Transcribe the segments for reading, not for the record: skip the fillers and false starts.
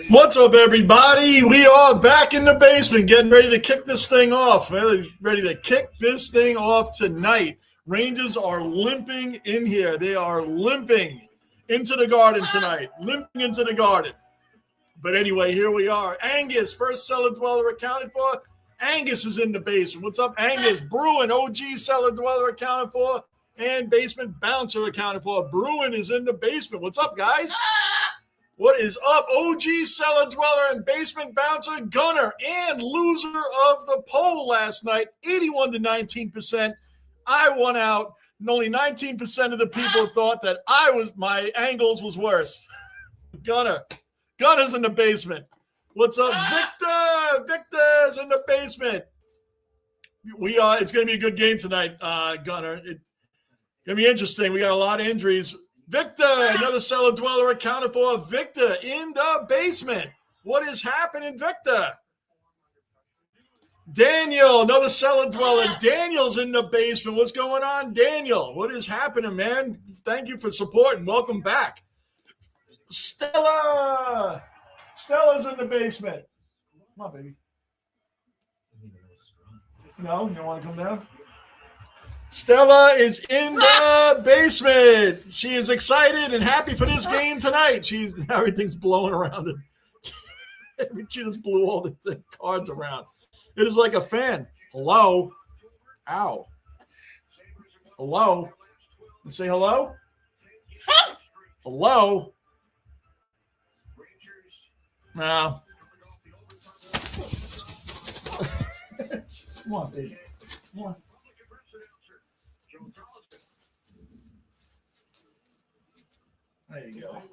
What's up, everybody? We are back in the basement getting ready to kick this thing off. Ready to kick this thing off tonight. Rangers are limping in here. They are limping into the Garden tonight. Limping into the Garden. But anyway, here we are. Angus, first cellar dweller accounted for. Angus is in the basement. What's up, Angus? Bruin, OG cellar dweller accounted for. And basement bouncer accounted for. Bruin is in the basement. What's up, guys? What is up? OG cellar dweller and basement bouncer Gunner and loser of the poll last night, 81 to 19%. I won out, and only 19% of the people thought that my angles was worse. Gunner's in the basement. What's up, Victor? Victor's in the basement. It's going to be a good game tonight, Gunner. It's going to be interesting. We got a lot of injuries. Victor, another cellar dweller accounted for. Victor in the basement. What is happening, Victor? Daniel, another cellar dweller. Daniel's in the basement. What's going on, Daniel? What is happening, man? Thank you for supporting. Welcome back. Stella. Stella's in the basement. Come on, baby. No, you don't want to come down? Stella is in the basement. She is excited and happy for this game tonight. Everything's blowing around it. She just blew all the cards around. It is like a fan. Hello? Ow. Hello? You say hello? Hello? No. Come on, baby. Come on. There you go.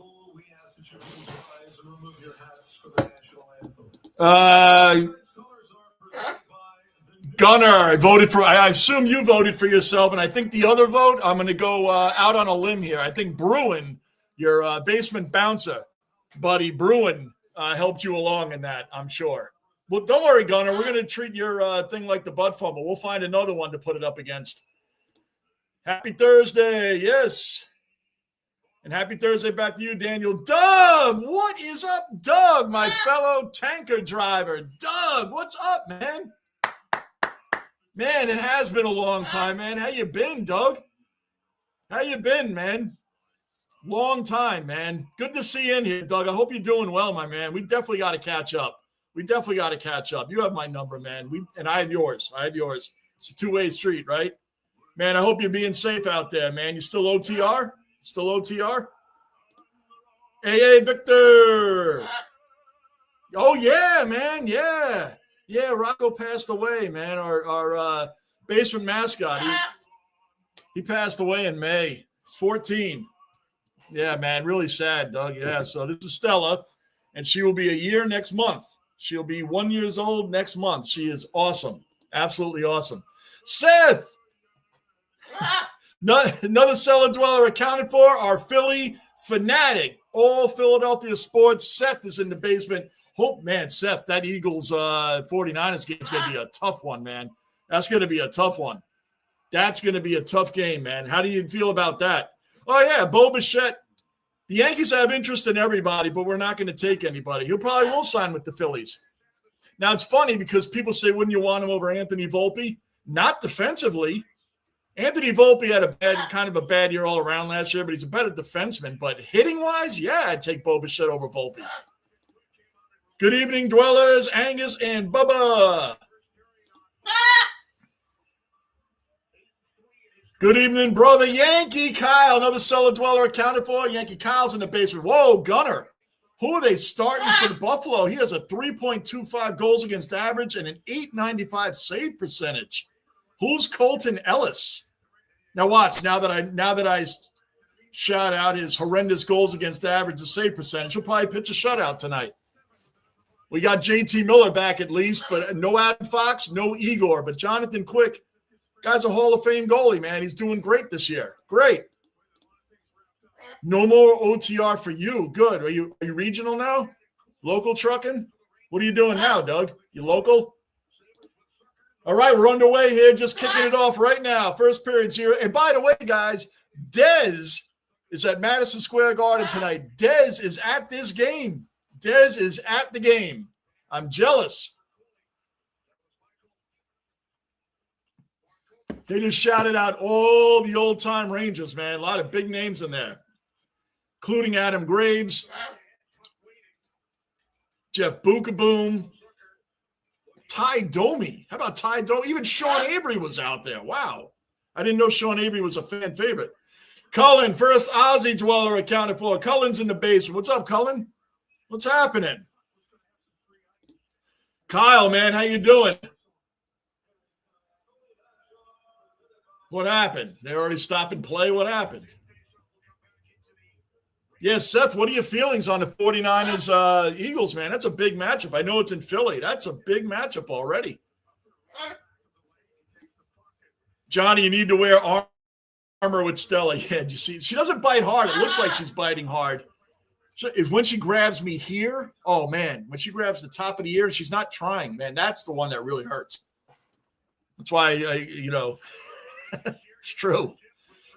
Gunner, I assume you voted for yourself, and I think the other vote, I'm going to go out on a limb here. I think Bruin, your basement bouncer, buddy Bruin, helped you along in that, I'm sure. Well, don't worry, Gunner. We're going to treat your thing like the butt fumble. We'll find another one to put it up against. Happy Thursday. Yes. And happy Thursday back to you, Daniel. Doug, what is up, Doug, my fellow tanker driver? Doug, what's up, man? Man, it has been a long time, man. How you been, Doug? How you been, man? Long time, man. Good to see you in here, Doug. I hope you're doing well, my man. We definitely got to catch up. You have my number, man. And I have yours. It's a two-way street, right? Man, I hope you're being safe out there, man. You still OTR? Still OTR? Hey, Victor. Oh, yeah, man. Yeah. Yeah, Rocco passed away, man. Our basement mascot. He passed away in May. He's 14. Yeah, man. Really sad, Doug. Yeah, so this is Stella, and she will be a year next month. She'll be 1 year old next month. She is awesome. Absolutely awesome. Seth. Another cellar dweller accounted for, our Philly fanatic. All Philadelphia sports. Seth is in the basement. Hope, man, Seth, that Eagles 49ers game is going to be a tough one, man. That's going to be a tough one. That's going to be a tough game, man. How do you feel about that? Oh, yeah, Bo Bichette. The Yankees have interest in everybody, but we're not going to take anybody. He probably will sign with the Phillies. Now, it's funny because people say, wouldn't you want him over Anthony Volpe? Not defensively. Anthony Volpe had a bad year all around last year, but he's a better defenseman. But hitting-wise, yeah, I'd take Bo Bichette over Volpe. Good evening, dwellers, Angus and Bubba. Good evening, brother Yankee Kyle. Another cellar dweller accounted for. Yankee Kyle's in the basement. Whoa, Gunner. Who are they starting for the Buffalo? He has a 3.25 goals against average and an .895 save percentage. Who's Colton Ellis? Now watch. Now that I shout out his horrendous goals against average and save percentage, he'll probably pitch a shutout tonight. We got JT Miller back at least, but no Adam Fox, no Igor. But Jonathan Quick, guy's a Hall of Fame goalie, man. He's doing great this year. Great. No more OTR for you. Good. Are you regional now? Local trucking? What are you doing now, Doug? You local? All right, we're underway here. Just kicking it off right now. First period's here. And by the way, guys, Dez is at Madison Square Garden tonight. Dez is at this game. Dez is at the game. I'm jealous. They just shouted out all the old-time Rangers, man. A lot of big names in there, including Adam Graves, Jeff Bukaboom, Ty Domi. How about Ty Domi? Even Sean Avery was out there. Wow. I didn't know Sean Avery was a fan favorite. Cullen, first Aussie dweller accounted for. Cullen's in the basement. What's up, Cullen? What's happening? Kyle, man, how you doing? What happened? They already stopped and play? What happened? Yes, Seth, what are your feelings on the 49ers Eagles, man? That's a big matchup. I know it's in Philly. That's a big matchup already. Johnny, you need to wear armor with Stella. Yeah, you see, she doesn't bite hard. It looks like she's biting hard. When she grabs me here, oh, man, when she grabs the top of the ear, she's not trying, man. That's the one that really hurts. That's why, it's true.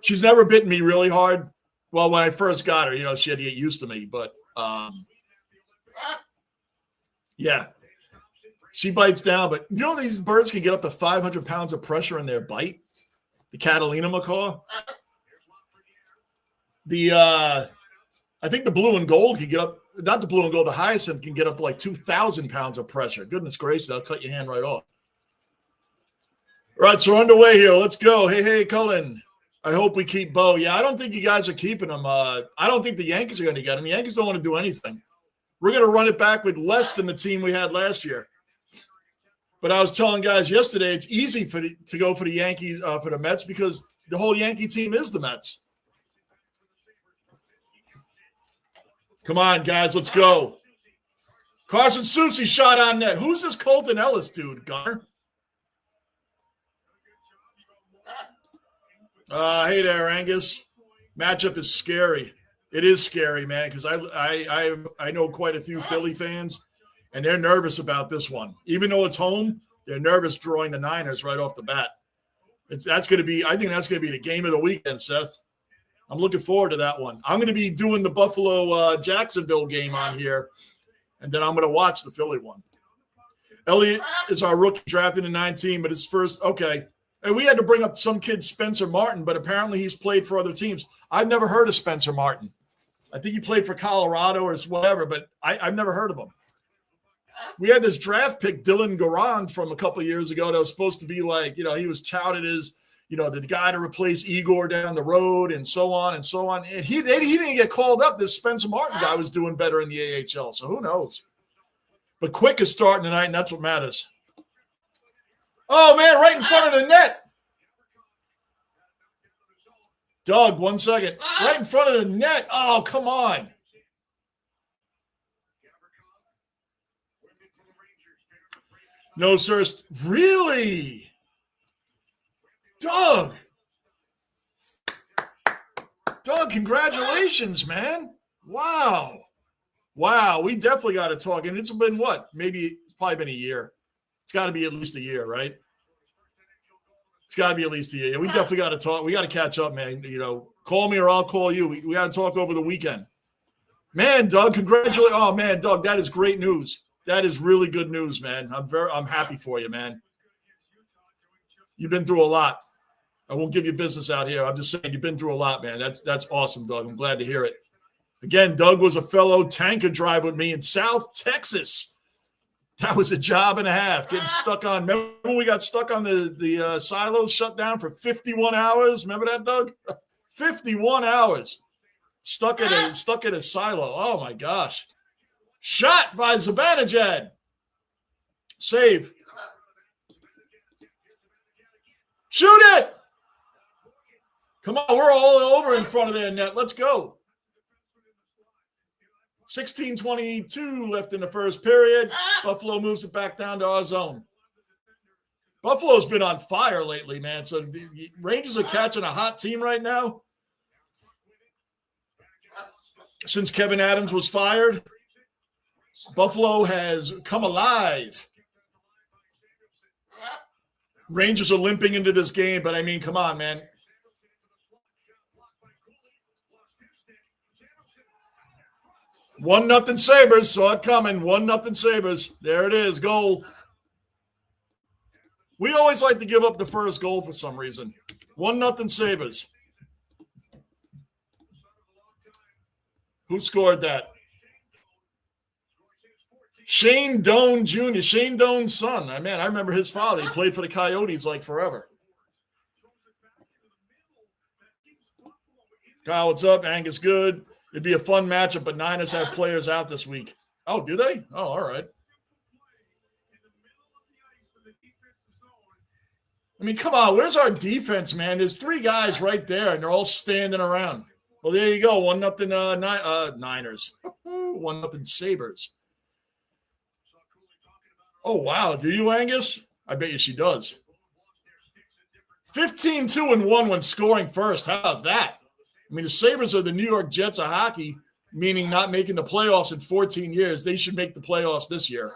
She's never bitten me really hard. Well, when I first got her, she had to get used to me. But, yeah, she bites down. But, these birds can get up to 500 pounds of pressure in their bite. The Catalina macaw. I think the blue and gold can get up, not the blue and gold, the hyacinth can get up to like 2,000 pounds of pressure. Goodness gracious, that'll cut your hand right off. All right, so we're underway here. Let's go. Hey, Cullen. I hope we keep Bo. Yeah, I don't think you guys are keeping him. I don't think the Yankees are going to get him. The Yankees don't want to do anything. We're going to run it back with less than the team we had last year. But I was telling guys yesterday, it's easy to go for the Yankees, for the Mets, because the whole Yankee team is the Mets. Come on, guys, let's go. Carson Soucy shot on net. Who's this Colton Ellis dude, Gunner? Hey there, Angus. Matchup is scary. It is scary, man, because I know quite a few Philly fans, and they're nervous about this one. Even though it's home, they're nervous drawing the Niners right off the bat. I think that's going to be the game of the weekend, Seth. I'm looking forward to that one. I'm going to be doing the Buffalo-Jacksonville game on here, and then I'm going to watch the Philly one. Elliott is our rookie drafted in 19, but his first – okay. And we had to bring up some kid, Spencer Martin, but apparently he's played for other teams. I've never heard of Spencer Martin. I think he played for Colorado or whatever, but I've never heard of him. We had this draft pick, Dylan Garand, from a couple of years ago that was supposed to be like, he was touted as – the guy to replace Igor down the road and so on and so on. And he didn't get called up. This Spencer Martin guy was doing better in the AHL, so who knows? But Quick is starting tonight, and that's what matters. Oh, man, right in front of the net. Doug, 1 second. Right in front of the net. Oh, come on. No, sir. Really? Doug, congratulations, man. Wow. We definitely got to talk. And it's been what? Maybe it's probably been a year. It's got to be at least a year, right? It's got to be at least a year. We definitely got to talk. We got to catch up, man. Call me or I'll call you. We got to talk over the weekend. Man, Doug, congratulations. Oh, man, Doug, that is great news. That is really good news, man. I'm happy for you, man. You've been through a lot. I won't give you business out here. I'm just saying you've been through a lot, man. That's awesome, Doug. I'm glad to hear it. Again, Doug was a fellow tanker drive with me in South Texas. That was a job and a half. Getting stuck on. Remember when we got stuck on the silos shut down for 51 hours? Remember that, Doug? 51 hours. Stuck at a silo. Oh my gosh. Shot by Zibanejad. Save. Shoot it! Come on, we're all over in front of their net. Let's go. 16:22 left in the first period. Buffalo moves it back down to our zone. Buffalo's been on fire lately, man. So the Rangers are catching a hot team right now. Since Kevin Adams was fired, Buffalo has come alive. Rangers are limping into this game, but I mean, come on, man. 1-0 Sabres. Saw it coming. 1-0 Sabres. There it is. Goal. We always like to give up the first goal for some reason. 1-0 Sabres. Who scored that? Shane Doan Jr., Shane Doan's son. I remember his father. He played for the Coyotes like forever. Kyle, what's up? Angus, good. It'd be a fun matchup, but Niners have players out this week. Oh, do they? Oh, all right. I mean, come on. Where's our defense, man? There's 3 guys right there, and they're all standing around. Well, there you go. 1-0 Niners. 1-0 Sabres. Oh, wow. Do you, Angus? I bet you she does. 15-2-1 when scoring first. How about that? I mean, the Sabres are the New York Jets of hockey, meaning not making the playoffs in 14 years. They should make the playoffs this year.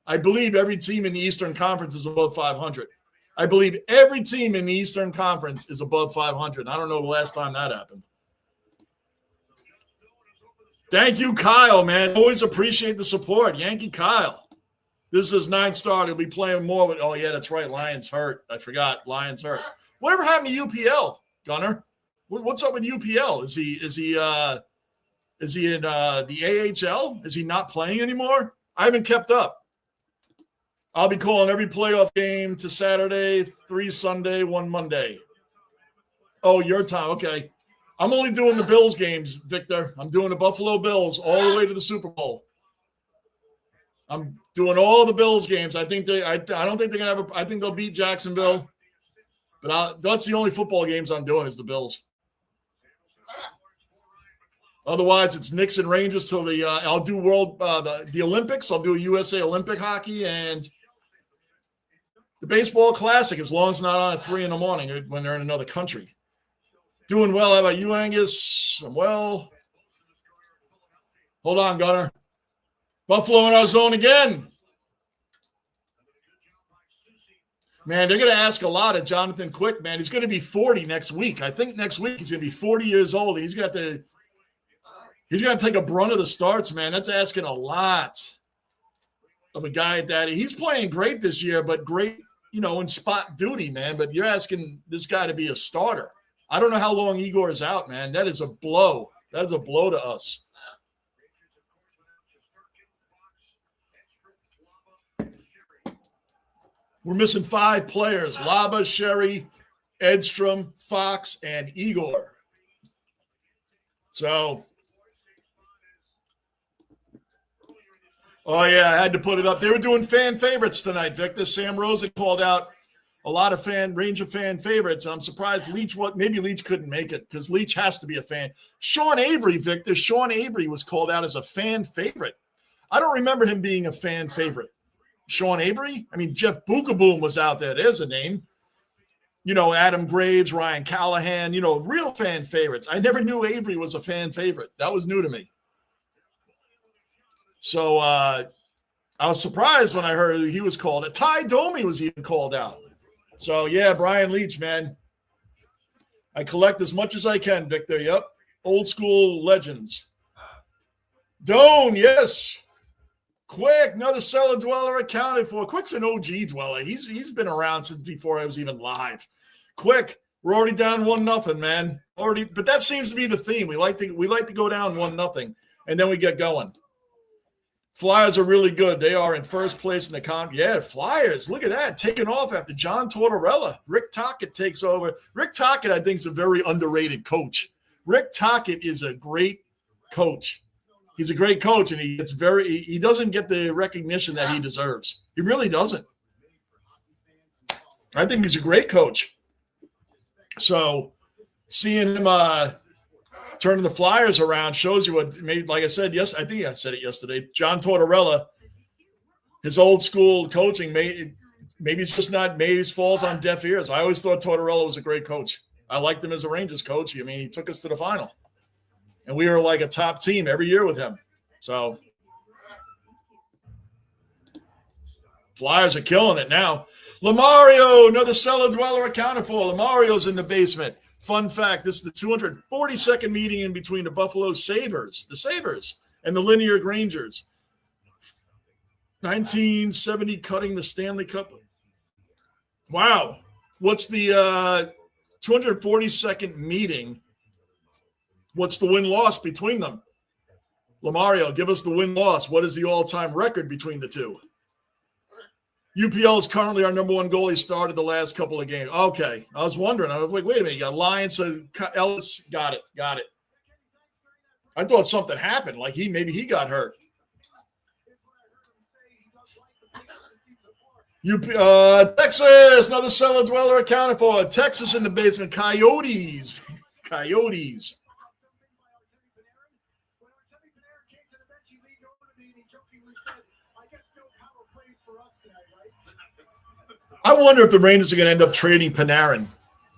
I believe every team in the Eastern Conference is above 500. I believe every team in the Eastern Conference is above 500. I don't know the last time that happened. Thank you, Kyle, man. Always appreciate the support. Yankee Kyle. This is his 9th start. He'll be playing more with, oh, yeah, that's right. Lions hurt. I forgot. Lions hurt. Whatever happened to UPL, Gunner? What's up with UPL? Is he in the AHL? Is he not playing anymore? I haven't kept up. I'll be calling every playoff game to Saturday, 3 Sunday, 1 Monday. Oh, your time. Okay. I'm only doing the Bills games, Victor. I'm doing the Buffalo Bills all the way to the Super Bowl. I'm doing all the Bills games. I don't think they're gonna have I think they'll beat Jacksonville, but that's the only football games I'm doing is the Bills. Otherwise, it's Knicks and Rangers till I'll do the Olympics. I'll do USA Olympic hockey and the baseball classic as long as it's not on at 3 a.m. when they're in another country. Doing well. How about you, Angus? I'm well. Hold on, Gunner. Buffalo in our zone again. Man, they're going to ask a lot of Jonathan Quick, man. He's going to be 40 next week. I think next week he's going to be 40 years old. He's going to take a brunt of the starts, man. That's asking a lot of a guy at that. He's playing great this year, but great, in spot duty, man. But you're asking this guy to be a starter. I don't know how long Igor is out, man. That is a blow. That is a blow to us. We're missing 5 players. Laba, Sherry, Edstrom, Fox, and Igor. So, oh, yeah, I had to put it up. They were doing fan favorites tonight, Victor. Sam Rosen called out a lot of range of fan favorites. I'm surprised maybe Leach couldn't make it because Leach has to be a fan. Sean Avery, Victor. Sean Avery was called out as a fan favorite. I don't remember him being a fan favorite. Sean Avery? I mean, Jeff Bookaboom was out there. There's a name. Adam Graves, Ryan Callahan, real fan favorites. I never knew Avery was a fan favorite. That was new to me. So I was surprised when I heard he was called. Ty Domi was even called out. So, yeah, Brian Leach, man. I collect as much as I can, Victor. Yep. Old school legends. Doan, yes. Quick, another cellar dweller accounted for. Quick's an OG dweller. He's been around since before I was even live. Quick, we're already down 1-0, man. But that seems to be the theme. We like to go down 1-0, and then we get going. Flyers are really good. They are in first place in the comp. Yeah, Flyers. Look at that. Taking off after John Tortorella. Rick Tocchet takes over. Rick Tocchet, I think, is a very underrated coach. Rick Tocchet is a great coach. He's a great coach, and he doesn't get the recognition that he deserves. He really doesn't. I think he's a great coach. So seeing him turning the Flyers around shows you what made, like I said, yes, I think I said it yesterday. John Tortorella, his old school coaching, maybe it's just not, maybe it falls on deaf ears. I always thought Tortorella was a great coach. I liked him as a Rangers coach. I mean, he took us to the final. And we were like a top team every year with him. So Flyers are killing it now. Lamario, another cellar dweller accounted for. Lamario's in the basement. Fun fact, this is the 242nd meeting in between the Buffalo Sabres, and the Linear Rangers. 1970 cutting the Stanley Cup. Wow. What's the 242nd meeting? What's the win-loss between them? Lamario, give us the win-loss. What is the all-time record between the two? UPL is currently our number one goalie, started the last couple of games. Okay. I was wondering. I was like, wait a minute. You got Lyons, Ellis. Got it. I thought something happened. Like maybe he got hurt. Texas, another cellar dweller accounted for. Texas in the basement. Coyotes. I wonder if the Rangers are going to end up trading Panarin.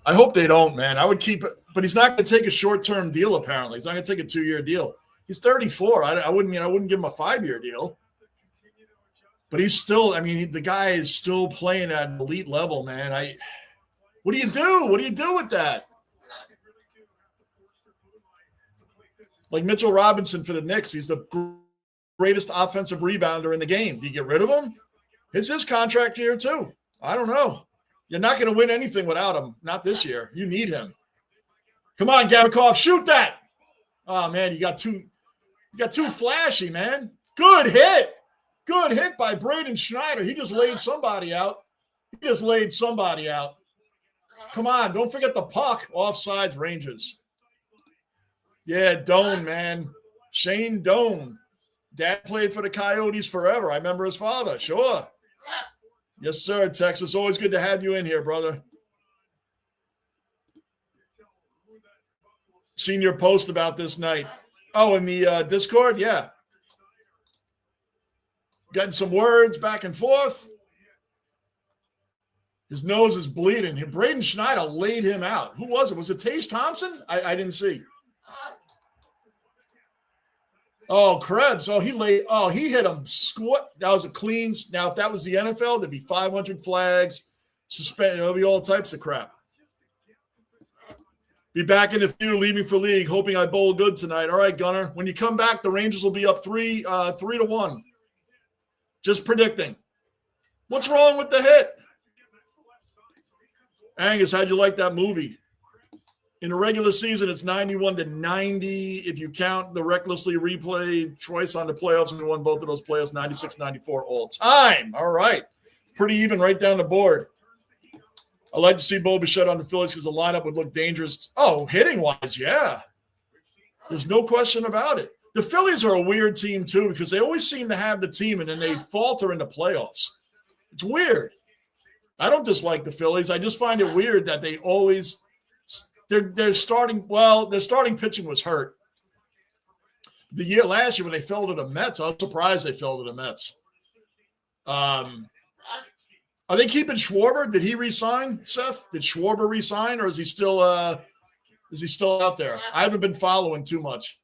I hope they don't, man. I would keep it, but he's not going to take a short-term deal. Apparently, he's not going to take a 2-year deal. He's 34. I wouldn't give him a 5-year deal. But he's still. I mean, the guy is still playing at an elite level, man. What do you do? What do you do with that? Like Mitchell Robinson for the Knicks, he's the greatest offensive rebounder in the game. Do you get rid of him? It's his contract year too. I don't know. You're not going to win anything without him. Not this year. You need him. Come on, Gavrikov, shoot that. Oh man, you got too flashy, man. Good hit by Braden Schneider. He just laid somebody out. Come on, don't forget the puck. Offsides, Rangers. Yeah, Doan, man. Shane Doan. Dad played for the Coyotes forever. I remember his father. Sure. Yes, sir, Texas. Always good to have you in here, brother. Seen your post about this night. Oh, in the Discord? Yeah. Getting some words back and forth. His nose is bleeding. Braden Schneider laid him out. Who was it? Was it Tage Thompson? I didn't see. Oh, Krebs. He hit him. Squat. That was a clean. Now, if that was the NFL, there'd be 500 flags, suspended. There'll be all types of crap. Be back in a few, leaving for league, hoping I bowl good tonight. All right, Gunner. When you come back, the Rangers will be up 3-1. Just predicting. What's wrong with the hit? Angus, how'd you like that movie? In the regular season, it's 91-90. If you count the recklessly replayed twice on the playoffs, we won both of those playoffs, 96-94 all time. All right. Pretty even right down the board. I'd like to see Bo Bichette on the Phillies because the lineup would look dangerous. Oh, hitting-wise, yeah. There's no question about it. The Phillies are a weird team, too, because they always seem to have the team, and then they falter in the playoffs. It's weird. I don't dislike the Phillies. I just find it weird that they always – their starting pitching was hurt. Last year when they fell to the Mets, I was surprised they fell to the Mets. Are they keeping Schwarber? Did he resign, Seth? Did Schwarber resign, or is he still out there? I haven't been following too much.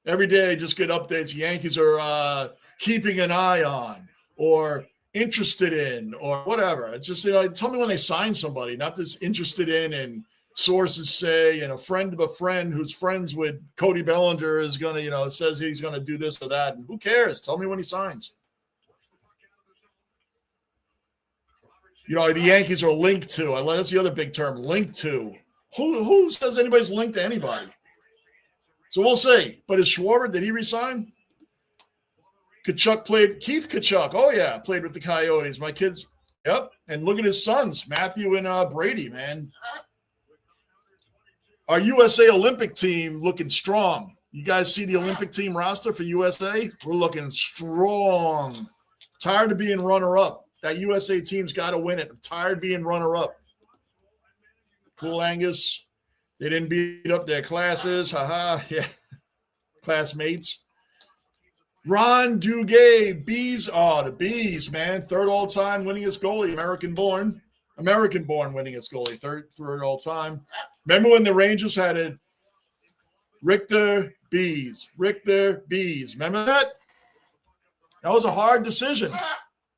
Every day I just get updates. Yankees are keeping an eye on or interested in or whatever. It's just, tell me when they sign somebody, not this interested in and sources say, and a friend of a friend who's friends with Cody Bellinger is going to, says he's going to do this or that. And who cares? Tell me when he signs. The Yankees are linked to. That's the other big term, linked to. Who says anybody's linked to anybody? So we'll see. But is Schwarber, did he resign? Keith Kachuk. Oh, yeah, played with the Coyotes. My kids, yep. And look at his sons, Matthew and Brady, man. Our USA Olympic team looking strong. You guys see the Olympic team roster for USA? We're looking strong. Tired of being runner-up. That USA team's got to win it. I'm tired of being runner-up. Cool, Angus. They didn't beat up their classes. Yeah. Classmates. Ron Duguay, Bees. Oh, the Bees, man. Third all-time winningest goalie, American-born winningest goalie, third all-time. Remember when the Rangers had it? Richter Bees. Remember that? That was a hard decision.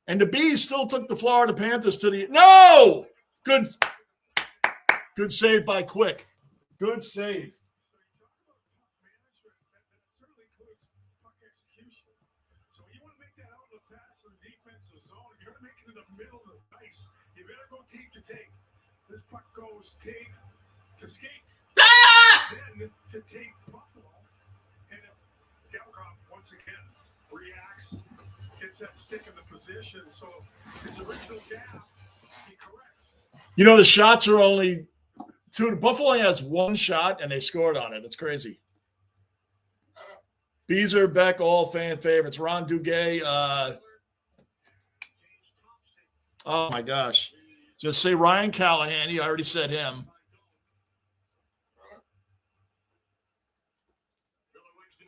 And the Bees still took the Florida Panthers to the – no! Good save by Quick. Good save. Ah! You know, the shots are only two. Buffalo only has one shot, and they scored on it. That's crazy. Beezer, Beck, all fan favorites. Ron Duguay. Oh, my gosh. Just say Ryan Callahan. I already said him.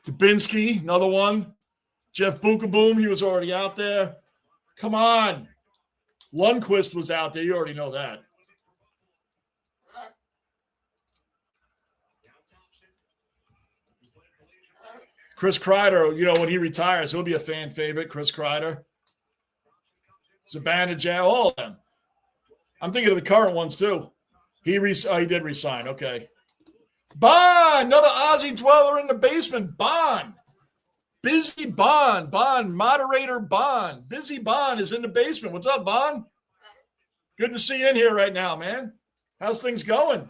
Dubinsky, another one. Jeff Bukaboom, he was already out there. Come on. Lundqvist was out there. You already know that. Chris Kreider, you know, when he retires, he'll be a fan favorite, Chris Kreider. Zibanejad, all of them. I'm thinking of the current ones, too. He did resign. Okay. Bond, another Aussie dweller in the basement. Bond. Busy Bond. Bond, moderator Bond. Busy Bond is in the basement. What's up, Bond? Good to see you in here right now, man. How's things going?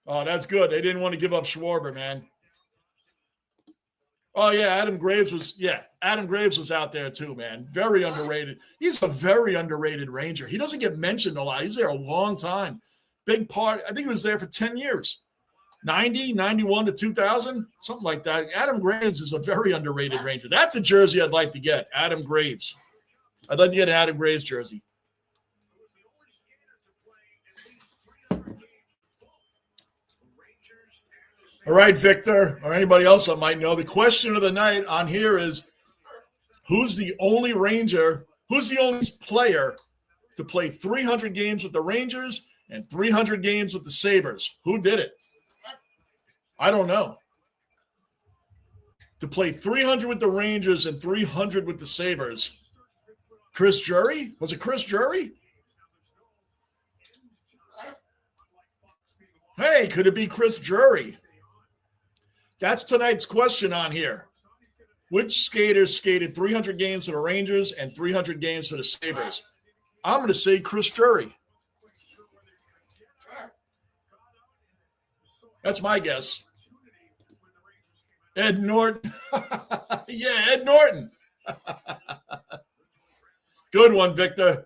Oh, that's good. They didn't want to give up Schwarber, man. Oh, yeah, Adam Graves was out there too, man. Very underrated. He's a very underrated Ranger. He doesn't get mentioned a lot. He's there a long time. Big part. I think he was there for 10 years. 90, 91 to 2000, something like that. Adam Graves is a very underrated Ranger. That's a jersey I'd like to get, Adam Graves. I'd like to get an Adam Graves jersey. All right, Victor, or anybody else that might know, the question of the night on here is, who's the only player to play 300 games with the Rangers and 300 games with the Sabres? Who did it? I don't know. To play 300 with the Rangers and 300 with the Sabres. Chris Drury? Was it Chris Drury? Hey, could it be Chris Drury? That's tonight's question on here. Which skaters skated 300 games for the Rangers and 300 games for the Sabres? I'm going to say Chris Drury. That's my guess. Ed Norton. Yeah, Ed Norton. Good one, Victor.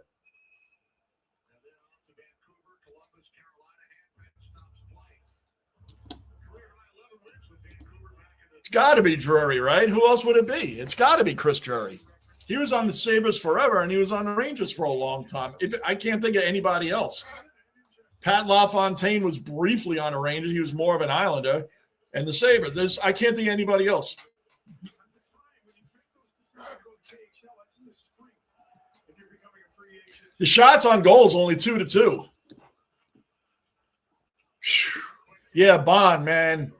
It's got to be Drury, right? Who else would it be? It's got to be Chris Drury. He was on the Sabres forever, and he was on the Rangers for a long time. I can't think of anybody else. Pat LaFontaine was briefly on the Rangers. He was more of an Islander. And the Sabres. I can't think of anybody else. The shots on goal is only 2-2. Yeah, Bond, man.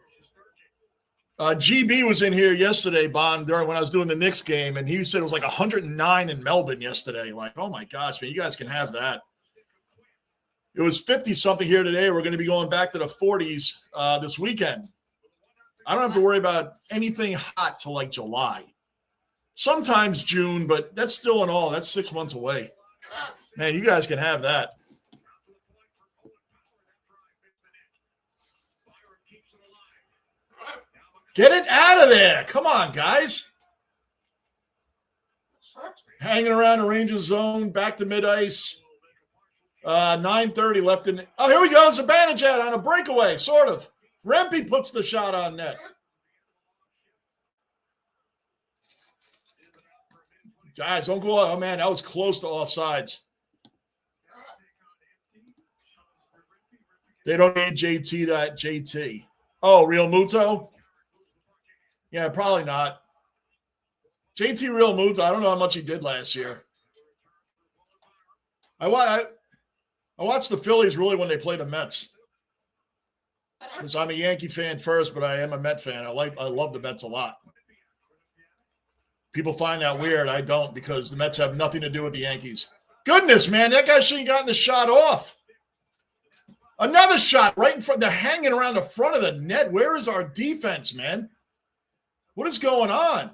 GB was in here yesterday, Bond, when I was doing the Knicks game, and he said it was like 109 in Melbourne yesterday. Like, oh my gosh, man, you guys can have that. It was 50-something here today. We're going to be going back to the 40s this weekend. I don't have to worry about anything hot till like July. Sometimes June, but that's still in all. That's 6 months away. Man, you guys can have that. Get it out of there. Come on, guys. Hanging around the Rangers zone, back to mid-ice. 9:30 left in. Oh, here we go. Zibanejad on a breakaway, sort of. Rempe puts the shot on net. Guys, don't go. Oh, man, that was close to offsides. They don't need JT. Oh, Real Muto? Yeah, probably not. JT Real Muto, I don't know how much he did last year. I watched the Phillies really when they played the Mets. Because I'm a Yankee fan first, but I am a Met fan. I love the Mets a lot. People find that weird. I don't, because the Mets have nothing to do with the Yankees. Goodness, man, that guy shouldn't have gotten the shot off. Another shot right in front. They're hanging around the front of the net. Where is our defense, man? What is going on?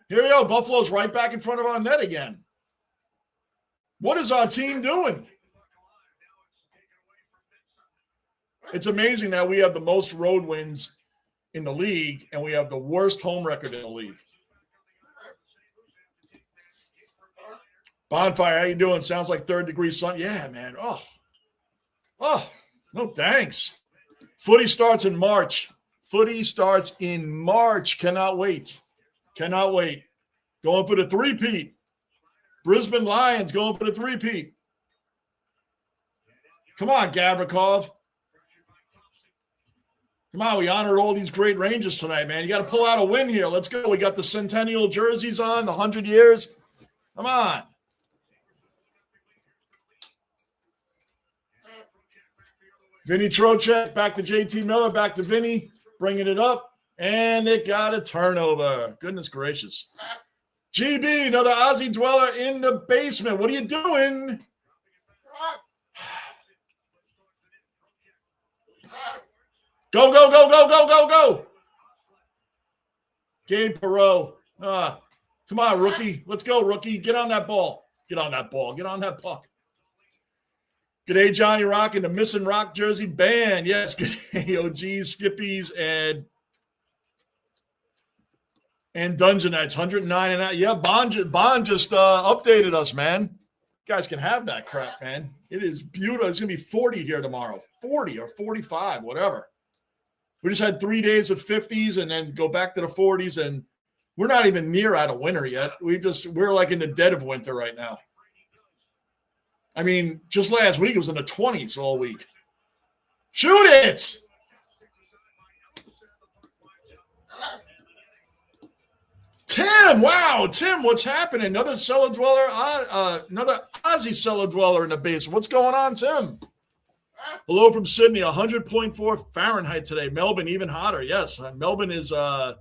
Here we go. Buffalo's right back in front of our net again. What is our team doing? It's amazing that we have the most road wins in the league, and we have the worst home record in the league. Bonfire, how you doing? Sounds like third degree sun. Yeah, man. Oh, no thanks. Footy starts in March. Cannot wait. Going for the three-peat. Brisbane Lions going for the three-peat. Come on, Gavrikov. Come on, we honored all these great Rangers tonight, man. You got to pull out a win here. Let's go. We got the centennial jerseys on, the 100 years. Come on. Vinny Trocheck, back to JT Miller, back to Vinny, bringing it up, and it got a turnover. Goodness gracious. GB, another Aussie dweller in the basement. What are you doing? Go. Gabe Perreault. Come on, rookie. Let's go, rookie. Get on that ball. Get on that puck. G'day, Johnny Rock and the Missing Rock jersey band. Yes, g'day, OGs, Skippies, and Dungeon Knights. 109 and out. Yeah, Bond just updated us, man. You guys can have that crap, man. It is beautiful. It's going to be 40 here tomorrow. 40 or 45, whatever. We just had 3 days of 50s and then go back to the 40s, and we're not even near out of winter yet. We're like in the dead of winter right now. I mean, just last week it was in the 20s all week. Shoot it! Tim, wow, Tim, what's happening? Another cellar dweller, another Aussie cellar dweller in the basement. What's going on, Tim? Hello from Sydney, 100.4 Fahrenheit today. Melbourne, even hotter. Yes, Melbourne is, I'm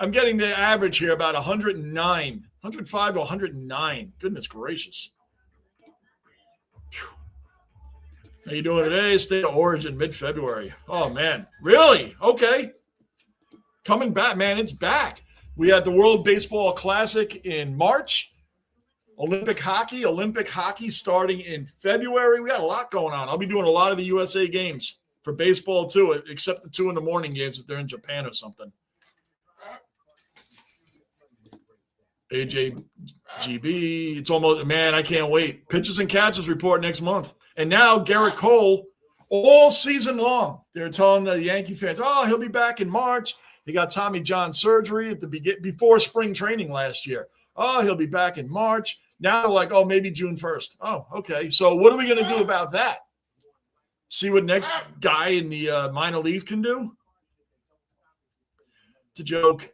getting the average here about 109, 105 to 109. Goodness gracious. How you doing today? State of origin, mid-February. Oh, man. Really? Okay. Coming back, man. It's back. We had the World Baseball Classic in March. Olympic hockey starting in February. We got a lot going on. I'll be doing a lot of the USA games for baseball, too, except the 2 a.m. games if they're in Japan or something. AJGB. It's almost, man, I can't wait. Pitches and catches report next month. And now Garrett Cole, all season long, they're telling the Yankee fans, he'll be back in March. He got Tommy John surgery at before spring training last year. He'll be back in March. Now they're like, maybe June 1st. Oh, okay. So what are we going to do about that? See what next guy in the minor league can do? It's a joke.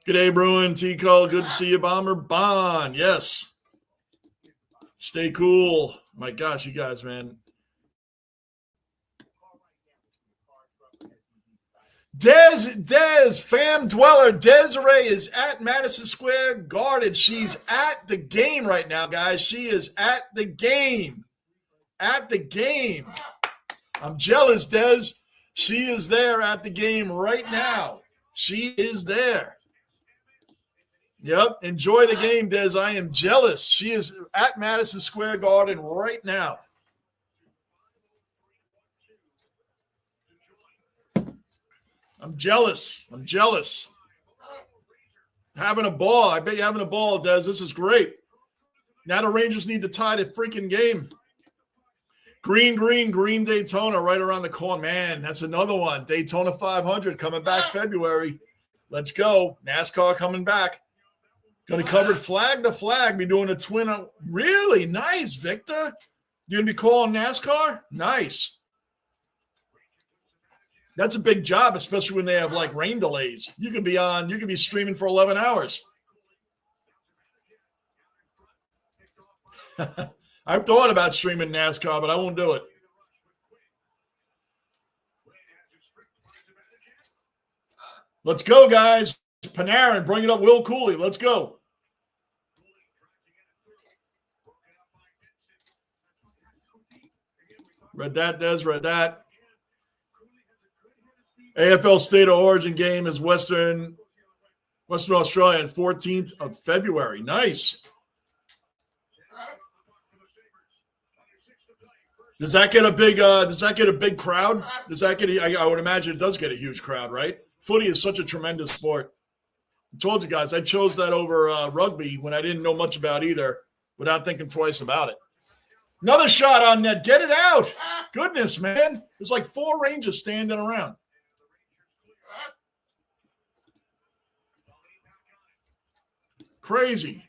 G'day, Bruin. T-Call. Good to see you, Bomber. Bond. Yes. Stay cool. My gosh, you guys, man. Fam Dweller, Desiree is at Madison Square Garden. She's at the game right now, guys. She is at the game. At the game. I'm jealous, Des. She is there at the game right now. She is there. Yep. Enjoy the game, Des. I am jealous. She is at Madison Square Garden right now. I'm jealous. Having a ball. I bet you're having a ball, Des. This is great. Now the Rangers need to tie the freaking game. Green Daytona right around the corner. Man, that's another one. Daytona 500 coming back February. Let's go. NASCAR coming back. Going to cover flag to flag. Be doing a twin. Really? Nice, Victor. You're going to be calling NASCAR? Nice. That's a big job, especially when they have like rain delays. You could be streaming for 11 hours. I've thought about streaming NASCAR, but I won't do it. Let's go, guys. Panarin, bring it up. Will Cooley, let's go. Read that, Des. Read that. AFL State of Origin game is Western Australia on 14th of February. Nice. Does that get a big? Does that get a big crowd? Does that get? I would imagine it does get a huge crowd, right? Footy is such a tremendous sport. I told you guys I chose that over rugby when I didn't know much about either, without thinking twice about it. Another shot on net. Get it out. Goodness, man. There's like 4 Rangers standing around. Crazy.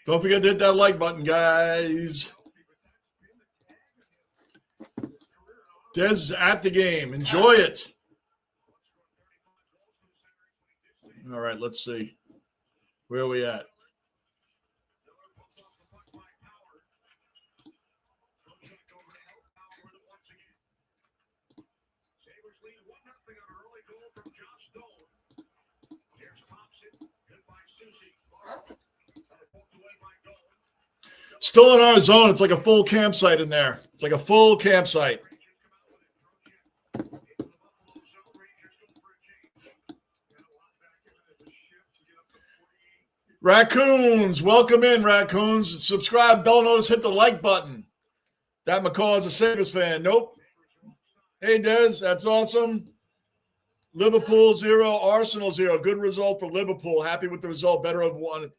Don't forget to hit that like button, guys. Des at the game. Enjoy it. All right, let's see. Where are we at? Still in our zone. It's like a full campsite in there. It's like a full campsite. Raccoons, welcome in, Raccoons. Subscribe, don't notice, hit the like button. That McCall is a Sabres fan. Nope. Hey, Des, that's awesome. Liverpool 0, Arsenal 0. Good result for Liverpool. Happy with the result. Better have won.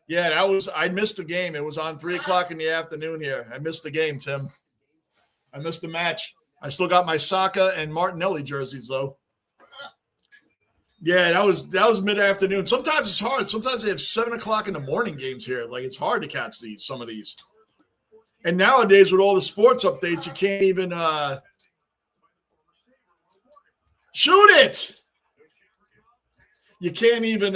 Yeah, I missed the game. It was on 3 o'clock in the afternoon here. I missed the game, Tim. I missed the match. I still got my Saka and Martinelli jerseys, though. Yeah, that was mid-afternoon. Sometimes it's hard. Sometimes they have 7 o'clock in the morning games here. Like, it's hard to catch some of these. And nowadays, with all the sports updates, you can't even shoot it. You can't even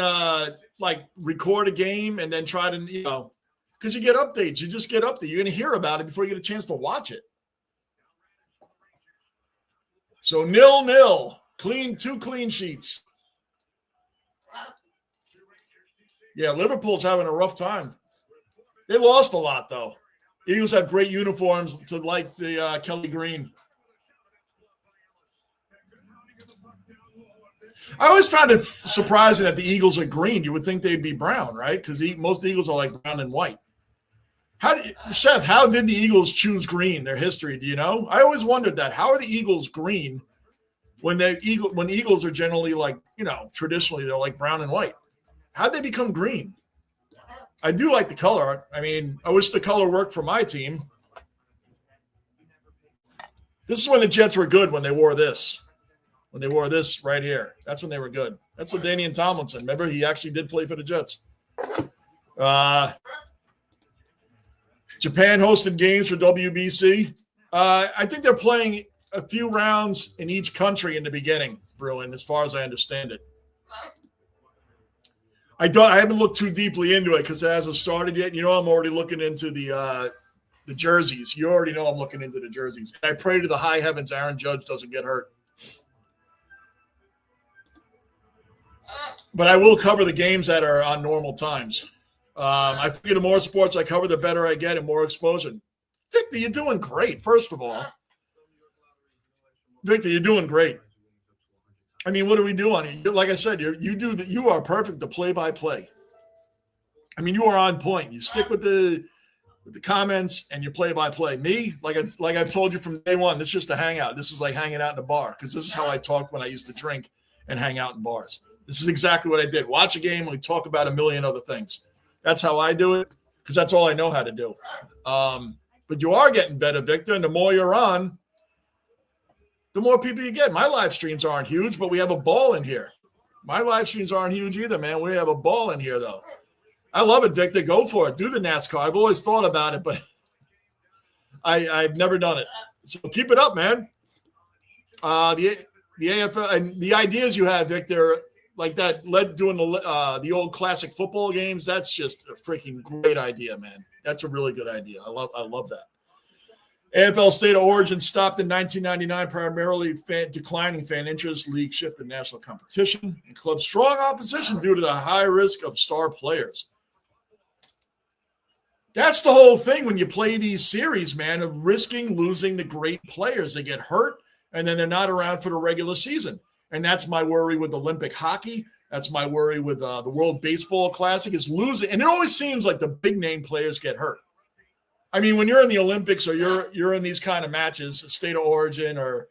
record a game and then try to, because you get updates. You just get updates. You're going to hear about it before you get a chance to watch it. So 0-0. Clean, 2 clean sheets. Yeah, Liverpool's having a rough time. They lost a lot, though. Eagles have great uniforms to like the Kelly Green. I always found it surprising that the Eagles are green. You would think they'd be brown, right? Because most Eagles are like brown and white. Seth, how did the Eagles choose green? Their history, do you know? I always wondered that. How are the Eagles green when Eagles are generally like, traditionally they're like brown and white? How'd they become green? I do like the color. I mean, I wish the color worked for my team. This is when the Jets were good, when they wore this. When they wore this right here. That's when they were good. That's LaDainian Tomlinson. Remember, he actually did play for the Jets. Japan hosted games for WBC. I think they're playing a few rounds in each country in the beginning, Bruin, as far as I understand it. I haven't looked too deeply into it because it hasn't started yet. I'm already looking into the jerseys. You already know I'm looking into the jerseys. And I pray to the high heavens Aaron Judge doesn't get hurt. But I will cover the games that are on normal times. I figure the more sports I cover, the better I get and more exposure. Victor, you're doing great, first of all. Victor, you're doing great. I mean, what do we do on it? Like I said, you are perfect, the play-by-play. I mean, you are on point. You stick with the comments and you play-by-play. Me, like I've told you from day one, this is just a hangout. This is like hanging out in a bar because this is how I talked when I used to drink and hang out in bars. This is exactly what I did. Watch a game and we talk about a million other things. That's how I do it because that's all I know how to do. But you are getting better, Victor, and the more you're on, the more people you get. My live streams aren't huge, but we have a ball in here. My live streams aren't huge either, man. We have a ball in here, though. I love it, Victor. Go for it. Do the NASCAR. I've always thought about it, but I've never done it. So keep it up, man. The AFL and the ideas you have, Victor, like that, doing the old classic football games. That's just a freaking great idea, man. That's a really good idea. I love that. AFL State of Origin stopped in 1999, primarily declining fan interest, league shift to national competition, and club strong opposition due to the high risk of star players. That's the whole thing when you play these series, man, of risking losing the great players. They get hurt, and then they're not around for the regular season. And that's my worry with Olympic hockey. That's my worry with the World Baseball Classic is losing. And it always seems like the big name players get hurt. I mean, when you're in the Olympics or you're in these kind of matches, State of Origin or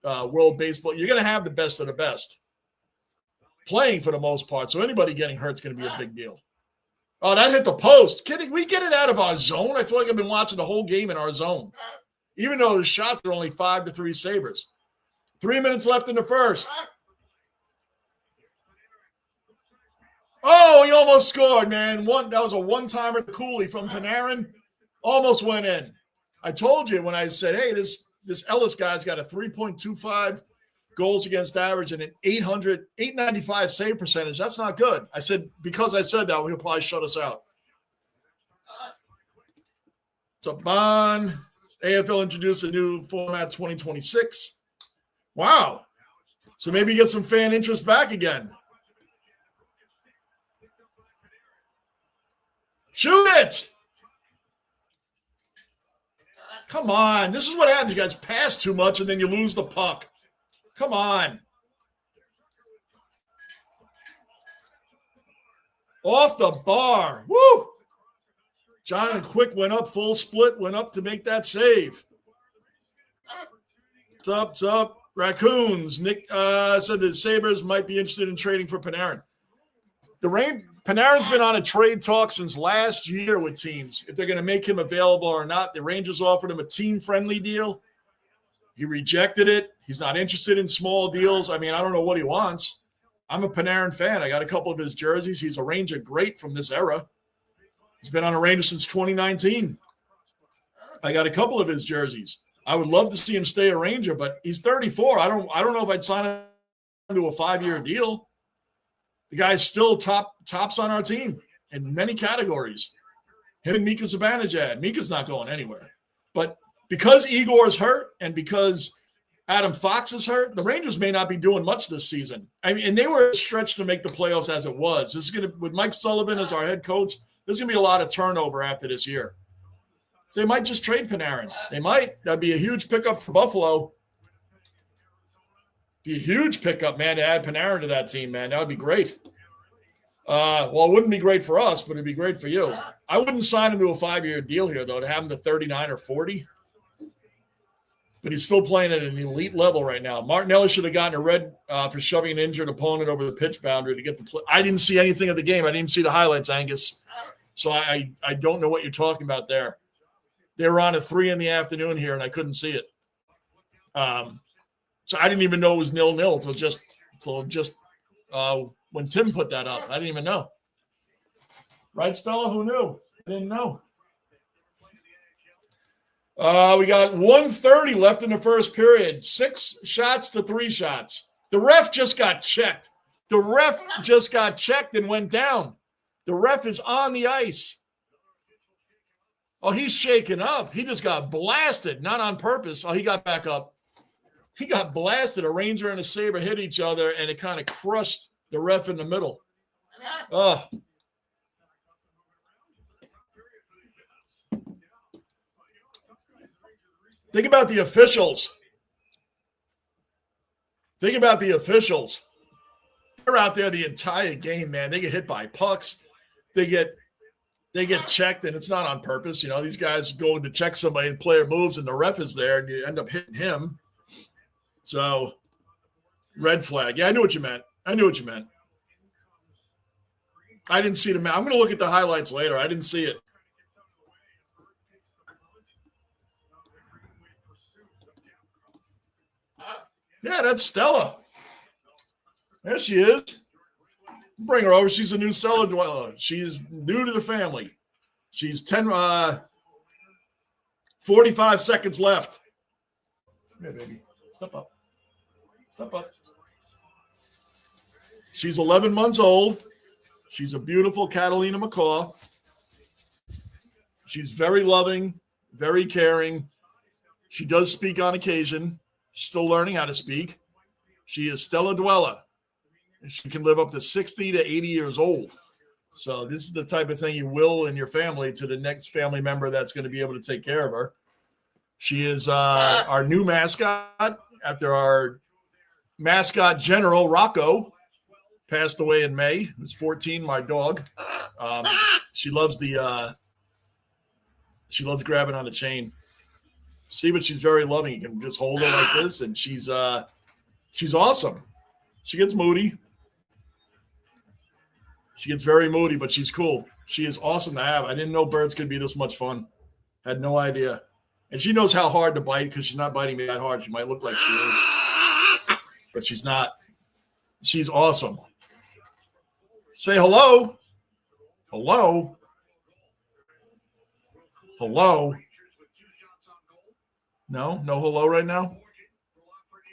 World Baseball, you're going to have the best of the best playing for the most part. So anybody getting hurt is going to be a big deal. Oh, that hit the post. Kidding. We get it out of our zone. I feel like I've been watching the whole game in our zone, even though the shots are only 5-3 Sabres. 3 minutes left in the first. Oh, he almost scored, man. That was a one-timer to Cooley from Panarin. Almost went in. I told you when I said, hey, this Ellis guy's got a 3.25 goals against average and an 895 save percentage. That's not good. I said, because I said that, he'll probably shut us out. So Bond, AFL introduced a new format 2026. Wow. So maybe get some fan interest back again. Shoot it. Come on. This is what happens. You guys pass too much and then you lose the puck. Come on. Off the bar. Woo. Jonathan Quick went up, full split, went up to make that save. What's up? Raccoons. Nick said the Sabres might be interested in trading for Panarin. Panarin's been on a trade talk since last year with teams, if they're going to make him available or not. The Rangers offered him a team-friendly deal. He rejected it. He's not interested in small deals. I mean, I don't know what he wants. I'm a Panarin fan. I got a couple of his jerseys. He's a Ranger great from this era. He's been on a Ranger since 2019. I got a couple of his jerseys. I would love to see him stay a Ranger, but he's 34. I don't know if I'd sign him to a 5-year deal. The guy's still tops on our team in many categories. Him and Mika Zibanejad. Mika's not going anywhere. But because Igor's hurt and because Adam Fox is hurt, the Rangers may not be doing much this season. I mean, and they were stretched to make the playoffs as it was. This is going to, with Mike Sullivan as our head coach, there's going to be a lot of turnover after this year. So they might just trade Panarin. They might. That'd be a huge pickup for Buffalo. Be a huge pickup, man, to add Panarin to that team, man. That would be great. Well, it wouldn't be great for us, but it'd be great for you. I wouldn't sign him to a 5-year deal here, though, to have him to 39 or 40. But he's still playing at an elite level right now. Martinelli should have gotten a red for shoving an injured opponent over the pitch boundary to get the play. I didn't see anything of the game. I didn't even see the highlights, Angus. So I don't know what you're talking about there. They were on at 3 p.m. here, and I couldn't see it. So I didn't even know it was 0-0 till just when Tim put that up. I didn't even know. Right, Stella? Who knew? I didn't know. We got 1:30 left in the first period. 6 shots to 3 shots. The ref just got checked. And went down. The ref is on the ice. Oh, he's shaken up. He just got blasted, not on purpose. Oh, he got back up. He got blasted. A Ranger and a Sabre hit each other, and it kind of crushed the ref in the middle. Oh. Think about the officials. They're out there the entire game, man. They get hit by pucks. They get checked, and it's not on purpose. You know, these guys go to check somebody, and player moves, and the ref is there, and you end up hitting him. So, red flag. Yeah, I knew what you meant. I didn't see the match. I'm going to look at the highlights later. I didn't see it. Yeah, that's Stella. There she is. Bring her over. She's a new cellar dweller. She's new to the family. She's 45 seconds left. Hey, baby. Step up. She's 11 months old. She's a beautiful Catalina McCaw. She's very loving, very caring. She does speak on occasion. She's still learning how to speak. She is Stella Dwella. She can live up to 60 to 80 years old. So this is the type of thing you will in your family to the next family member that's going to be able to take care of her. She is our new mascot after our mascot General Rocco passed away in May. He was 14, my dog. She loves grabbing on the chain. See, but she's very loving. You can just hold her like this, and she's awesome. She gets moody. She gets very moody, but she's cool. She is awesome to have. I didn't know birds could be this much fun. Had no idea. And she knows how hard to bite because she's not biting me that hard. She might look like she is, but she's not. She's awesome. Say hello. Hello. Hello. No hello right now?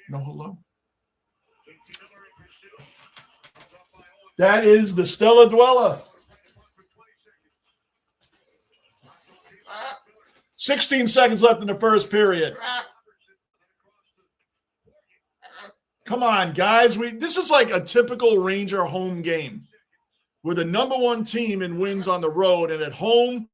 No hello? That is the Stella Dweller. 16 seconds left in the first period. Come on, guys. This is like a typical Ranger home game. We're the number one team in wins on the road, and at home,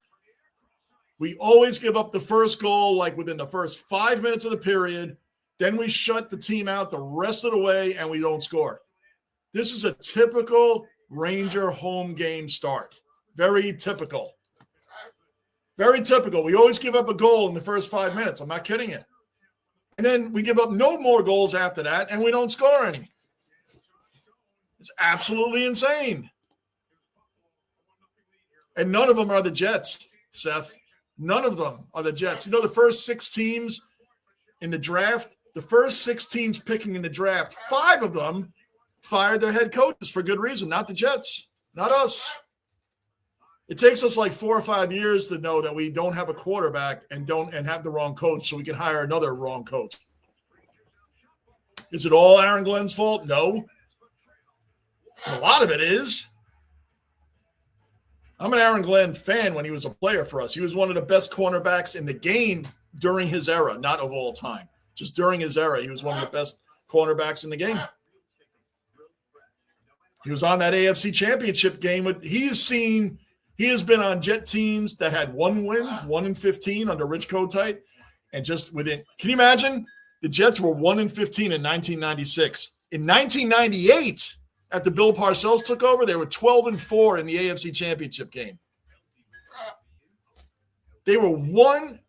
we always give up the first goal like within the first 5 minutes of the period. Then we shut the team out the rest of the way, and we don't score. This is a typical Ranger home game start. Very typical. Very typical. We always give up a goal in the first 5 minutes. I'm not kidding you. And then we give up no more goals after that, and we don't score any. It's absolutely insane. And none of them are the Jets, Seth. None of them are the Jets. You know, the first 6 teams in the draft, the first 6 teams picking in the draft, 5 of them fired their head coaches for good reason, not the Jets, not us. It takes us like 4 or 5 years to know that we don't have a quarterback and have the wrong coach so we can hire another wrong coach. Is it all Aaron Glenn's fault? No. A lot of it is. I'm an Aaron Glenn fan when he was a player for us. He was one of the best cornerbacks in the game during his era, not of all time. Just during his era, he was one of the best cornerbacks in the game. He was on that AFC Championship game. He has been on Jet teams that had 1 win, 1-15 under Rich Kotite, and just within. Can you imagine? The Jets were 1-15 in 1996. In 1998, after Bill Parcells took over, they were 12-4 in the AFC Championship game. They were one.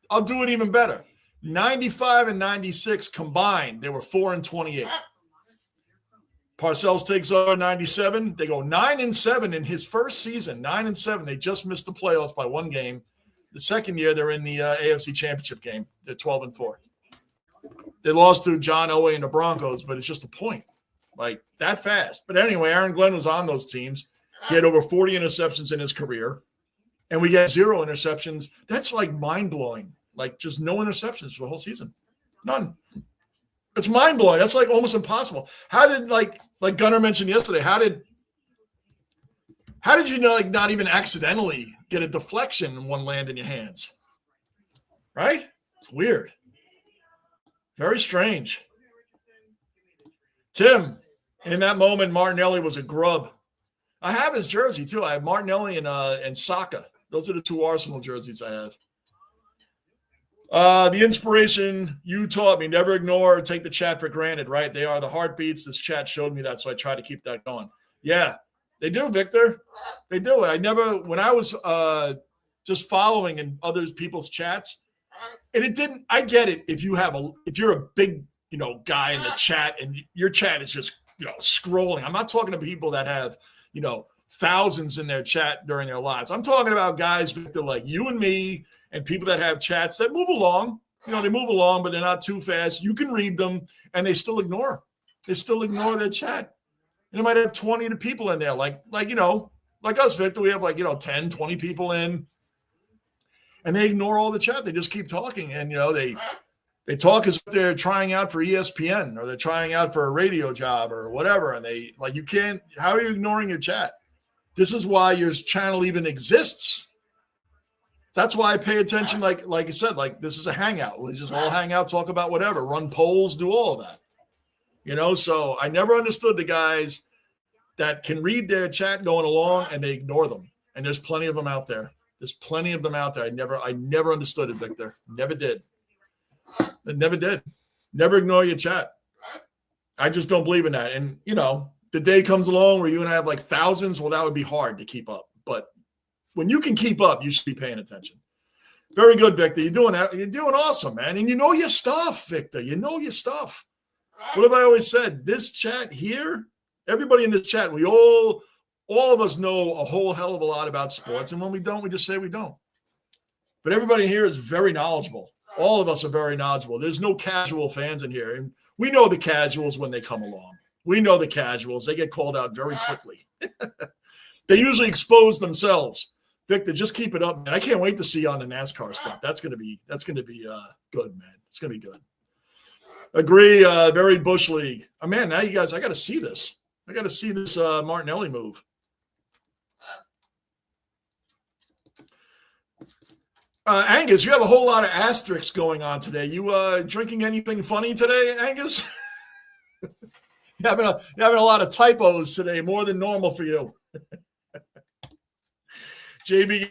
I'll do it even better. 95 and 96 combined, they were 4-28. Parcells takes over 97. They go 9-7 in his first season. 9-7. They just missed the playoffs by 1 game. The second year, they're in the AFC Championship game. They're 12-4. They lost to John Elway and the Broncos, but it's just a point. Like, that fast. But anyway, Aaron Glenn was on those teams. He had over 40 interceptions in his career. And we get 0 interceptions. That's like mind-blowing. Like, just no interceptions for the whole season. None. It's mind-blowing. That's like almost impossible. How did, like Gunnar mentioned yesterday, how did you know, like, not even accidentally get a deflection and one land in your hands? Right? It's weird. Very strange. Tim, in that moment, Martinelli was a grub. I have his jersey, too. I have Martinelli and Saka. Those are the 2 Arsenal jerseys I have. The inspiration you taught me, never ignore or take the chat for granted, right? They are the heartbeats. This chat showed me that, so I try to keep that going. Yeah, they do, Victor. They do. When I was just following in other people's chats, and it didn't, I get it. If you're a big, guy in the chat and your chat is just, scrolling. I'm not talking to people that have, thousands in their chat during their lives. I'm talking about guys, Victor, like you and me, and people that have chats that move along. They move along, but they're not too fast. You can read them, and they still ignore. They still ignore their chat. And they might have 20 people in there, like us, Victor. We have 10, 20 people in, and they ignore all the chat. They just keep talking, and they talk as if they're trying out for ESPN or they're trying out for a radio job or whatever. And they you can't. How are you ignoring your chat? This is why your channel even exists. That's why I pay attention, like you said, this is a hangout. We just all hang out, talk about whatever, run polls, do all of that. So I never understood the guys that can read their chat going along and they ignore them. And there's plenty of them out there. There's plenty of them out there. I never understood it, Victor. Never did. I never did. Never ignore your chat. I just don't believe in that. And, the day comes along where you're going to have like thousands. Well, that would be hard to keep up. But when you can keep up, you should be paying attention. Very good, Victor. You're doing awesome, man. And you know your stuff, Victor. You know your stuff. What have I always said? This chat here, everybody in this chat, we all of us know a whole hell of a lot about sports. And when we don't, we just say we don't. But everybody here is very knowledgeable. All of us are very knowledgeable. There's no casual fans in here. And we know the casuals when they come along. We know the casuals. They get called out very quickly. They usually expose themselves. Victor, just keep it up, man. I can't wait to see you on the NASCAR stuff. That's gonna be good, man. It's gonna be good. Agree. Very Bush League. Oh, man, now you guys, I got to see this. I got to see this Martinelli move. Angus, you have a whole lot of asterisks going on today. You drinking anything funny today, Angus? You're having a lot of typos today, more than normal for you. JB,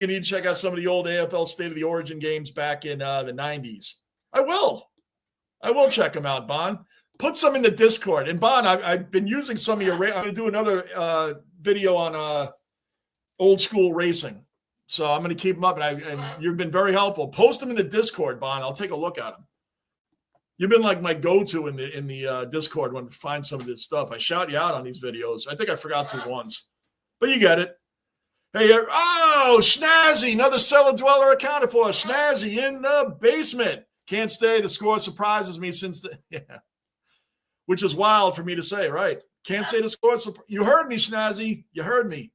you need to check out some of the old AFL State of the Origin games back in the 90s. I will check them out, Bon. Put some in the Discord. And Bon, I've been using some of your. I'm going to do another video on old school racing. So I'm going to keep them up. And you've been very helpful. Post them in the Discord, Bon. I'll take a look at them. You've been like my go-to in the Discord when I find some of this stuff. I shout you out on these videos. I think I forgot to once, but you get it. Hey, Schnazzy, another cellar dweller accounted for. Schnazzy in the basement. Can't stay. The score surprises me which is wild for me to say, right? Can't say the score. You heard me, Schnazzy. You heard me.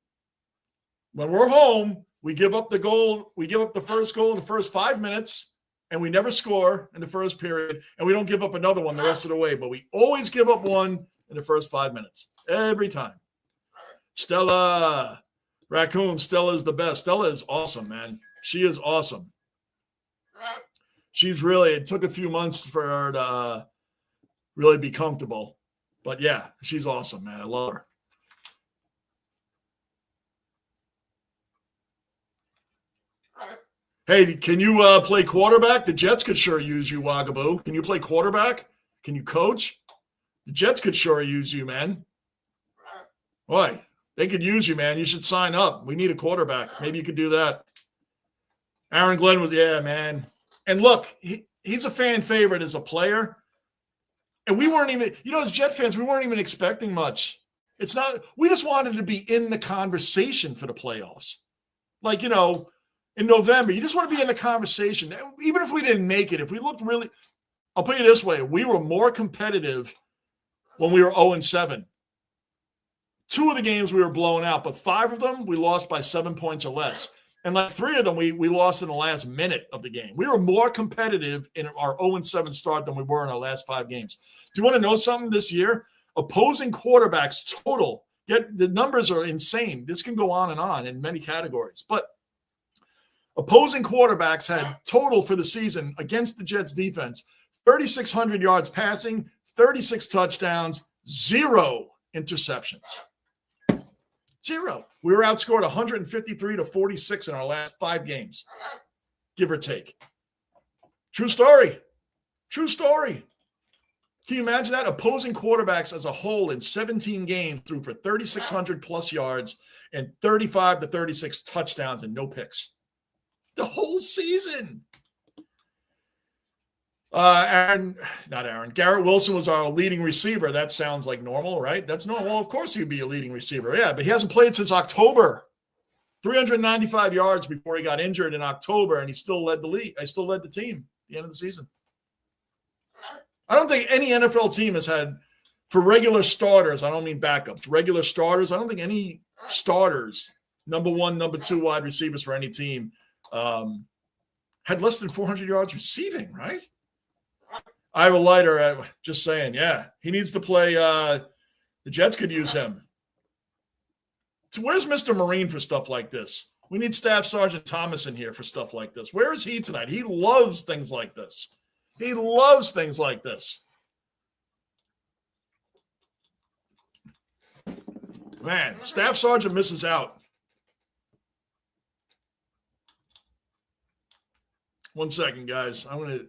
When we're home, we give up the goal. We give up the first goal in the first 5 minutes. And we never score in the first period, and we don't give up another one the rest of the way. But we always give up one in the first 5 minutes. Every time. Stella. Raccoon, Stella is the best. Stella is awesome, man. She is awesome. It took a few months for her to really be comfortable. But, yeah, she's awesome, man. I love her. Hey, can you play quarterback? The Jets could sure use you, Wagaboo. Can you play quarterback? Can you coach? The Jets could sure use you, man. Boy, they could use you, man. You should sign up. We need a quarterback. Maybe you could do that. Aaron Glenn was, man. And look, he's a fan favorite as a player. And we weren't even, as Jet fans, we weren't even expecting much. We just wanted to be in the conversation for the playoffs. Like, in November, you just want to be in the conversation. Even if we didn't make it, if we looked really, I'll put it this way, we were more competitive when we were 0-7. 2 of the games we were blown out, but 5 of them we lost by 7 points or less. And like 3 of them we lost in the last minute of the game. We were more competitive in our 0-7 start than we were in our last 5 games. Do you want to know something this year? Opposing quarterbacks total, the numbers are insane. This can go on and on in many categories, but opposing quarterbacks had total for the season against the Jets defense, 3,600 yards passing, 36 touchdowns, 0 interceptions. 0. We were outscored 153-46 in our last 5 games, give or take. True story. True story. Can you imagine that? Opposing quarterbacks as a whole in 17 games threw for 3,600 plus yards and 35 to 36 touchdowns and no picks. The whole season. Garrett Wilson was our leading receiver. That sounds like normal, right? That's normal. Well, of course he'd be a leading receiver. Yeah, but he hasn't played since October. 395 yards before he got injured in October, and he still led the league. I still led the team at the end of the season. I don't think any NFL team has had, for regular starters, I don't mean backups, regular starters, I don't think any starters, number 1, number 2 wide receivers for any team, had less than 400 yards receiving, right? Ira Leiter, just saying, yeah, he needs to play. The Jets could use him. So where's Mr. Marine for stuff like this? We need Staff Sergeant Thomas in here for stuff like this. Where is he tonight? He loves things like this. He loves things like this. Man, Staff Sergeant misses out. One second, guys. I'm going to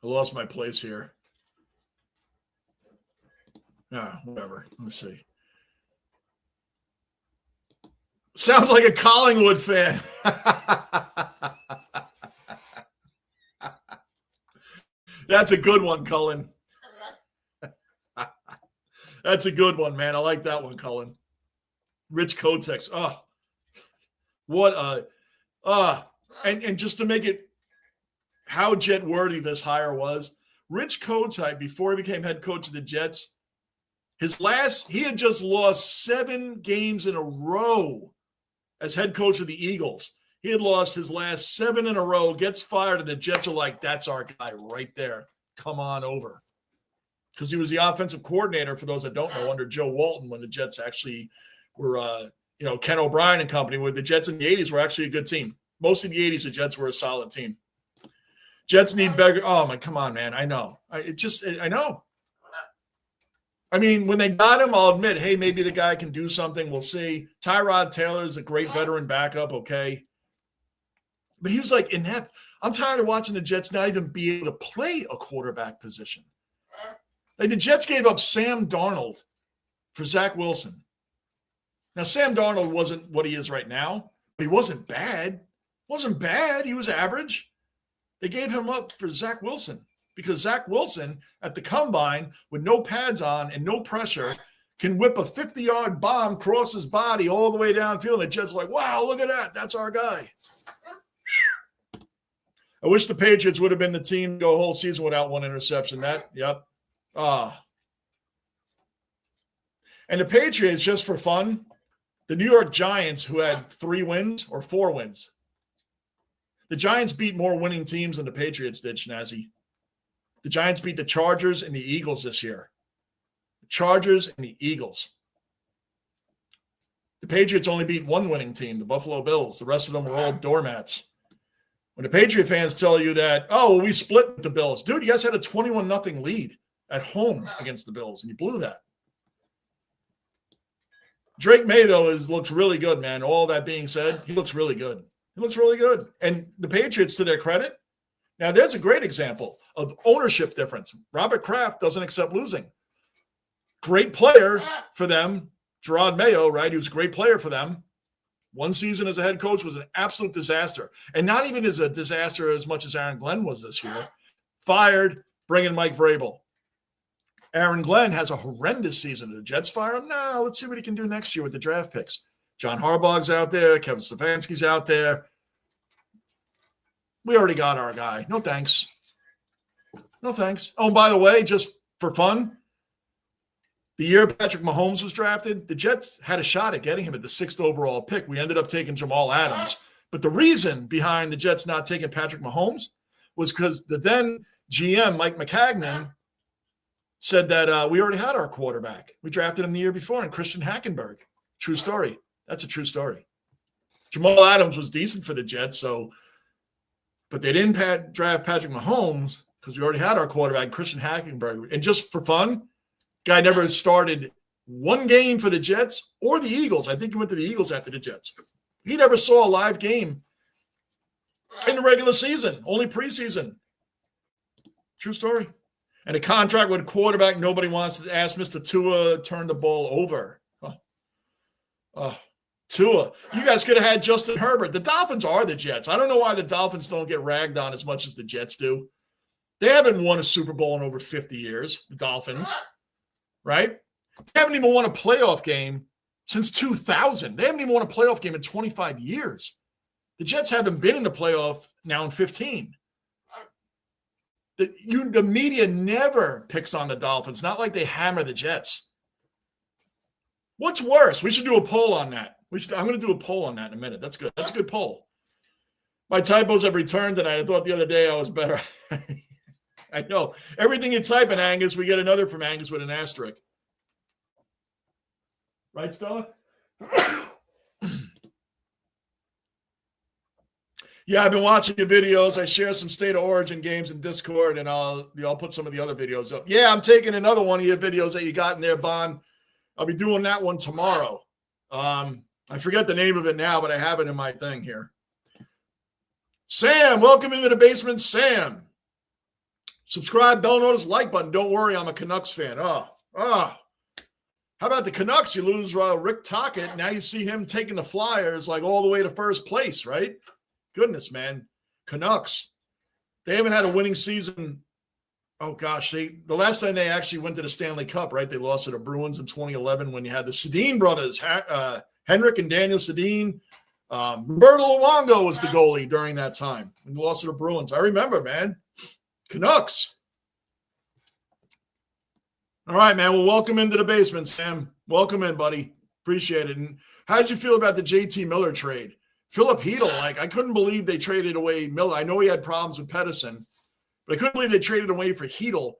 I lost my place here. Whatever. Let me see. Sounds like a Collingwood fan. That's a good one, Cullen. That's a good one, man. I like that one, Cullen. Rich Kotex. Oh, what a and just to make it how jet worthy this hire was, Rich Kotite, before he became head coach of the Jets, he had just lost 7 games in a row as head coach of the Eagles. He had lost his last 7 in a row, gets fired, and the Jets are like, that's our guy right there. Come on over. Because he was the offensive coordinator, for those that don't know, under Joe Walton when the Jets actually were, Ken O'Brien and company, where the Jets in the 80s were actually a good team. Most of the 80s, the Jets were a solid team. Jets need better. Oh, my, come on, man. I know. I know. I mean, when they got him, I'll admit, hey, maybe the guy can do something. We'll see. Tyrod Taylor is a great veteran backup, okay. But he was like inept. I'm tired of watching the Jets not even be able to play a quarterback position. Like the Jets gave up Sam Darnold for Zach Wilson. Now, Sam Darnold wasn't what he is right now, but he wasn't bad. Wasn't bad. He was average. They gave him up for Zach Wilson because Zach Wilson at the combine with no pads on and no pressure can whip a 50-yard bomb across his body all the way downfield. And the Jets are like, wow, look at that. That's our guy. I wish the Patriots would have been the team to go a whole season without one interception. Yep. And the Patriots, just for fun, the New York Giants, who had 3 wins or 4 wins. The Giants beat more winning teams than the Patriots did, Schnazzy. The Giants beat the Chargers and the Eagles this year. The Chargers and the Eagles. The Patriots only beat 1 winning team, the Buffalo Bills. The rest of them were all doormats. When the Patriot fans tell you that, oh, well, we split with the Bills. Dude, you guys had a 21-0 lead at home against the Bills, and you blew that. Drake May, though, looks really good, man. All that being said, he looks really good. He looks really good. And the Patriots, to their credit, now there's a great example of ownership difference. Robert Kraft doesn't accept losing. Great player for them. Gerard Mayo, right? He was a great player for them. 1 season as a head coach was an absolute disaster. And not even as a disaster as much as Aaron Glenn was this year. Fired, bring in Mike Vrabel. Aaron Glenn has a horrendous season. Did the Jets fire him? No, let's see what he can do next year with the draft picks. John Harbaugh's out there. Kevin Stefanski's out there. We already got our guy. No thanks. No thanks. Oh, and by the way, just for fun, the year Patrick Mahomes was drafted, the Jets had a shot at getting him at the 6th overall pick. We ended up taking Jamal Adams. But the reason behind the Jets not taking Patrick Mahomes was because the then GM, Mike McCagnon, said that we already had our quarterback. We drafted him the year before, and Christian Hackenberg. True story. That's a true story. Jamal Adams was decent for the Jets, but they didn't draft Patrick Mahomes because we already had our quarterback, Christian Hackenberg. And just for fun, guy never started 1 game for the Jets or the Eagles. I think he went to the Eagles after the Jets. He never saw a live game in the regular season, only preseason. True story. And a contract with a quarterback nobody wants to ask Mr. Tua turn the ball over. Tua. You guys could have had Justin Herbert. The Dolphins are the Jets. I don't know why the Dolphins don't get ragged on as much as the Jets do. They haven't won a Super Bowl in over 50 years, the Dolphins, right? They haven't even won a playoff game since 2000. They haven't even won a playoff game in 25 years. The Jets haven't been in the playoff now in 15. The media never picks on the Dolphins, not like they hammer the Jets. What's worse? We should do a poll on that. I'm going to do a poll on that in a minute. That's good. That's a good poll. My typos have returned tonight. I thought the other day I was better. I know. Everything you type in Angus, we get another from Angus with an asterisk. Right, Stella? Yeah, I've been watching your videos. I share some State of Origin games in Discord, and I'll put some of the other videos up. Yeah, I'm taking another one of your videos that you got in there, Bon. I'll be doing that one tomorrow. I forget the name of it now, but I have it in my thing here. Sam, welcome into the basement, Sam. Subscribe, bell notice, like button. Don't worry, I'm a Canucks fan. How about the Canucks? You lose Rick Tocchet. Now you see him taking the Flyers like all the way to first place, right? Goodness, man. Canucks. They haven't had a winning season. Oh, gosh. The last time they actually went to the Stanley Cup, right? They lost to the Bruins in 2011 when you had the Sedin brothers, Henrik and Daniel Sedin. Roberto Luongo was the goalie during that time. And lost to the Bruins. I remember, man. Canucks. All right, man. Well, welcome into the basement, Sam. Welcome in, buddy. Appreciate it. And how did you feel about the JT Miller trade? Philip Hedl, I couldn't believe they traded away Miller. I know he had problems with Pedersen, but I couldn't believe they traded away for Hedl.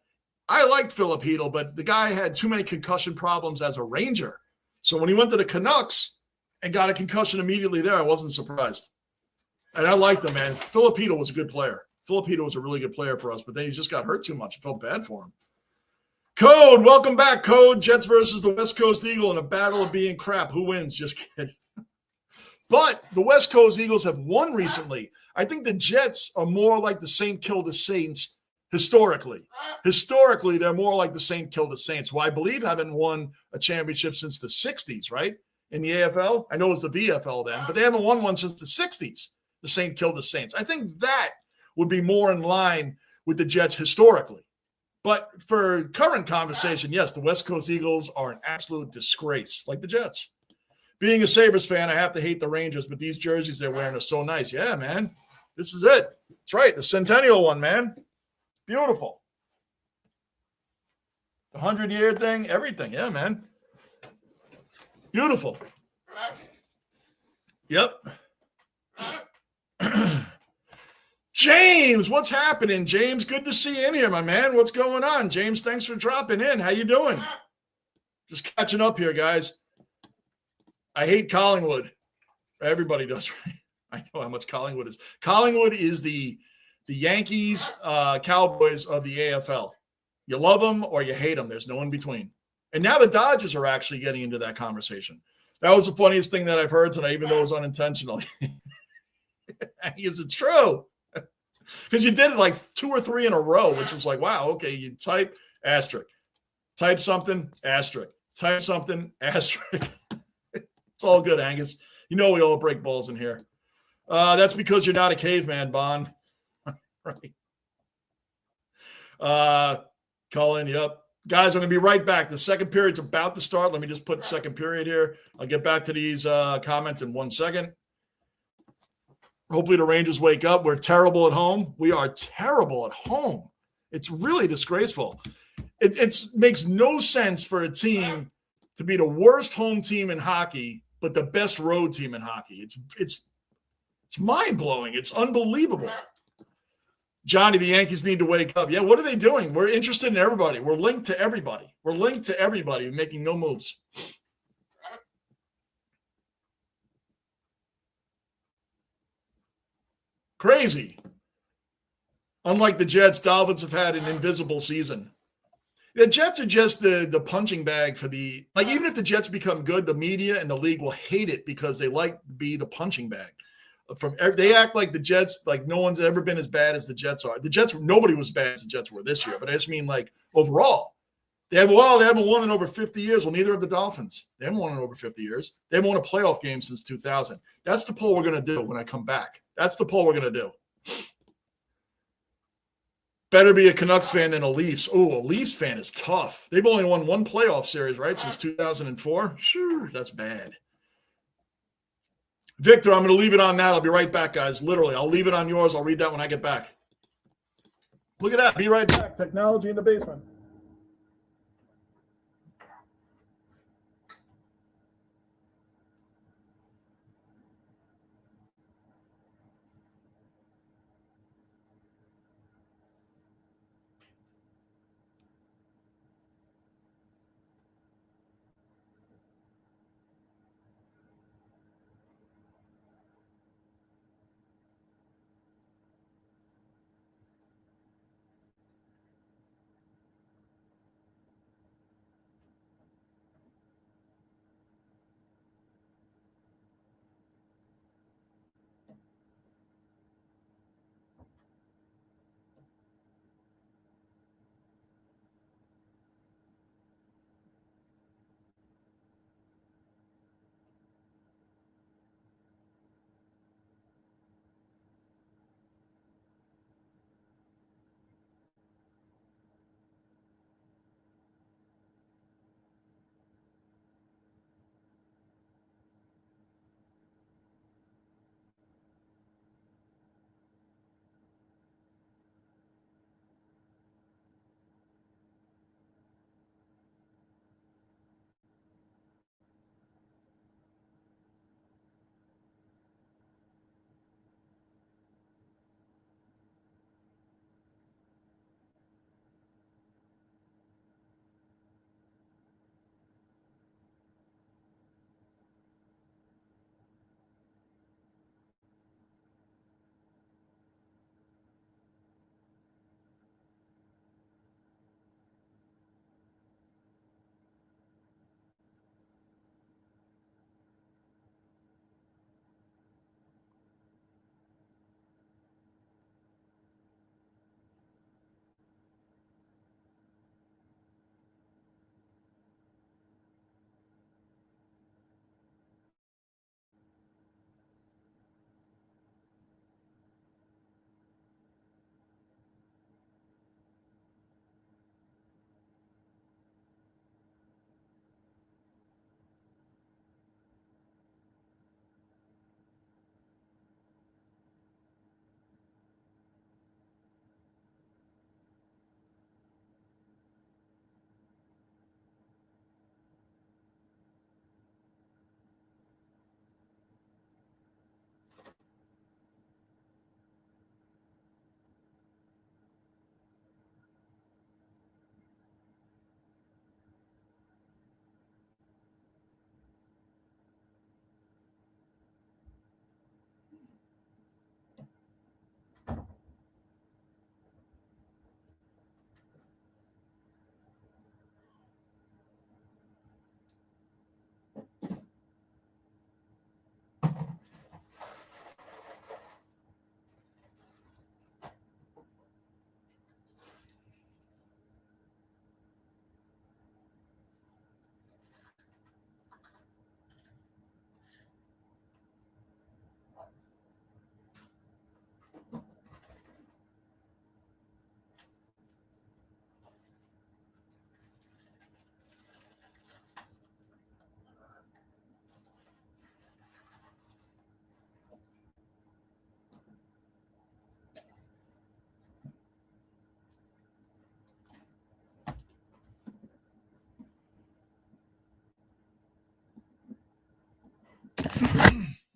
I liked Philip Hedl, but the guy had too many concussion problems as a Ranger. So when he went to the Canucks and got a concussion immediately there, I wasn't surprised. And I liked him, man. Philip Hedl was a good player. Philip Hedl was a really good player for us, but then he just got hurt too much. I felt bad for him. Code, welcome back, Code. Jets versus the West Coast Eagle in a battle of being crap. Who wins? Just kidding. But the West Coast Eagles have won recently. I think the Jets are more like the St. Kilda Saints historically. Historically, they're more like the St. Kilda Saints, who I believe haven't won a championship since the 60s, right? In the AFL. I know it was the VFL then, but they haven't won one since the 60s, the St. Kilda Saints. I think that would be more in line with the Jets historically. But for current conversation, yes, the West Coast Eagles are an absolute disgrace, like the Jets. Being a Sabres fan, I have to hate the Rangers, but these jerseys they're wearing are so nice. Yeah, man. This is it. That's right. The Centennial one, man. Beautiful. The 100-year thing, everything. Yeah, man. Beautiful. Yep. James, what's happening, James? Good to see you in here, my man. What's going on? James, thanks for dropping in. How you doing? Just catching up here, guys. I hate Collingwood. Everybody does, right? I know how much Collingwood is. Collingwood is the Yankees, Cowboys of the AFL. You love them or you hate them. There's no in between. And now the Dodgers are actually getting into that conversation. That was the funniest thing that I've heard tonight, even though it was unintentional. Is it true? Because you did it like 2 or 3 in a row, which was like, wow, okay, you type asterisk, type something, asterisk, type something, asterisk. It's all good, Angus. You know we all break balls in here. That's because you're not a caveman, Bond. Right. Colin, yep. Guys, I'm going to be right back. The second period's about to start. Let me just put second period here. I'll get back to these comments in 1 second. Hopefully the Rangers wake up. We're terrible at home. We are terrible at home. It's really disgraceful. It makes no sense for a team to be the worst home team in hockey, but the best road team in hockey. It's mind-blowing. It's unbelievable. Johnny, the Yankees need to wake up. Yeah, what are they doing? We're interested in everybody. We're linked to everybody. We're linked to everybody making no moves. Crazy. Unlike the Jets, Dolphins have had an invisible season. The Jets are just the punching bag for the – like even if the Jets become good, the media and the league will hate it because they like to be the punching bag. They act like the Jets, like no one's ever been as bad as the Jets are. The Jets, nobody was as bad as the Jets were this year, but I just mean like overall. They haven't won in over 50 years. Well, neither have the Dolphins. They haven't won in over 50 years. They haven't won a playoff game since 2000. That's the poll we're going to do when I come back. That's the poll we're going to do. Better be a Canucks fan than a Leafs. Oh, a Leafs fan is tough. They've only won one playoff series, right, since 2004. Sure, that's bad. Victor, I'm going to leave it on that. I'll be right back, guys. Literally, I'll leave it on yours. I'll read that when I get back. Look at that. Be right back. Technology in the basement.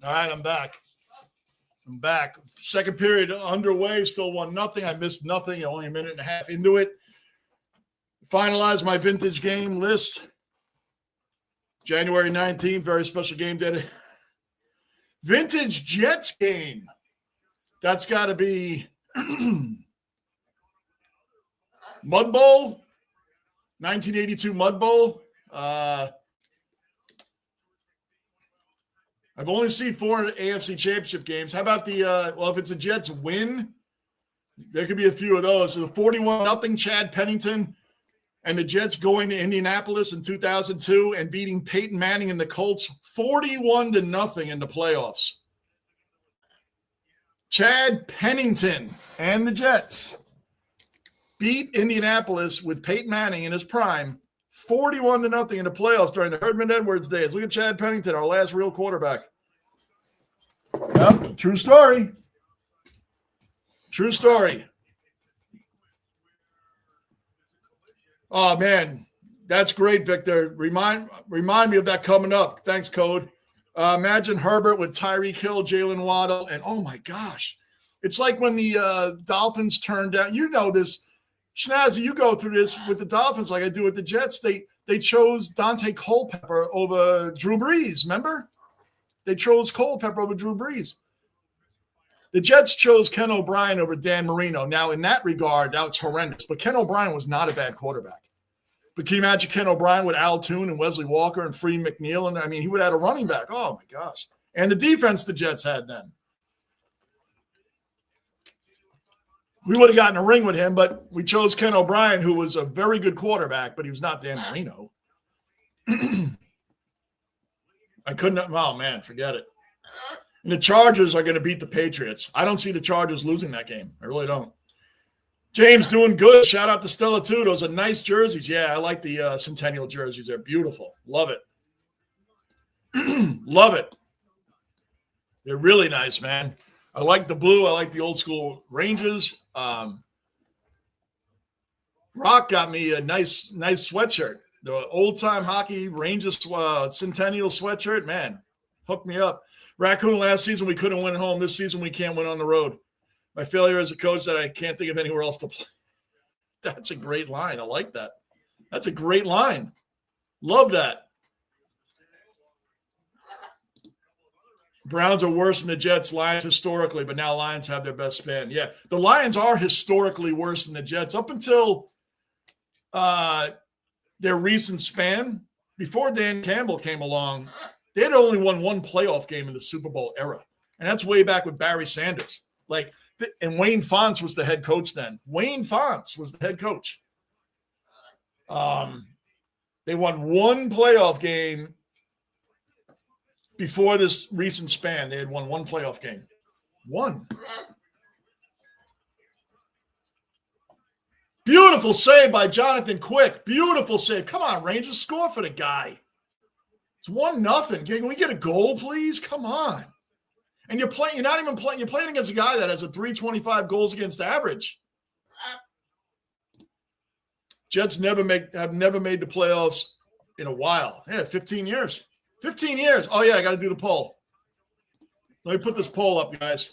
All right, I'm back. Second period underway, still 1-0. I missed nothing, only a minute and a half into it. Finalized my vintage game list. January 19th, very special game day. Vintage Jets game. That's got to be Mud Bowl, 1982 Mud Bowl. I've only seen 4 AFC Championship games. How about if it's a Jets win, there could be a few of those. So the 41-0 Chad Pennington and the Jets going to Indianapolis in 2002 and beating Peyton Manning and the Colts 41-0 in the playoffs. Chad Pennington and the Jets beat Indianapolis with Peyton Manning in his prime 41-0 in the playoffs during the Herdman Edwards days. Look at Chad Pennington, our last real quarterback. Yep, true story. True story. Oh, man, that's great, Victor. Remind me of that coming up. Thanks, Code. Imagine Herbert with Tyreek Hill, Jalen Waddle, and oh, my gosh. It's like when the Dolphins turned down. You know this. Schnazzy, you go through this with the Dolphins like I do with the Jets. They chose Dante Culpepper over Drew Brees, remember? They chose Culpepper over Drew Brees. The Jets chose Ken O'Brien over Dan Marino. Now, in that regard, that was horrendous. But Ken O'Brien was not a bad quarterback. But can you imagine Ken O'Brien with Al Toon and Wesley Walker and Free McNeil? And, I mean, he would have had a running back. Oh, my gosh. And the defense the Jets had then. We would have gotten a ring with him, but we chose Ken O'Brien, who was a very good quarterback, but he was not Dan Marino. I couldn't – oh, man, forget it. And the Chargers are going to beat the Patriots. I don't see the Chargers losing that game. I really don't. James doing good. Shout out to Stella, too. Those are nice jerseys. Yeah, I like the Centennial jerseys. They're beautiful. Love it. Love it. They're really nice, man. I like the blue. I like the old school Rangers. Rock got me a nice sweatshirt. The old-time hockey Rangers Centennial sweatshirt. Man, hooked me up. Raccoon, last season we couldn't win at home. This season we can't win on the road. My failure as a coach that I can't think of anywhere else to play. That's a great line. I like that. That's a great line. Love that. Browns are worse than the Jets, Lions historically, but now Lions have their best span. Yeah, the Lions are historically worse than the Jets up until their recent span. Before Dan Campbell came along, they had only won 1 playoff game in the Super Bowl era, and that's way back with Barry Sanders. And Wayne Fonts was the head coach then. Wayne Fonts was the head coach. They won 1 playoff game before this recent span. They had won 1 playoff game. 1. Beautiful save by Jonathan Quick. Beautiful save. Come on, Rangers, score for the guy. It's 1-0. Can we get a goal, please? Come on. And you're not even playing. You're playing against a guy that has a 325 goals against average. Jets have never made the playoffs in a while. Yeah, 15 years. 15 years. Oh, yeah, I got to do the poll. Let me put this poll up, guys.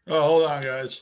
Oh, hold on, guys.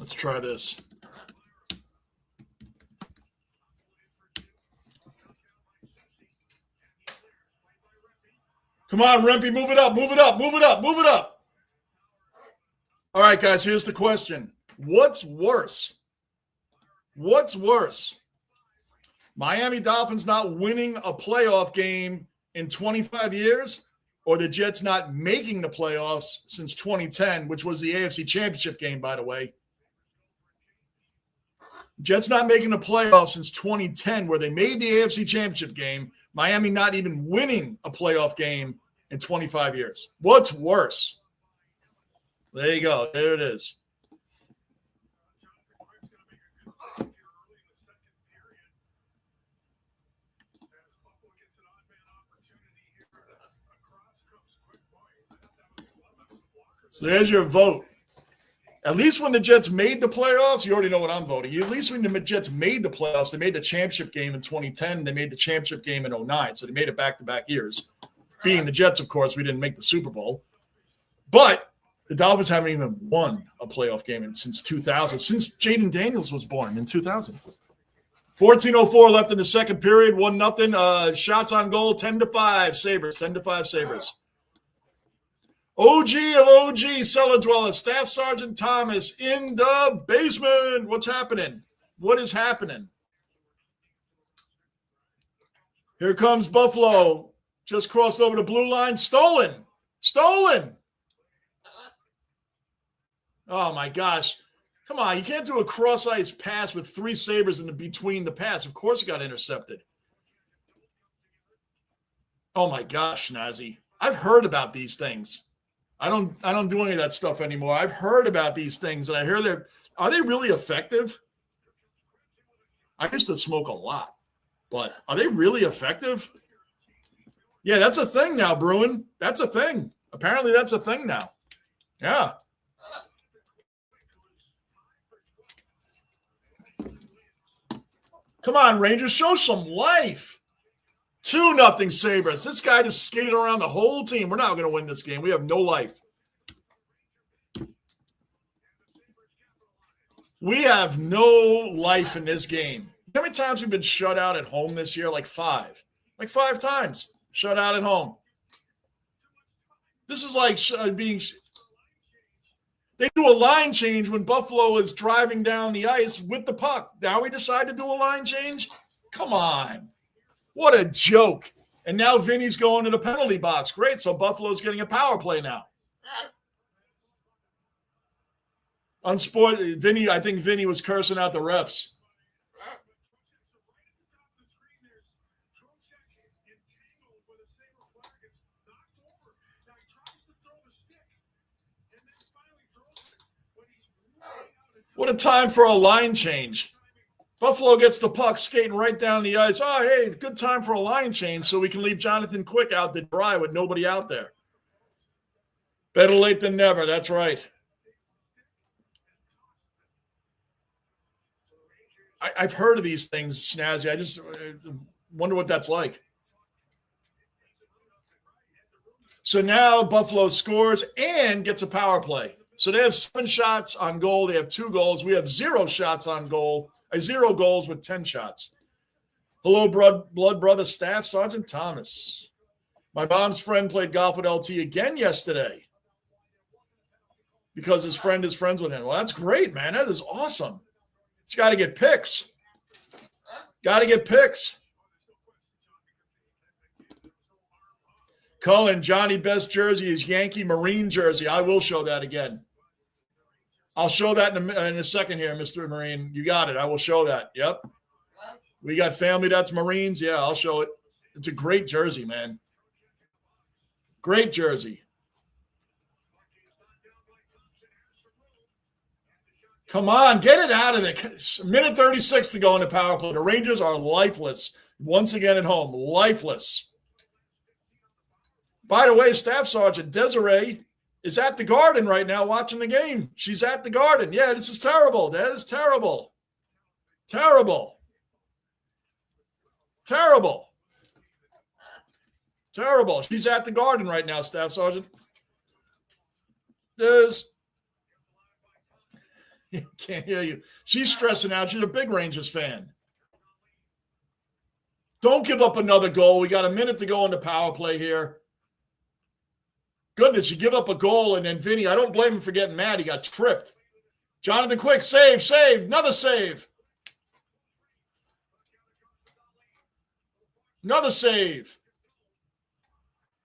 Let's try this. Come on, Rempy, move it up, move it up, move it up, move it up. All right, guys, here's the question. What's worse? What's worse? Miami Dolphins not winning a playoff game in 25 years, or the Jets not making the playoffs since 2010, which was the AFC Championship game, by the way. Jets not making the playoffs since 2010, where they made the AFC Championship game. Miami not even winning a playoff game in 25 years. What's worse? There you go. There it is. So there's your vote. At least when the Jets made the playoffs, you already know what I'm voting. At least when the Jets made the playoffs, they made the championship game in 2010. They made the championship game in 2009. So they made it back-to-back years. Being the Jets, of course, we didn't make the Super Bowl. But the Dolphins haven't even won a playoff game since 2000, since Jaden Daniels was born in 2000. 14:04 left in the second period, 1-0. Shots on goal, 10-5 Sabres, 10-5 Sabres. OG of OG, cellar dweller, Staff Sergeant Thomas in the basement. What's happening? What is happening? Here comes Buffalo. Just crossed over the blue line. Stolen. Stolen. Oh, my gosh. Come on. You can't do a cross-ice pass with 3 Sabres in between the pass. Of course it got intercepted. Oh, my gosh, Nazi. I've heard about these things. I don't do any of that stuff anymore. I've heard about these things, and I hear are they really effective? I used to smoke a lot, but are they really effective? Yeah, that's a thing now, Bruin. That's a thing. Apparently that's a thing now. Yeah. Come on, Rangers, show some life. 2-0 Sabres. This guy just skated around the whole team. We're not going to win this game. We have no life. We have no life in this game. How many times we've been shut out at home this year? Like 5. Like 5 times. Shut out at home. This is like being – they do a line change when Buffalo is driving down the ice with the puck. Now we decide to do a line change? Come on. What a joke. And now Vinny's going to the penalty box. Great. So Buffalo's getting a power play now. Vinny, I think Vinny was cursing out the refs. What a time for a line change. Buffalo gets the puck skating right down the ice. Oh, hey, good time for a line change so we can leave Jonathan Quick out to dry with nobody out there. Better late than never. That's right. I've heard of these things, Snazzy. I just wonder what that's like. So now Buffalo scores and gets a power play. So they have 7 shots on goal. They have 2 goals. We have 0 shots on goal. 0 goals with 10 shots. Hello, blood brother, Staff Sergeant Thomas. My mom's friend played golf with LT again yesterday because his friend is friends with him. Well, that's great, man. That is awesome. He's got to get picks. Got to get picks. Cullen, Johnny Best jersey is Yankee Marine jersey. I will show that again. I'll show that in a second here, Mr. Marine. You got it. I will show that. Yep. We got family that's Marines. Yeah, I'll show it. It's a great jersey, man. Great jersey. Come on, get it out of there. Minute 36 to go in the power play. The Rangers are lifeless. Once again at home, lifeless. By the way, Staff Sergeant Desiree is at the Garden right now watching the game. She's at the Garden. Yeah, this is terrible. That is terrible. Terrible. Terrible. Terrible. She's at the Garden right now, Staff Sergeant. Can't hear you. She's stressing out. She's a big Rangers fan. Don't give up another goal. We got a minute to go on the power play here. Goodness, you give up a goal, and then Vinny, I don't blame him for getting mad. He got tripped. Jonathan Quick, save, another save. Another save.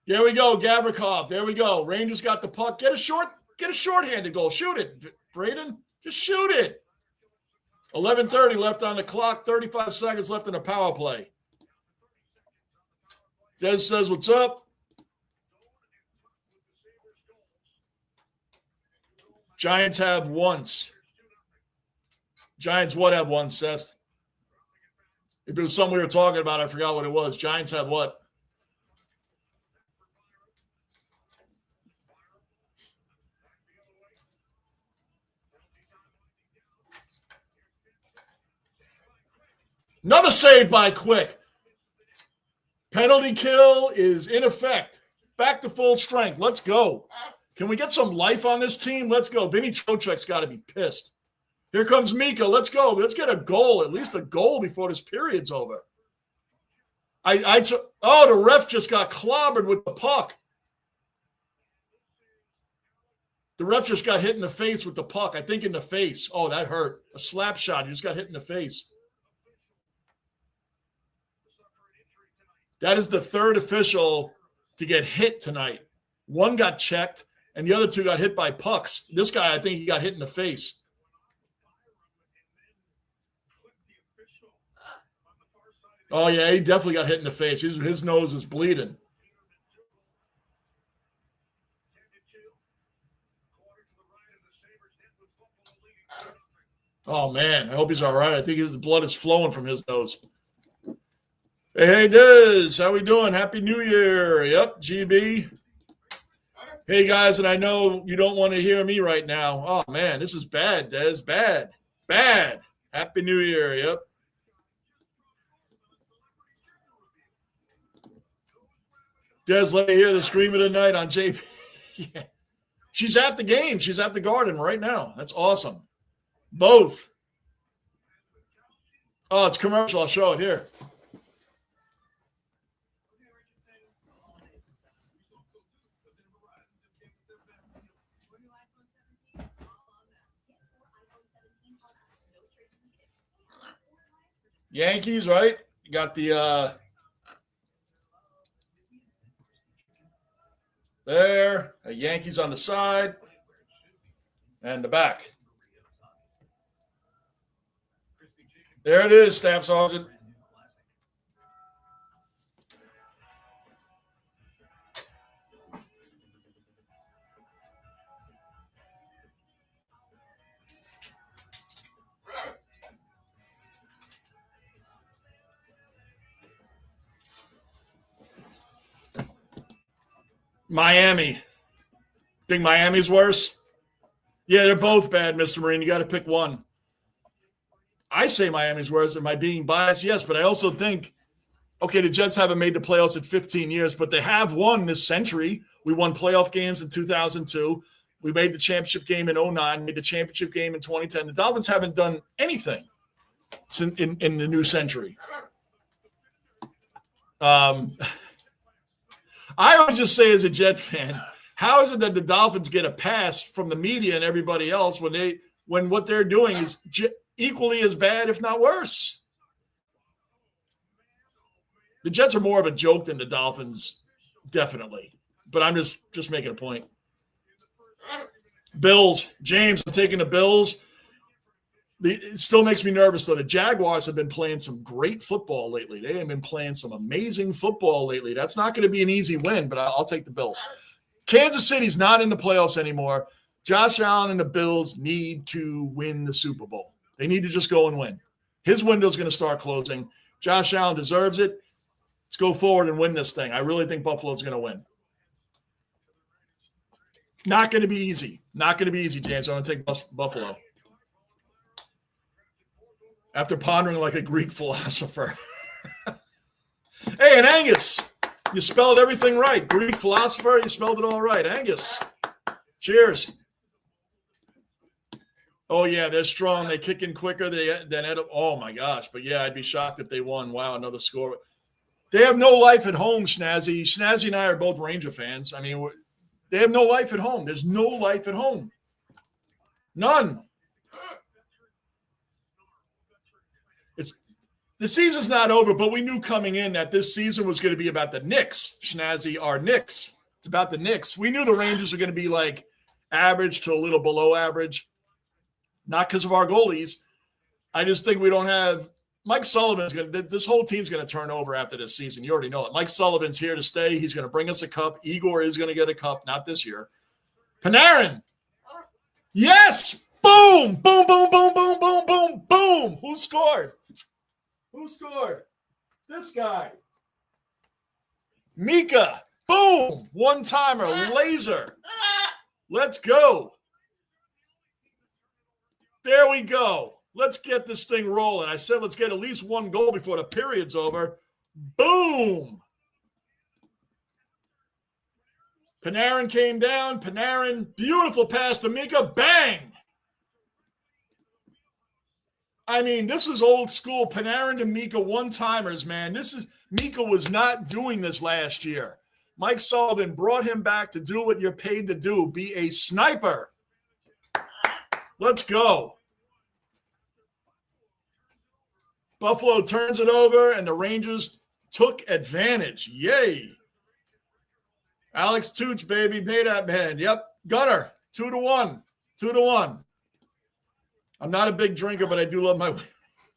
There we go, Gavrikov. There we go. Rangers got the puck. Get a shorthanded goal. Shoot it, Braden. Just shoot it. 11:30 left on the clock. 35 seconds left in the power play. Des says, what's up? Giants have once. Giants what have won, Seth? If it was something we were talking about, I forgot what it was. Giants have what? Another save by Quick. Penalty kill is in effect. Back to full strength. Let's go. Can we get some life on this team? Let's go. Vinny Trocheck's got to be pissed. Here comes Mika. Let's go. Let's get a goal, at least a goal before this period's over. The ref just got clobbered with the puck. The ref just got hit in the face with the puck. I think in the face. Oh, that hurt. A slap shot. He just got hit in the face. That is the third official to get hit tonight. One got checked, and the other two got hit by pucks. This guy, I think he got hit in the face. Oh, yeah, he definitely got hit in the face. His nose is bleeding. Oh, man, I hope he's all right. I think his blood is flowing from his nose. Hey, Diz, how we doing? Happy New Year. Yep, GB. Hey, guys, and I know you don't want to hear me right now. Oh, man, this is bad, Diz. Bad. Happy New Year. Yep. Des, let me hear the scream of the night on JP. Yeah. She's at the game. She's at the Garden right now. That's awesome. Both. Oh, it's commercial. I'll show it here. Yankees, right? You got the there, Yankees on the side and the back. There it is, Staff Sergeant. Miami. Think Miami's worse? Yeah, they're both bad, Mr. Marine. You got to pick one. I say Miami's worse. Am I being biased? Yes, but I also think, okay, the Jets haven't made the playoffs in 15 years, but they have won this century. We won playoff games in 2002. We made the championship game in 2009, made the championship game in 2010. The Dolphins haven't done anything in the new century. I always just say as a Jet fan, how is it that the Dolphins get a pass from the media and everybody else when what they're doing is equally as bad, if not worse? The Jets are more of a joke than the Dolphins, definitely. But I'm just making a point. Bills. James, I'm taking the Bills. It still makes me nervous, though. The Jaguars have been playing some great football lately. They have been playing some amazing football lately. That's not going to be an easy win, but I'll take the Bills. Kansas City's not in the playoffs anymore. Josh Allen and the Bills need to win the Super Bowl. They need to just go and win. His window's going to start closing. Josh Allen deserves it. Let's go forward and win this thing. I really think Buffalo's going to win. Not going to be easy. Not going to be easy, James. I'm going to take Buffalo. After pondering like a Greek philosopher. Hey, and Angus, you spelled everything right. Greek philosopher, you spelled it all right. Angus, cheers. Oh, yeah, they're strong. They kick in quicker than oh, my gosh. But, yeah, I'd be shocked if they won. Wow, another score. They have no life at home, Snazzy. Snazzy and I are both Ranger fans. I mean, they have no life at home. There's no life at home. None. The season's not over, but we knew coming in that this season was going to be about the Knicks. Snazzy, our Knicks. It's about the Knicks. We knew the Rangers were going to be like average to a little below average. Not because of our goalies. I just think we don't have Mike Sullivan's going to – this whole team's going to turn over after this season. You already know it. Mike Sullivan's here to stay. He's going to bring us a cup. Igor is going to get a cup, not this year. Panarin. Yes! Boom! Boom, boom, boom, boom, boom, boom, boom. Who scored? Who scored? This guy. Mika. Boom. One-timer. Laser. Let's go. There we go. Let's get this thing rolling. I said let's get at least one goal before the period's over. Boom. Panarin came down. Panarin. Beautiful pass to Mika. Bang. I mean, this was old school Panarin to Mika one-timers, man. Mika was not doing this last year. Mike Sullivan brought him back to do what you're paid to do, be a sniper. Let's go. Buffalo turns it over, and the Rangers took advantage. Yay. Alex Tooch, baby, pay that man. Yep, Gunner, 2-1. 2-1. I'm not a big drinker, but I do love my weed.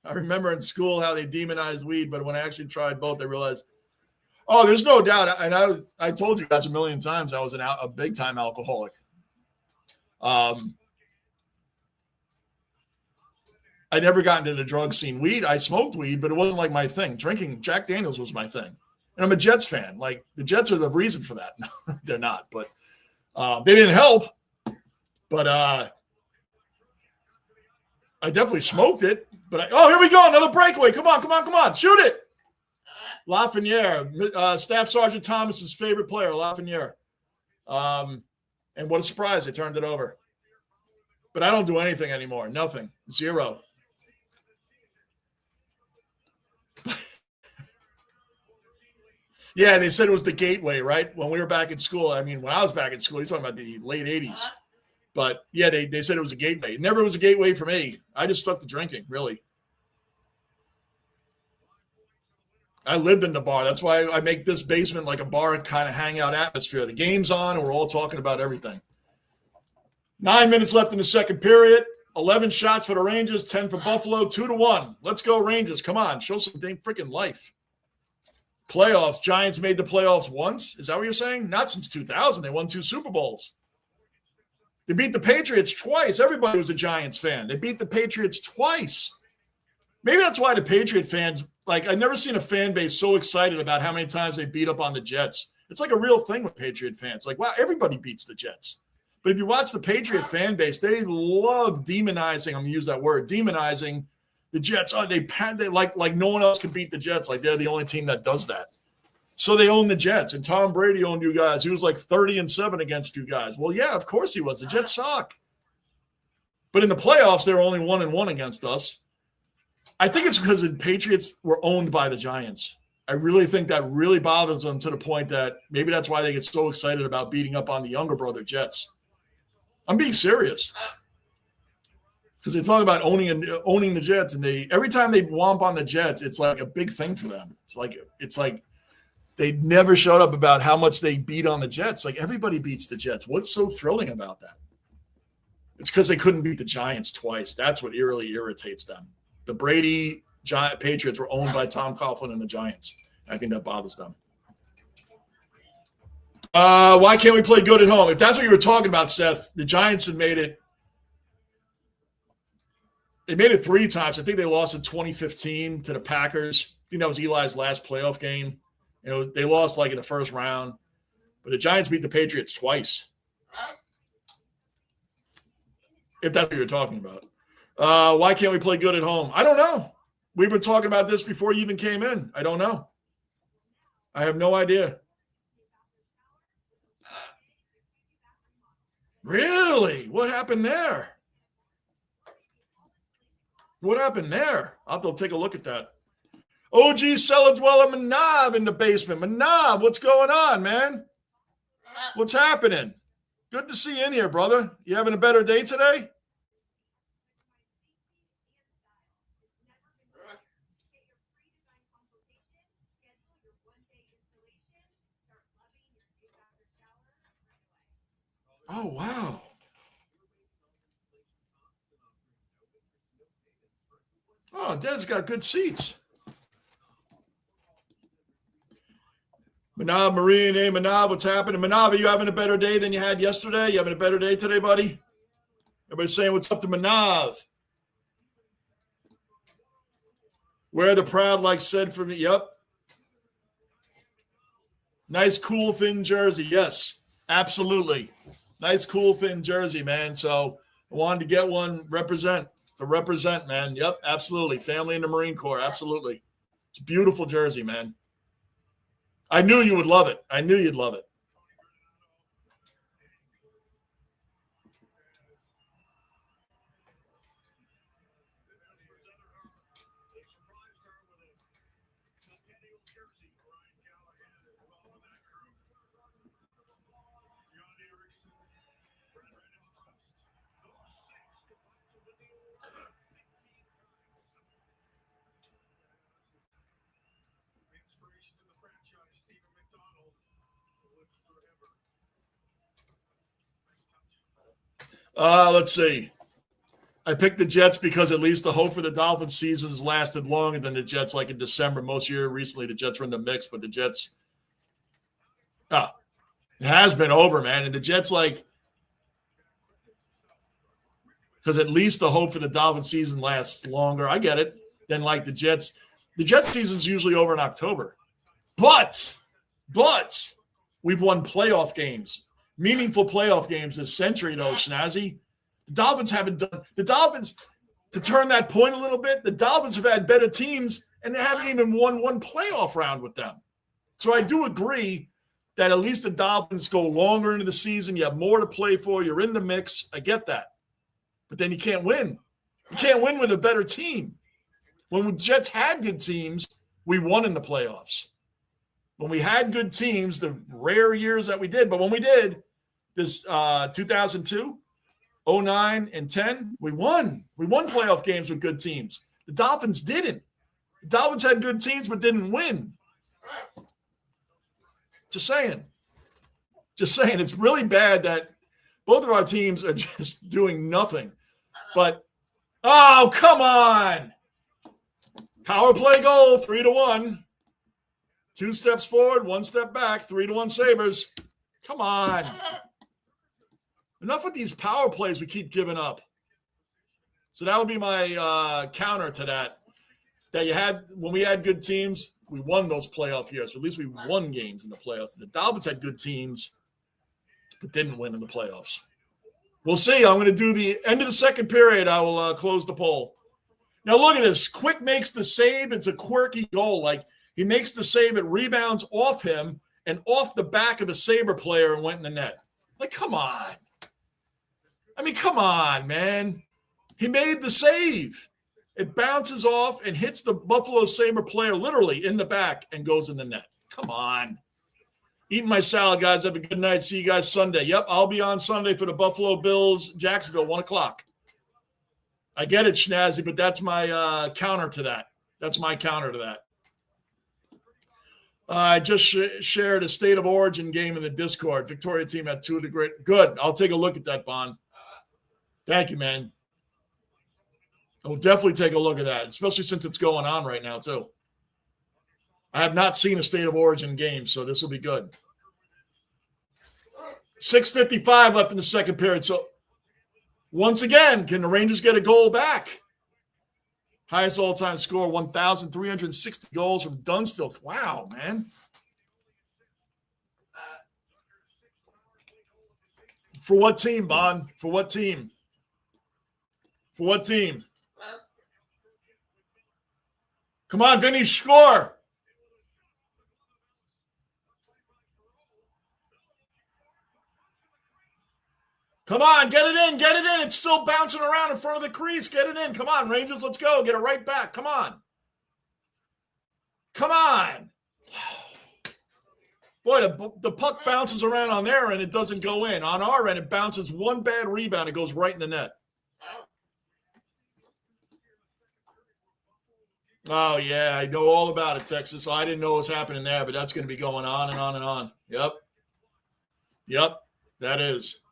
I remember in school how they demonized weed, but when I actually tried both, I realized, oh, there's no doubt. And I told you guys a million times I was a big-time alcoholic. I never got into the drug scene. Weed, I smoked weed, but it wasn't like my thing. Drinking Jack Daniels was my thing. And I'm a Jets fan. Like, the Jets are the reason for that. No, they're not, but they didn't help. But I definitely smoked it, but here we go. Another breakaway. Come on. Shoot it. Lafreniere, Staff Sergeant Thomas's favorite player, Lafreniere. And what a surprise. They turned it over. But I don't do anything anymore. Nothing. Zero. Yeah, they said it was the gateway, right? When we were back in school. I mean, when I was back in school, you're talking about the late 80s. But, yeah, they said it was a gateway. It never was a gateway for me. I just stuck to drinking, really. I lived in the bar. That's why I make this basement like a bar kind of hangout atmosphere. The game's on, and we're all talking about everything. 9 minutes left in the second period. 11 shots for the Rangers, 10 for Buffalo, 2-1. Let's go, Rangers. Come on, show some damn freaking life. Playoffs. Giants made the playoffs once. Is that what you're saying? Not since 2000. They won 2 Super Bowls. They beat the Patriots twice. Everybody was a Giants fan. They beat the Patriots twice. Maybe that's why the Patriot fans, like, I've never seen a fan base so excited about how many times they beat up on the Jets. It's like a real thing with Patriot fans. Like, wow, everybody beats the Jets. But if you watch the Patriot fan base, they love demonizing, I'm going to use that word, demonizing the Jets. Oh, they like no one else can beat the Jets. Like, they're the only team that does that. So they own the Jets, and Tom Brady owned you guys. He was like 30-7 against you guys. Well, yeah, of course he was. The Jets suck. But in the playoffs, they were only 1-1 against us. I think it's because the Patriots were owned by the Giants. I really think that really bothers them to the point that maybe that's why they get so excited about beating up on the younger brother Jets. I'm being serious. Because they talk about owning the Jets, and every time they womp on the Jets, it's like a big thing for them. It's like they never showed up about how much they beat on the Jets. Like, everybody beats the Jets. What's so thrilling about that? It's because they couldn't beat the Giants twice. That's what really irritates them. The Brady Patriots were owned by Tom Coughlin and the Giants. I think that bothers them. Why can't we play good at home? If that's what you were talking about, Seth, the Giants had made it. They made it 3 times. I think they lost in 2015 to the Packers. I think that was Eli's last playoff game. You know, they lost like in the first round. But the Giants beat the Patriots twice. If that's what you're talking about. Why can't we play good at home? I don't know. We've been talking about this before you even came in. I don't know. I have no idea. Really? What happened there? What happened there? I'll have to take a look at that. OG Cellar Dweller Manav in the basement. Manav, what's going on, man? What's happening? Good to see you in here, brother. You having a better day today? Oh, wow. Oh, Ded's got good seats. Manav Marine, hey, Manav, what's happening? Manav, are you having a better day than you had yesterday? You having a better day today, buddy? Everybody's saying what's up to Manav. Where the proud, like said for me. Yep. Nice, cool, thin jersey. Yes, absolutely. Nice, cool, thin jersey, man. So I wanted to get one to represent, man. Yep, absolutely. Family in the Marine Corps, absolutely. It's a beautiful jersey, man. I knew you would love it. I knew you'd love it. Let's see. I picked the Jets because at least the hope for the Dolphins season has lasted longer than the Jets, like in December. Most year recently, the Jets were in the mix, but the Jets, it has been over, man. And the Jets, because at least the hope for the Dolphins season lasts longer. I get it. Than like the Jets. The Jets season's usually over in October. But we've won playoff games, meaningful playoff games this century, though, Schnazzy. The Dolphins haven't done – the Dolphins, to turn that point a little bit, the Dolphins have had better teams, and they haven't even won one playoff round with them. So I do agree that at least the Dolphins go longer into the season. You have more to play for. You're in the mix. I get that. But then you can't win. You can't win with a better team. When the Jets had good teams, we won in the playoffs. When we had good teams, the rare years that we did, but when we did, this 2002, 09, and 10, we won. We won playoff games with good teams. The Dolphins didn't. The Dolphins had good teams but didn't win. Just saying. It's really bad that both of our teams are just doing nothing. But, oh, come on. Power play goal, 3-1. 2 steps forward, 1 step back, 3-1 Sabres. Come on. Enough with these power plays we keep giving up. So that would be my counter to that. That you had, when we had good teams, we won those playoff years. Or at least we won games in the playoffs. The Dolphins had good teams, but didn't win in the playoffs. We'll see. I'm going to do the end of the second period. I will close the poll. Now look at this. Quick makes the save. It's a quirky goal. Like, he makes the save. It rebounds off him and off the back of a Sabre player and went in the net. Like, come on. I mean, come on, man. He made the save. It bounces off and hits the Buffalo Sabre player literally in the back and goes in the net. Come on. Eating my salad, guys. Have a good night. See you guys Sunday. Yep, I'll be on Sunday for the Buffalo Bills, Jacksonville, 1 o'clock. I get it, Schnazzy, but that's my counter to that. That's my counter to that. I just shared a State of Origin game in the Discord. Victoria team had 2 of the great. Good. I'll take a look at that, Bond. Thank you, man. I will definitely take a look at that, especially since it's going on right now, too. I have not seen a State of Origin game, so this will be good. 6:55 left in the second period. So, once again, can the Rangers get a goal back? Highest all-time score, 1,360 goals from Dunstall. Wow, man. For what team, Bond? For what team? For what team? Come on, Vinny, score. Come on, get it in, get it in. It's still bouncing around in front of the crease. Get it in. Come on, Rangers, let's go. Get it right back. Come on. Come on. Boy, the puck bounces around on their end. It doesn't go in. On our end, it bounces one bad rebound. It goes right in the net. Oh, yeah, I know all about it, Texas. So I didn't know what was happening there, but that's going to be going on and on and on. Yep, that is.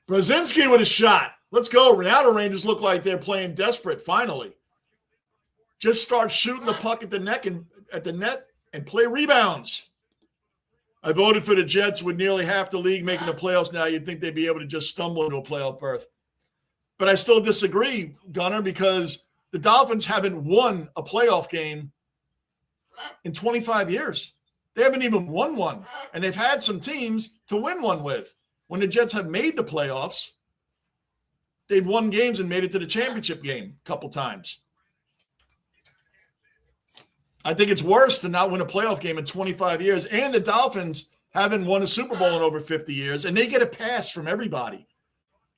Brzezinski with a shot. Let's go. Now the Rangers look like they're playing desperate, finally. Just start shooting the puck at the net and play rebounds. I voted for the Jets with nearly half the league making the playoffs now. You'd think they'd be able to just stumble into a playoff berth. But I still disagree, Gunnar, because the Dolphins haven't won a playoff game in 25 years. They haven't even won one. And they've had some teams to win one with. When the Jets have made the playoffs, they've won games and made it to the championship game a couple times. I think it's worse to not win a playoff game in 25 years. And the Dolphins haven't won a Super Bowl in over 50 years. And they get a pass from everybody.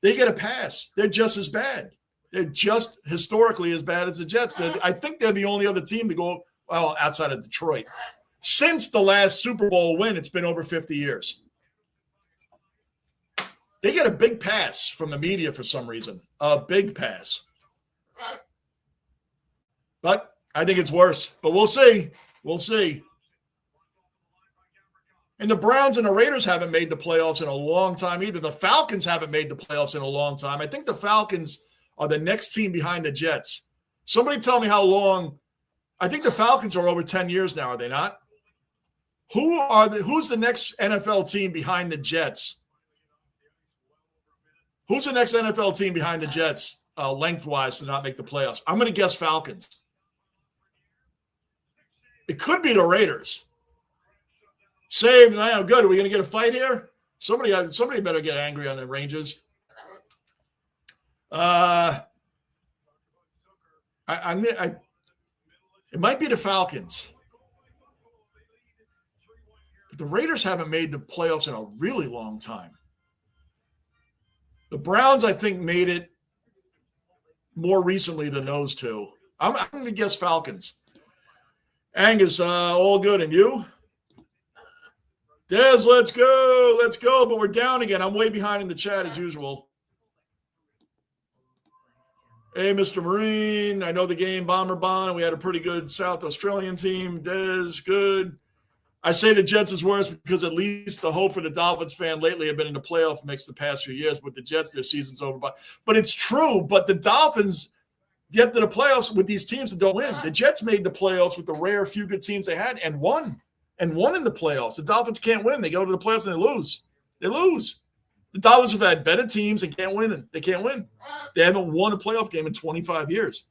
They get a pass. They're just as bad. They're just historically as bad as the Jets. I think they're the only other team to go, well, outside of Detroit. Since the last Super Bowl win, it's been over 50 years. They get a big pass from the media for some reason. A big pass. But I think it's worse. But we'll see. We'll see. And the Browns and the Raiders haven't made the playoffs in a long time either. The Falcons haven't made the playoffs in a long time. I think the Falcons are the next team behind the Jets. Somebody tell me how long. I think the Falcons are over 10 years now, are they not? Who's the next NFL team behind the Jets? Who's the next NFL team behind the Jets lengthwise to not make the playoffs? I'm going to guess Falcons. It could be the Raiders. Save now. Good. Are we going to get a fight here? Somebody better get angry on the Rangers. It might be the Falcons. But the Raiders haven't made the playoffs in a really long time. The Browns, I think, made it more recently than those two. I'm going to guess Falcons. Angus, all good. And you? Devs, let's go. Let's go. But we're down again. I'm way behind in the chat as usual. Hey, Mr. Marine. I know the game, Bomber Bond. We had a pretty good South Australian team. Des, good. I say the Jets is worse because at least the hope for the Dolphins fan lately have been in the playoff mix the past few years. With the Jets, their season's over. But it's true. But the Dolphins get to the playoffs with these teams that don't win. The Jets made the playoffs with the rare few good teams they had and won in the playoffs. The Dolphins can't win. They go to the playoffs and they lose. They lose. The Dolphins have had better teams and can't win. They can't win. They haven't won a playoff game in 25 years.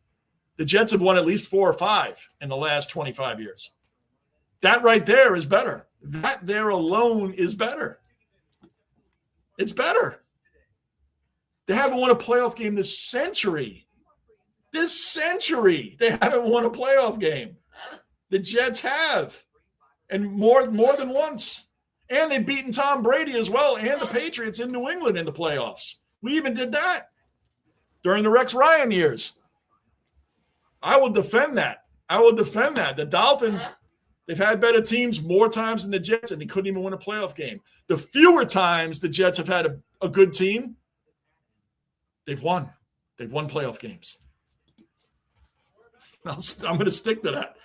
The Jets have won at least 4 or 5 in the last 25 years. That right there is better. That there alone is better. It's better. They haven't won a playoff game this century. This century, they haven't won a playoff game. The Jets have. And more than once. And they've beaten Tom Brady as well and the Patriots in New England in the playoffs. We even did that during the Rex Ryan years. I will defend that. The Dolphins, they've had better teams more times than the Jets, and they couldn't even win a playoff game. The fewer times the Jets have had a good team, they've won. They've won playoff games. I'm going to stick to that.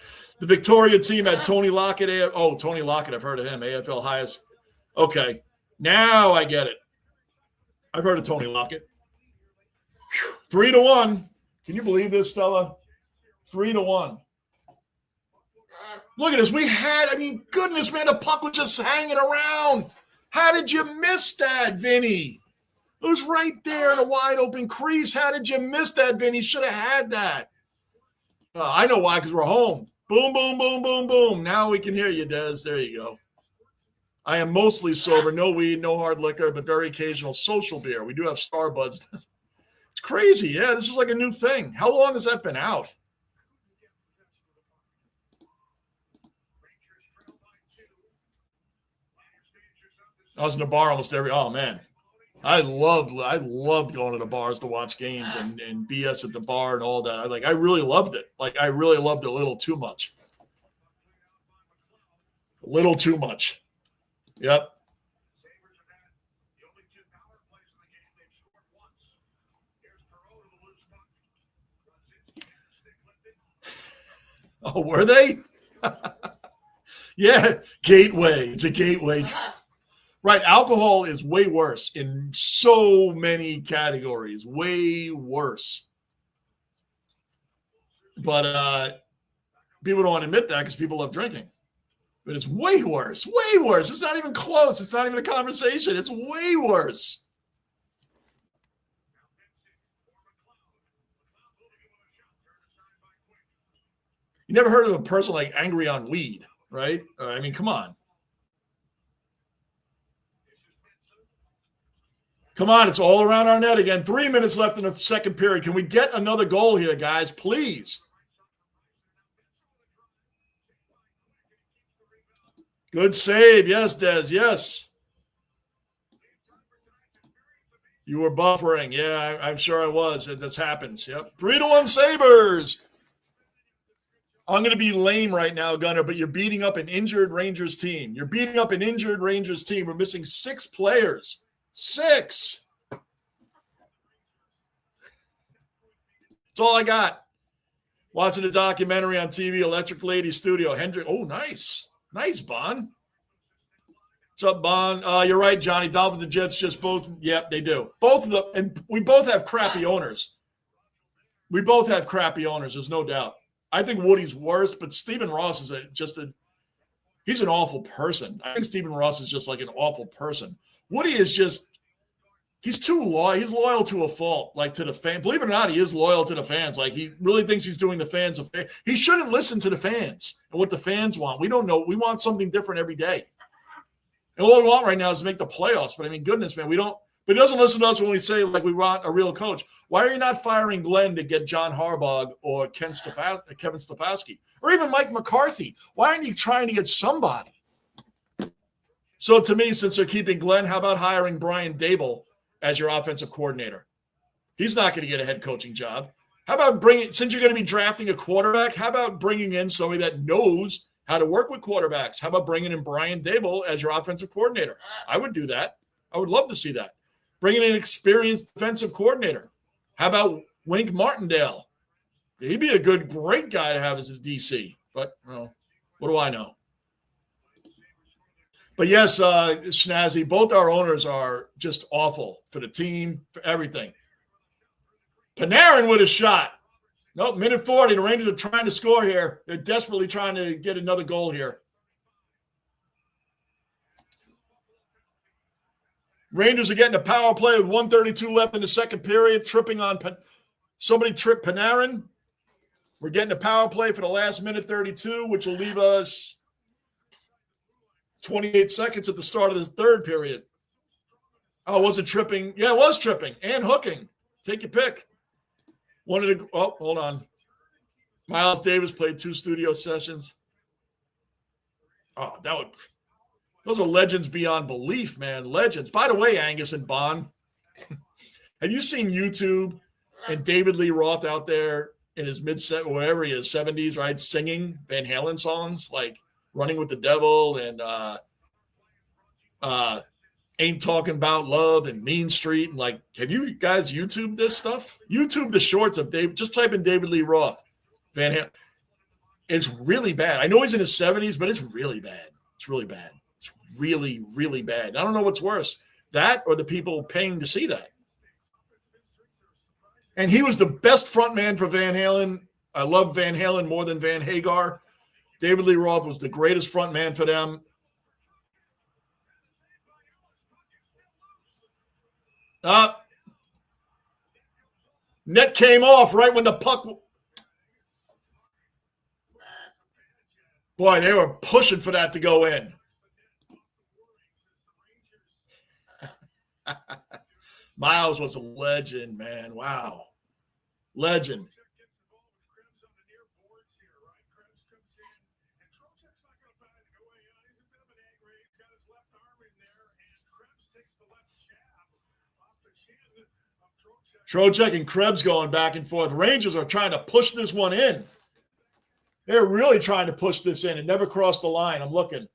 The Victoria team had Tony Lockett. Tony Lockett, I've heard of him. AFL highest. Okay, now I get it. I've heard of Tony Lockett. 3-1. Can you believe this, Stella? 3-1. Look at this. Goodness, man, the puck was just hanging around. How did you miss that, Vinny? It was right there in a wide open crease. How did you miss that, Vinny? Should have had that. I know why, because we're home. Boom, boom, boom, boom, boom. Now we can hear you, Des. There you go. I am mostly sober. No weed, no hard liquor, but very occasional social beer. We do have Starbuds. It's crazy. Yeah, this is like a new thing. How long has that been out? I was in the bar almost oh man. I loved going to the bars to watch games and BS at the bar and all that. I really loved it. I really loved it a little too much. A little too much. Yep. Oh, were they? Yeah, gateway. It's a gateway. Right, alcohol is way worse in so many categories. Way worse. But people don't want to admit that because people love drinking. But it's way worse. Way worse. It's not even close. It's not even a conversation. It's way worse. You never heard of a person angry on weed, right? I mean, come on. Come on, it's all around our net again. 3 minutes left in the second period. Can we get another goal here, guys? Please. Good save. Yes, Des. Yes. You were buffering. Yeah, I'm sure I was. This happens. Yep. 3-1 Sabres. I'm going to be lame right now, Gunner, but you're beating up an injured Rangers team. You're beating up an injured Rangers team. We're missing 6 players. 6. That's all I got. Watching a documentary on TV, Electric Lady Studio. Hendrick. Oh, nice. Nice, Bon. What's up, Bon? You're right, Johnny. Dolphins and Jets just both. Yep, they do. Both of them. And we both have crappy owners. There's no doubt. I think Woody's worse, but Stephen Ross is he's an awful person. I think Stephen Ross is just an awful person. Woody is he's too loyal. He's loyal to a fault, to the fan. Believe it or not, he is loyal to the fans. He really thinks he's doing the fans a favor. He shouldn't listen to the fans and what the fans want. We don't know. We want something different every day. And what we want right now is to make the playoffs. But I mean, goodness, man, we don't. But he doesn't listen to us when we say we want a real coach. Why are you not firing Glenn to get John Harbaugh or Kevin Stefanski or even Mike McCarthy? Why aren't you trying to get somebody? So to me, since they're keeping Glenn, how about hiring Brian Daboll as your offensive coordinator? He's not going to get a head coaching job. How about since you're going to be drafting a quarterback, how about bringing in somebody that knows how to work with quarterbacks? How about bringing in Brian Daboll as your offensive coordinator? I would do that. I would love to see that. Bringing in an experienced defensive coordinator. How about Wink Martindale? He'd be a great guy to have as a DC. But, what do I know? But yes, Schnazzy, both our owners are just awful for the team, for everything. Panarin with a shot. Nope, minute 40. The Rangers are trying to score here. They're desperately trying to get another goal here. Rangers are getting a power play with 1:32 left in the second period, tripping on somebody tripped Panarin. We're getting a power play for the last minute 32, which will leave us 28 seconds at the start of this third period. Oh, was it tripping? Yeah, it was tripping and hooking. Take your pick. Hold on. Miles Davis played 2 studio sessions. Oh, those are legends beyond belief, man. Legends. By the way, Angus and Bond, have you seen YouTube and David Lee Roth out there in his whatever he is, 70s, right, singing Van Halen songs Running with the Devil and Ain't Talking About Love and Mean Street? And have you guys YouTube this stuff? YouTube the shorts of Dave. Just type in David Lee Roth. Van Halen. It's really bad. I know he's in his 70s, but it's really bad. It's really bad. It's really, really bad. I don't know what's worse, that or the people paying to see that. And he was the best front man for Van Halen. I love Van Halen more than Van Hagar. David Lee Roth was the greatest front man for them. Net came off right when the puck. Boy, they were pushing for that to go in. Miles was a legend, man. Wow. Legend. Trocheck and Krebs going back and forth. Rangers are trying to push this one in. They're really trying to push this in. It never crossed the line. I'm looking.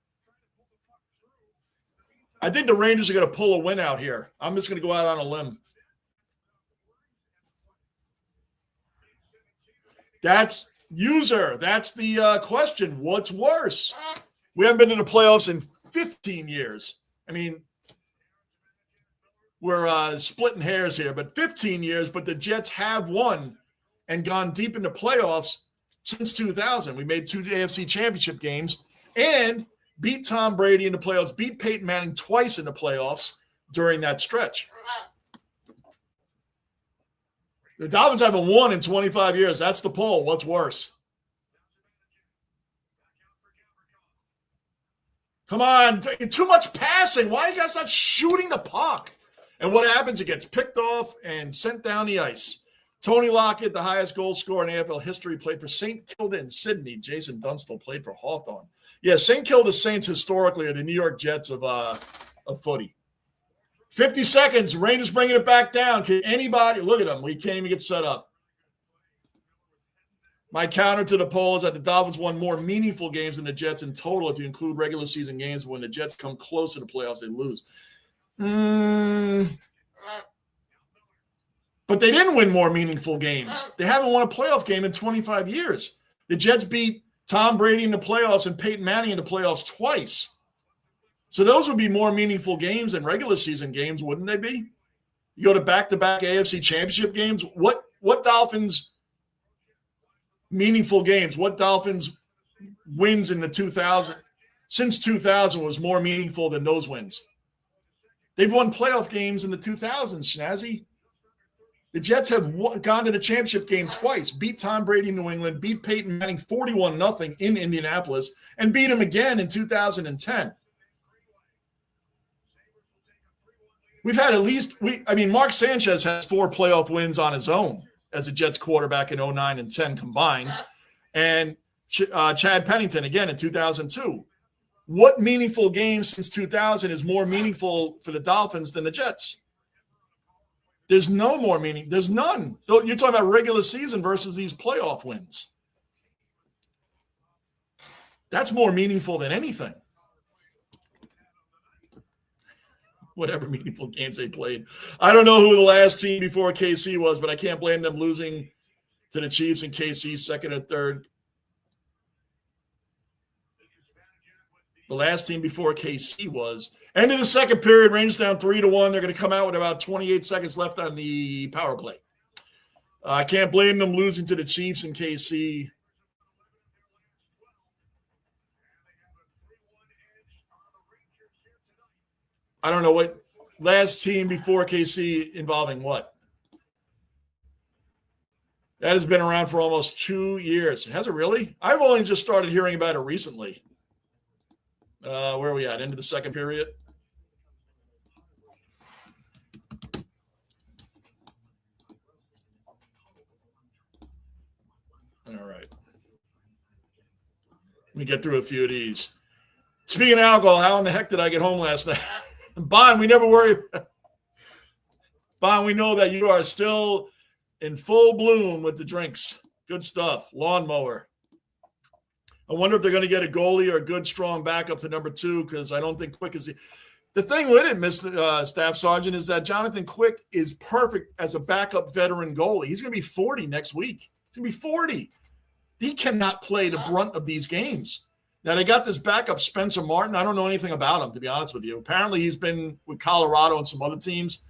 I think the Rangers are going to pull a win out here. I'm just going to go out on a limb. That's the question. What's worse? We haven't been in the playoffs in 15 years. I mean, we're splitting hairs here, but 15 years, but the Jets have won and gone deep into playoffs since 2000. We made 2 AFC championship games and beat Tom Brady in the playoffs, beat Peyton Manning twice in the playoffs during that stretch. The Dolphins haven't won in 25 years. That's the poll. What's worse? Come on. Too much passing. Why are you guys not shooting the puck? And what happens? It gets picked off and sent down the ice. Tony Lockett, the highest goal scorer in AFL history, played for St. Kilda in Sydney. Jason Dunstall played for Hawthorn. Yeah, St. Kilda Saints historically are the New York Jets of footy. 50 seconds. Rangers bringing it back down. Can anybody – look at them. We can't even get set up. My counter to the poll is that the Dolphins won more meaningful games than the Jets in total if you include regular season games. When the Jets come close to the playoffs, they lose. But they didn't win more meaningful games. They haven't won a playoff game in 25 years. The Jets beat Tom Brady in the playoffs and Peyton Manning in the playoffs twice. So those would be more meaningful games than regular season games, wouldn't they be? You go to back-to-back AFC championship games. What Dolphins meaningful games? What Dolphins wins in the 2000 since 2000 was more meaningful than those wins? They've won playoff games in the 2000s, Schnazzy. The Jets have gone to the championship game twice, beat Tom Brady in New England, beat Peyton Manning 41-0 in Indianapolis, and beat him again in 2010. We've had Mark Sanchez has 4 playoff wins on his own as a Jets quarterback in 09 and 10 combined. And Chad Pennington again in 2002. What meaningful game since 2000 is more meaningful for the Dolphins than the Jets? There's no more meaning. There's none. You're talking about regular season versus these playoff wins. That's more meaningful than anything. Whatever meaningful games they played. I don't know who the last team before KC was, but I can't blame them losing to the Chiefs and KC second or third. The last team before KC was. End of the second period, Rangers down 3-1. They're going to come out with about 28 seconds left on the power play. I can't blame them losing to the Chiefs and KC. I don't know what last team before KC involving what. That has been around for almost 2 years. Has it really? I've only just started hearing about it recently. Where are we at? Into the second period? All right. Let me get through a few of these. Speaking of alcohol, how in the heck did I get home last night? Bon, we never worry. Bon, we know that you are still in full bloom with the drinks. Good stuff. Lawnmower. I wonder if they're going to get a goalie or a good, strong backup to number 2 because I don't think Quick is the thing with it, Mr. Staff Sergeant, is that Jonathan Quick is perfect as a backup veteran goalie. He's going to be 40 next week. He's going to be 40. He cannot play the brunt of these games. Now, they got this backup, Spencer Martin. I don't know anything about him, to be honest with you. Apparently, he's been with Colorado and some other teams.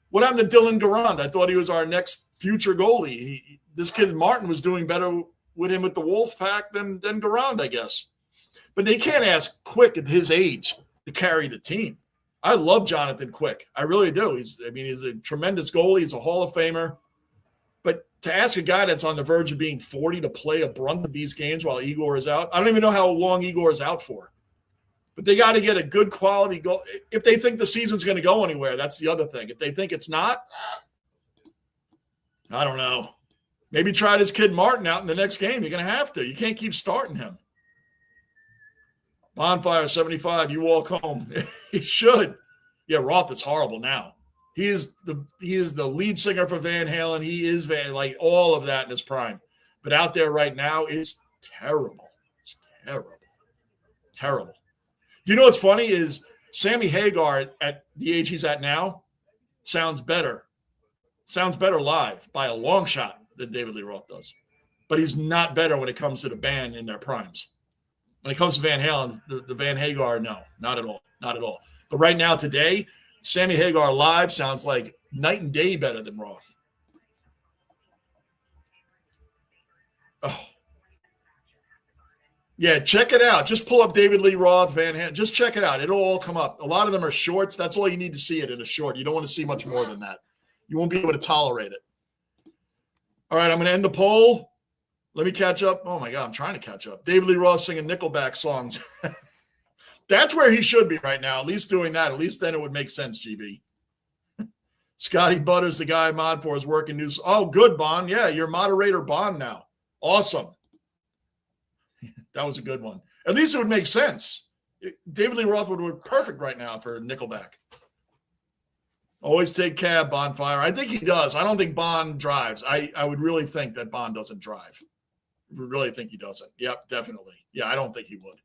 What happened to Dylan Garand? I thought he was our next future goalie. This kid, Martin, was doing better with him with the Wolfpack than Garand, I guess. But they can't ask Quick at his age to carry the team. I love Jonathan Quick. I really do. He's a tremendous goalie. He's a Hall of Famer. But to ask a guy that's on the verge of being 40 to play a brunt of these games while Igor is out, I don't even know how long Igor is out for. But they got to get a good quality goal. If they think the season's going to go anywhere, that's the other thing. If they think it's not, I don't know. Maybe try this kid Martin out in the next game. You're going to have to. You can't keep starting him. Bonfire 75, you walk home. He should. Yeah, Roth is horrible now. He is the lead singer for Van Halen. He is like all of that in his prime. But out there right now, it's terrible. It's terrible. Terrible. Do you know what's funny is Sammy Hagar at the age he's at now sounds better live by a long shot than David Lee Roth does. But he's not better when it comes to the band in their primes. When it comes to Van Halen, the Van Hagar, no, not at all. Not at all. But right now, today, Sammy Hagar live sounds like night and day better than Roth. Oh. Yeah, check it out. Just pull up David Lee Roth, Van Halen. Just check it out. It'll all come up. A lot of them are shorts. That's all you need to see it in a short. You don't want to see much more than that. You won't be able to tolerate it. All right, I'm going to end the poll. Let me catch up. Oh, my God, I'm trying to catch up. David Lee Roth singing Nickelback songs. That's where he should be right now, at least doing that. At least then it would make sense, GB. Scotty Butters, the guy I'm on for, is working news. Oh, good, Bond. Yeah, you're moderator Bond now. Awesome. That was a good one. At least it would make sense. David Lee Roth would work perfect right now for Nickelback. Always take cab, Bonfire. I think he does. I don't think Bond drives. I would really think that Bond doesn't drive. I really think he doesn't. Yep, definitely. Yeah, I don't think he would.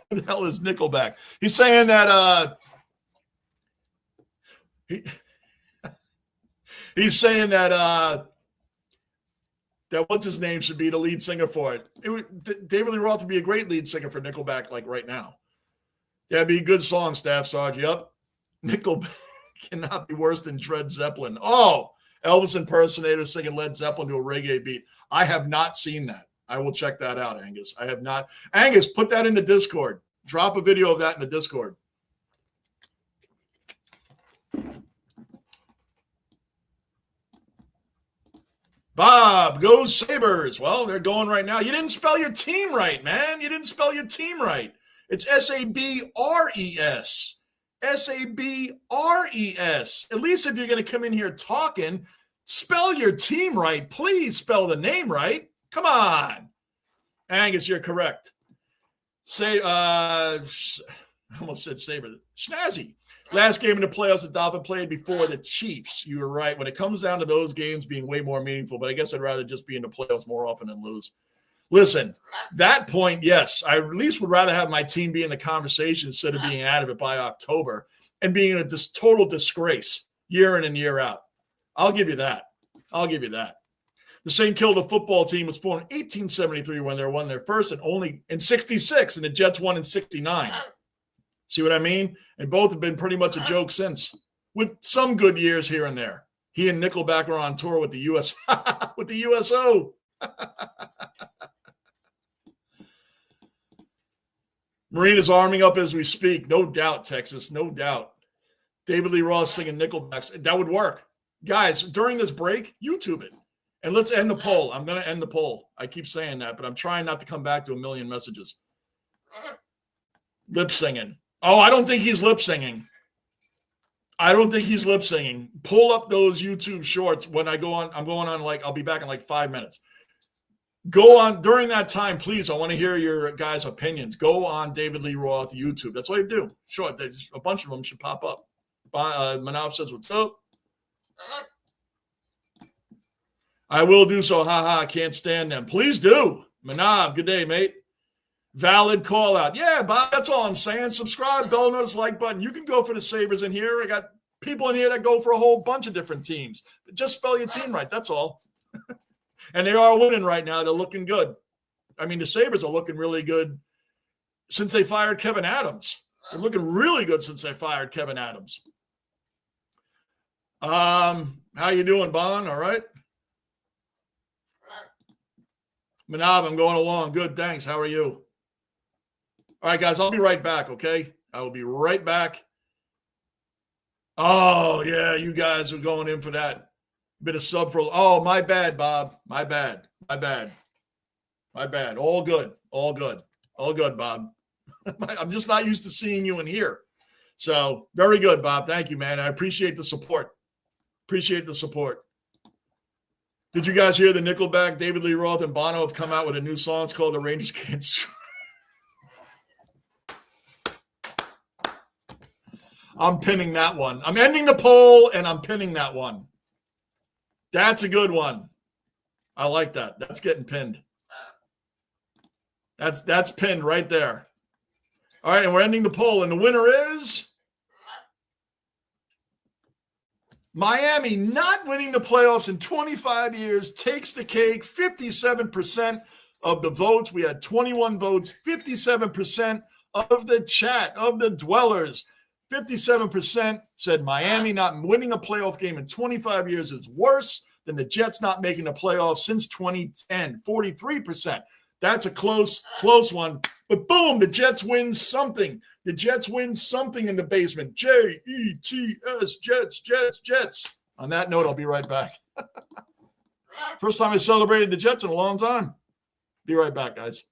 Who the hell is Nickelback? He's saying that he's saying that that what's his name should be the lead singer for it. David Lee Roth would be a great lead singer for Nickelback, like right now. That'd be a good song, Staff Sarge. Yep. Nickelback cannot be worse than Led Zeppelin. Oh, Elvis impersonator singing Led Zeppelin to a reggae beat. I have not seen that. I will check that out, Angus. I have not. Angus, put that in the Discord. Drop a video of that in the Discord. Bob, go Sabres. Well, they're going right now. You didn't spell your team right, man. You didn't spell your team right. It's S-A-B-R-E-S. S-A-B-R-E-S. At least if you're going to come in here talking, spell your team right. Please spell the name right. Come on. Angus, you're correct. Say, I almost said Sabre. Snazzy. Last game in the playoffs that Dolphin played before the Chiefs. You were right. When it comes down to those games being way more meaningful, but I guess I'd rather just be in the playoffs more often than lose. Listen, that point, yes, I at least would rather have my team be in the conversation instead of being out of it by October and being a total disgrace year in and year out. I'll give you that. I'll give you that. The St. Kilda football team was formed in 1873 when they won their first and only in 66, and the Jets won in 69. See what I mean? And both have been pretty much a joke since, with some good years here and there. He and Nickelback are on tour with the with the USO. Marina's arming up as we speak. No doubt, Texas. No doubt. David Lee Roth singing Nickelback. That would work. Guys, during this break, YouTube it. And let's end the poll. I'm going to end the poll. I keep saying that, but I'm trying not to come back to a million messages. Lip singing. Oh, I don't think he's lip singing. I don't think he's lip singing. Pull up those YouTube shorts when I go on. I'm going on I'll be back in 5 minutes. Go on during that time, please. I want to hear your guys' opinions. Go on David Lee Roth YouTube. That's all you do. Sure, a bunch of them should pop up. Manav says, what's up? I will do so. I can't stand them. Please do. Manav, good day, mate. Valid call out. Yeah, Bob, that's all I'm saying. Subscribe, bell notice, like button. You can go for the Sabres in here. I got people in here that go for a whole bunch of different teams. But just spell your team right. That's all. And they are winning right now. They're looking good. I mean, the Sabres are looking really good since they fired Kevin Adams. They're looking really good since they fired Kevin Adams. How you doing, Bon? All right? Manav, I'm going along. Good, thanks. How are you? All right, guys, I'll be right back, okay? I will be right back. Oh, yeah, you guys are going in for that. Bit of sub for, oh, my bad, Bob. My bad. All good, Bob. I'm just not used to seeing you in here. So, very good, Bob. Thank you, man. I appreciate the support. Did you guys hear the Nickelback, David Lee Roth, and Bono have come out with a new song? It's called The Rangers Can't Screw. I'm pinning that one. I'm ending the poll, and I'm pinning that one. That's a good one. I like that. That's getting pinned. That's pinned right there. All right, and we're ending the poll, and the winner is Miami, not winning the playoffs in 25 years, takes the cake. 57% of the votes. We had 21 votes. 57% of the chat, of the dwellers, 57% said Miami not winning a playoff game in 25 years is worse than the Jets not making the playoffs since 2010. 43%. That's a close one. But boom, the Jets win something. The Jets win something in the basement. Jets, Jets. On that note, I'll be right back. First time I celebrated the Jets in a long time. Be right back, guys.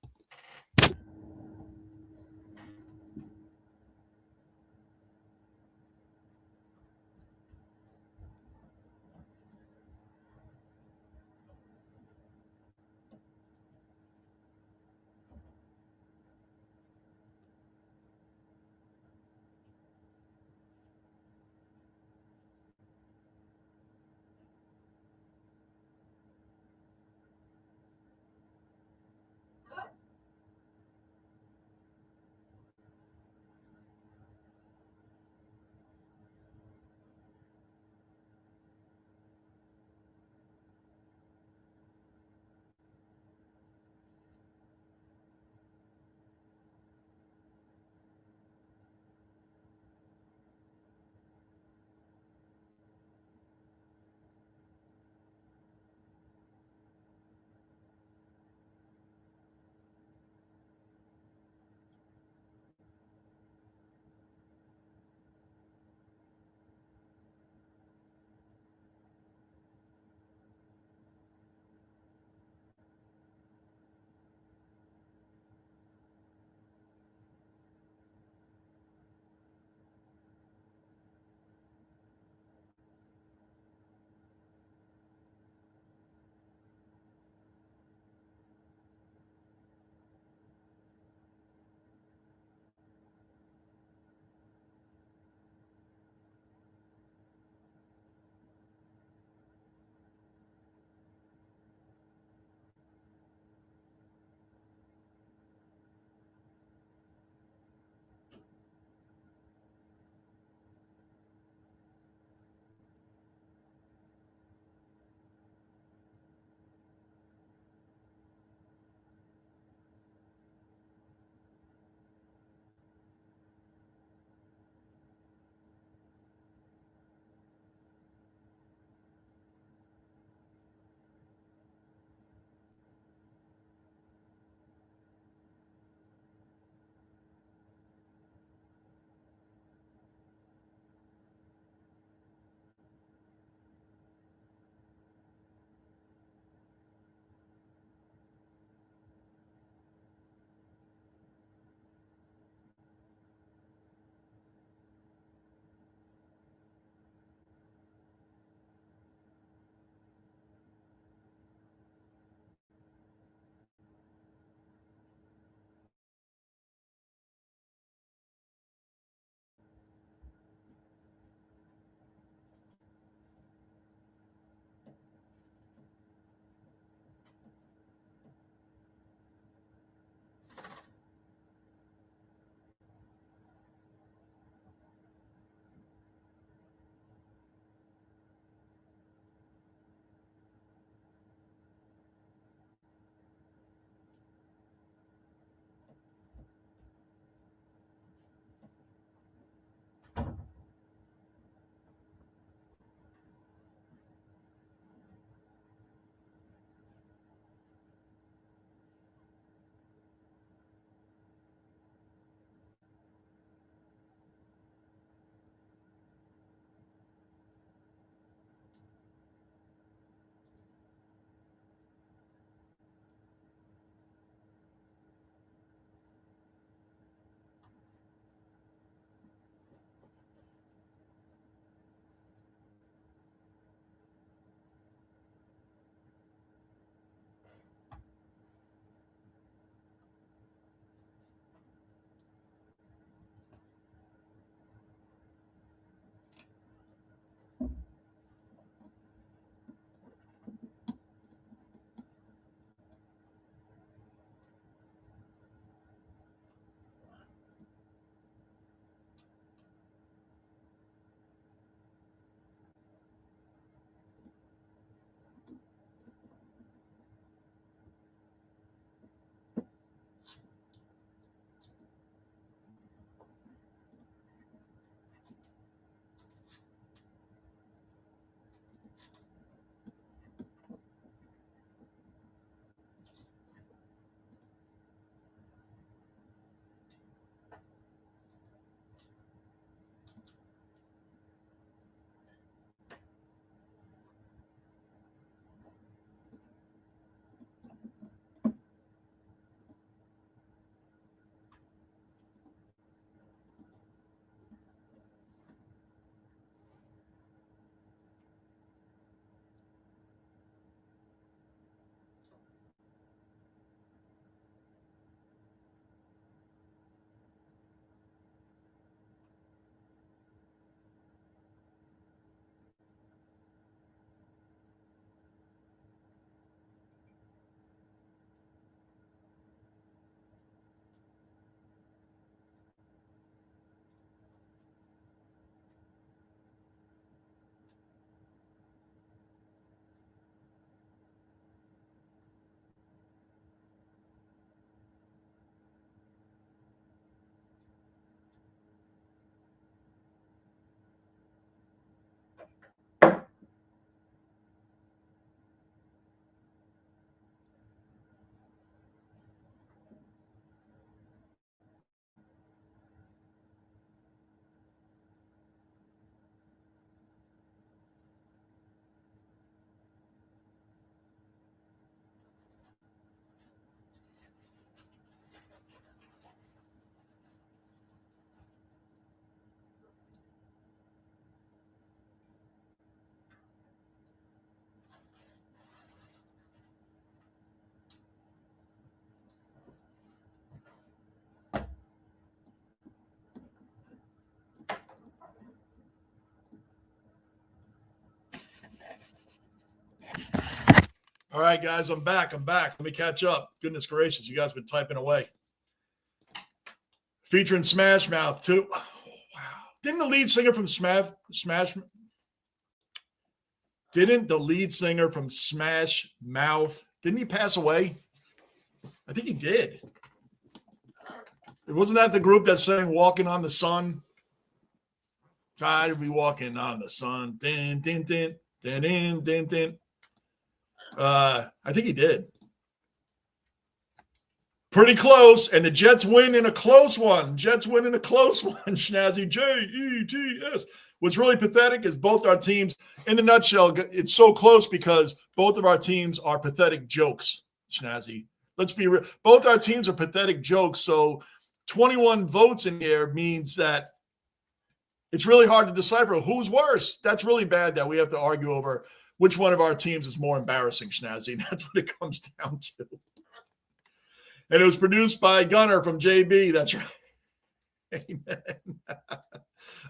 All right, guys, I'm back. Let me catch up. Goodness gracious, you guys have been typing away. Featuring Smash Mouth, too. Oh, wow. Didn't the lead singer from Smash Mouth, didn't he pass away? I think he did. Wasn't that the group that sang Walking on the Sun? Try to be walking on the sun. Din, din, din, din, din, din, din. I think he did. Pretty close, and the Jets win in a close one. Schnazzy, Jets. What's really pathetic is both our teams, in the nutshell, it's so close because both of our teams are pathetic jokes, Schnazzy. Let's be real. Both our teams are pathetic jokes, so 21 votes in here means that it's really hard to decipher who's worse. That's really bad that we have to argue over which one of our teams is more embarrassing, Schnazzy. That's what it comes down to. And it was produced by Gunner from JB. That's right. Amen.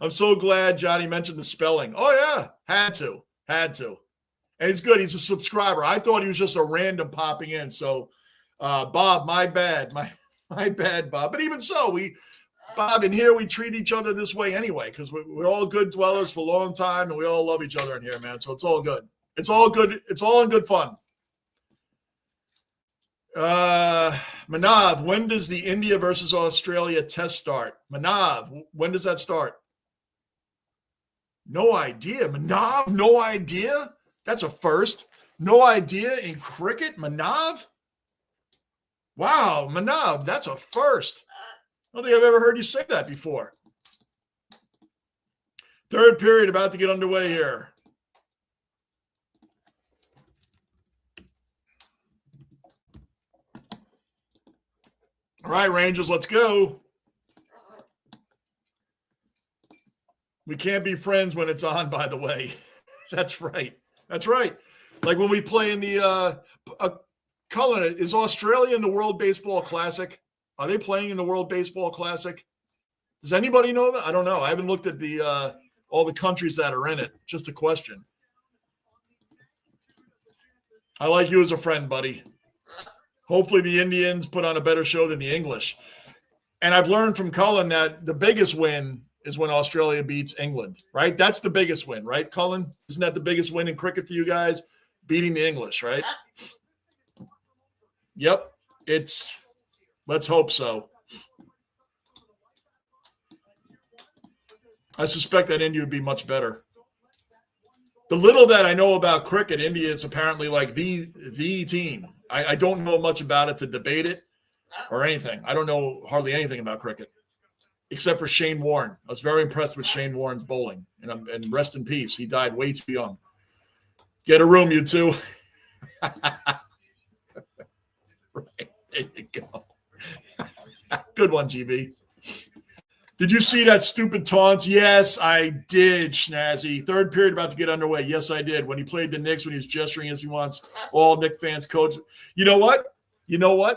I'm so glad Johnny mentioned the spelling. Oh, yeah. Had to. And he's good. He's a subscriber. I thought he was just a random popping in. So, Bob, my bad. My bad, Bob. But even so, Bob, in here, we treat each other this way anyway because we're all good dwellers for a long time, and we all love each other in here, man. So it's all good. It's all good. It's all in good fun. Manav, when does the India versus Australia test start? Manav, when does that start? No idea. Manav, no idea? That's a first. No idea in cricket? Manav? Wow, Manav, that's a first. I don't think I've ever heard you say that before. Third period about to get underway here. All right, Rangers, let's go. We can't be friends when it's on, by the way. That's right. Like when we play in the Cullen, is Australia in the World Baseball Classic? Are they playing in the World Baseball Classic? Does anybody know that? I don't know. I haven't looked at the all the countries that are in it. Just a question. I like you as a friend, buddy. Hopefully the Indians put on a better show than the English. And I've learned from Cullen that the biggest win is when Australia beats England, right? That's the biggest win, right, Cullen? Isn't that the biggest win in cricket for you guys? Beating the English, right? Yep. Let's hope so. I suspect that India would be much better. The little that I know about cricket, India is apparently like the team. I don't know much about it to debate it or anything. I don't know hardly anything about cricket except for Shane Warne. I was very impressed with Shane Warne's bowling. And rest in peace. He died way too young. Get a room, you two. Right. There you go. Good one, GB. Did you see that stupid taunt? Yes, I did, Schnazzy. Third period about to get underway. Yes, I did. When he played the Knicks, when he was gesturing as he wants all Knicks fans coach. You know what?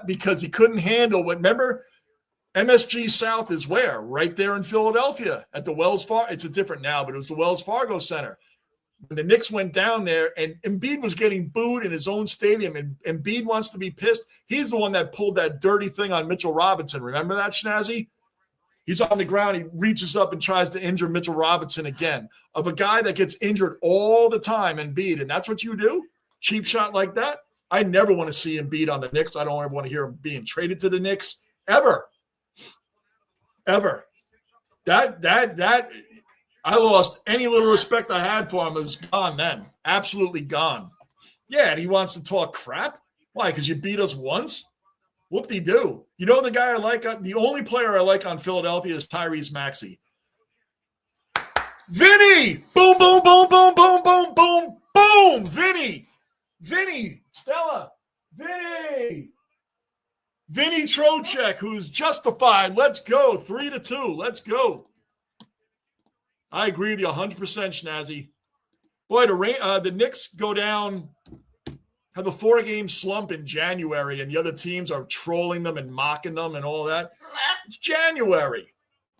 Because he couldn't handle what. Remember, MSG South is where? Right there in Philadelphia at the Wells Fargo. It's a different now, but it was the Wells Fargo Center. When the Knicks went down there, and Embiid was getting booed in his own stadium, and Embiid wants to be pissed. He's the one that pulled that dirty thing on Mitchell Robinson. Remember that, Schnazzy? He's on the ground. He reaches up and tries to injure Mitchell Robinson again. Of a guy that gets injured all the time, Embiid, and that's what you do? Cheap shot like that? I never want to see Embiid on the Knicks. I don't ever want to hear him being traded to the Knicks. Ever. That I lost any little respect I had for him. It was gone then. Absolutely gone. Yeah, and he wants to talk crap? Why? Because you beat us once? Whoop-de-doo. You know the guy I like? The only player I like on Philadelphia is Tyrese Maxey. Vinny! Boom, boom, boom, boom, boom, boom, boom, boom! Vinny! Stella! Vinny Trocheck, who's justified. Let's go. 3-2. Let's go. I agree with you 100%, Schnazzy. Boy, the Knicks go down, have a 4-game slump in January, and the other teams are trolling them and mocking them and all that. It's January.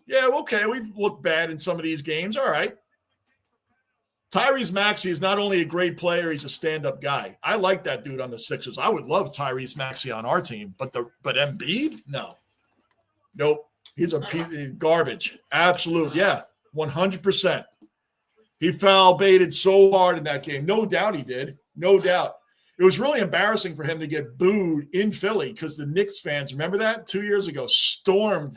Yeah, okay, we've looked bad in some of these games. All right. Tyrese Maxey is not only a great player, he's a stand-up guy. I like that dude on the Sixers. I would love Tyrese Maxey on our team, but Embiid? No. Nope. He's a piece of garbage. Absolute. Yeah, 100%. He foul baited so hard in that game. No doubt he did. No doubt. It was really embarrassing for him to get booed in Philly because the Knicks fans, remember that? 2 years ago, stormed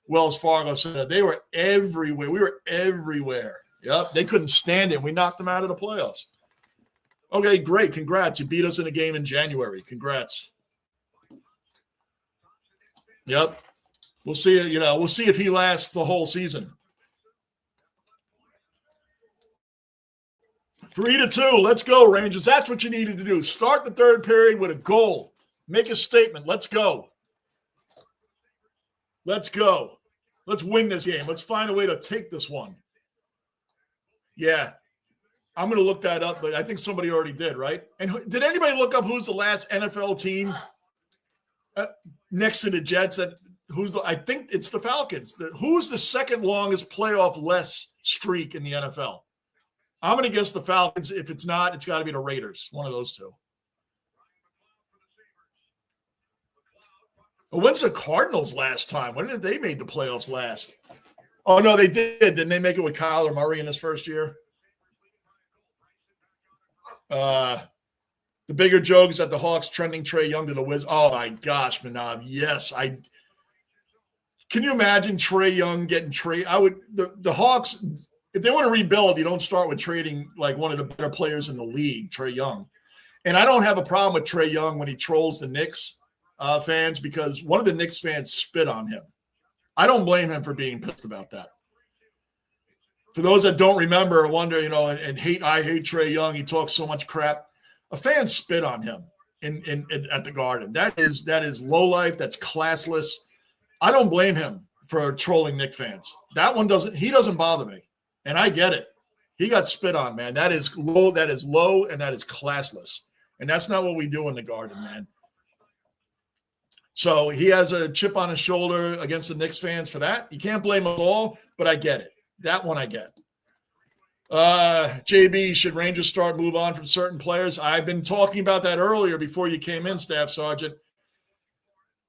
Wells Fargo Center. They were everywhere. We were everywhere. Yep, they couldn't stand it. We knocked them out of the playoffs. Okay, great. Congrats. You beat us in a game in January. Congrats. Yep. We'll see. We'll see if he lasts the whole season. 3-2. Let's go, Rangers. That's what you needed to do. Start the third period with a goal. Make a statement. Let's go. Let's go. Let's win this game. Let's find a way to take this one. Yeah, I'm going to look that up, but I think somebody already did, right? And did anybody look up who's the last NFL team next to the Jets? I think it's the Falcons. Who's the second longest playoff-less streak in the NFL? I'm going to guess the Falcons. If it's not, it's got to be the Raiders, one of those two. When's the Cardinals last time? When did they make the playoffs last? Oh, no, they did. Didn't they make it with Kyler Murray in his first year? The bigger joke is that the Hawks trending Trae Young to the Wizards. Oh, my gosh, Manab. Yes. Can you imagine Trae Young getting traded? The Hawks, if they want to rebuild, you don't start with trading like one of the better players in the league, Trae Young. And I don't have a problem with Trae Young when he trolls the Knicks fans because one of the Knicks fans spit on him. I don't blame him for being pissed about that. For those that don't remember or wonder, and hate, I hate Trae Young. He talks so much crap. A fan spit on him at the Garden. That is low life. That's classless. I don't blame him for trolling Knicks fans. That one doesn't bother me, and I get it. He got spit on, man. That is low. That is low, and that is classless. And that's not what we do in the Garden, man. So he has a chip on his shoulder against the Knicks fans for that. You can't blame them all, but I get it. That one I get. JB, should Rangers move on from certain players? I've been talking about that earlier before you came in, Staff Sergeant.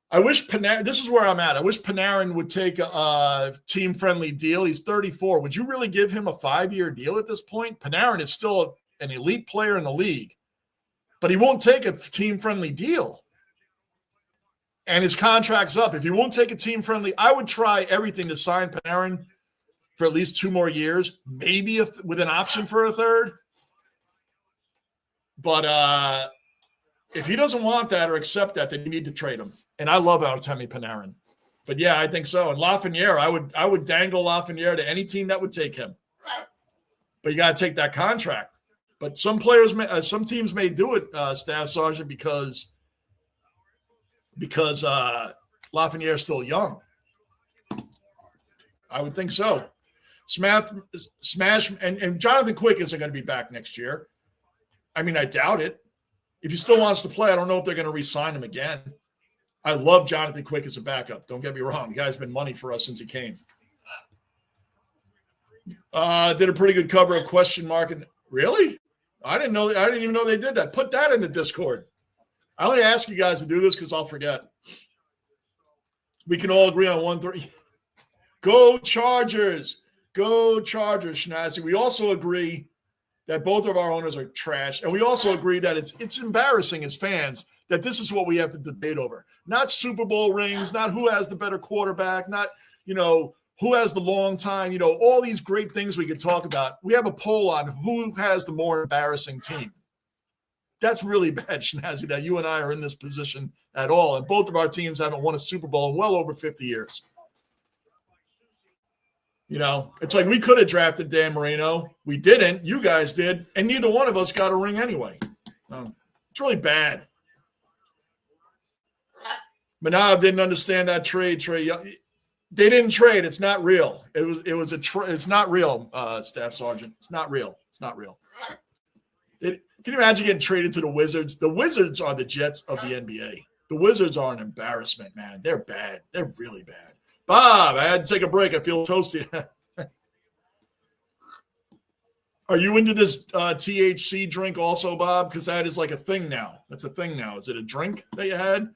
I wish Panarin, this is where I'm at. I wish Panarin would take a team-friendly deal. He's 34. Would you really give him a 5-year deal at this point? Panarin is still an elite player in the league, but he won't take a team-friendly deal. And his contract's up. If he won't take a team-friendly, I would try everything to sign Panarin for at least 2 more years, maybe with an option for a third. But if he doesn't want that or accept that, then you need to trade him. And I love Artemi Panarin. But, yeah, I think so. And Lafreniere, I would dangle Lafreniere to any team that would take him. But you got to take that contract. But some teams may do it, Staff Sergeant, because Lafreniere is still young. I would think so. Smash, and Jonathan Quick isn't going to be back next year. I mean, I doubt it. If he still wants to play, I don't know if they're going to re-sign him again. I love Jonathan Quick as a backup. Don't get me wrong. The guy's been money for us since he came. Did a pretty good cover of question mark. And really? I didn't even know they did that. Put that in the Discord. I only ask you guys to do this because I'll forget. We can all agree on 1-3. Go Chargers. Go Chargers, Schnazzy. We also agree that both of our owners are trash. And we also agree that it's embarrassing as fans that this is what we have to debate over. Not Super Bowl rings, not who has the better quarterback, not, who has the long time, all these great things we could talk about. We have a poll on who has the more embarrassing team. That's really bad, Schnazzy, that you and I are in this position at all. And both of our teams haven't won a Super Bowl in well over 50 years. It's like we could have drafted Dan Marino. We didn't. You guys did. And neither one of us got a ring anyway. It's really bad. Manav didn't understand that trade. They didn't trade. It's not real. It's not real, Staff Sergeant. It's not real. It's not real. Can you imagine getting traded to the Wizards? The Wizards are the Jets of the NBA. The Wizards are an embarrassment, man. They're bad. They're really bad. Bob, I had to take a break. I feel toasty. Are you into this THC drink also, Bob? Because that is like a thing now. That's a thing now. Is it a drink that you had?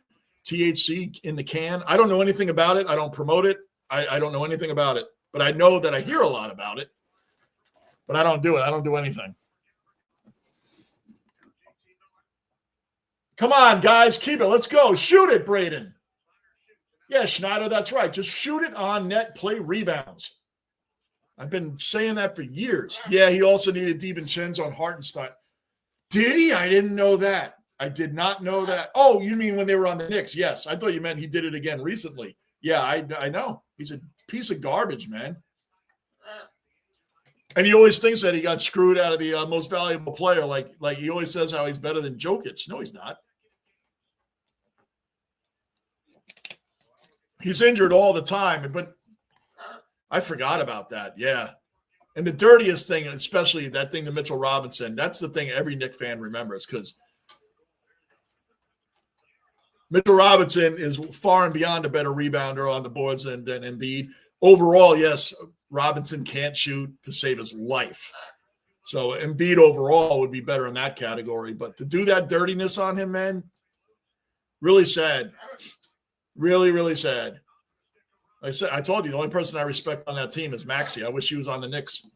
THC in the can? I don't know anything about it. I don't promote it. I don't know anything about it. But I know that I hear a lot about it. But I don't do it. I don't do anything. Come on, guys. Keep it. Let's go. Shoot it, Braden. Yeah, Schneider, that's right. Just shoot it on net, play rebounds. I've been saying that for years. Yeah, he also needed DiVincenzo on Hartenstein. Did he? I didn't know that. I did not know that. Oh, you mean when they were on the Knicks? Yes. I thought you meant he did it again recently. Yeah, I know. He's a piece of garbage, man. And he always thinks that he got screwed out of the most valuable player. Like he always says how he's better than Jokic. No, he's not. He's injured all the time, but I forgot about that. Yeah. And the dirtiest thing, especially that thing to Mitchell Robinson, that's the thing every Knick fan remembers because Mitchell Robinson is far and beyond a better rebounder on the boards than Embiid. Overall, yes, Robinson can't shoot to save his life. So Embiid overall would be better in that category. But to do that dirtiness on him, man, really sad. Really, really sad. I told you, the only person I respect on that team is Maxey. I wish he was on the Knicks.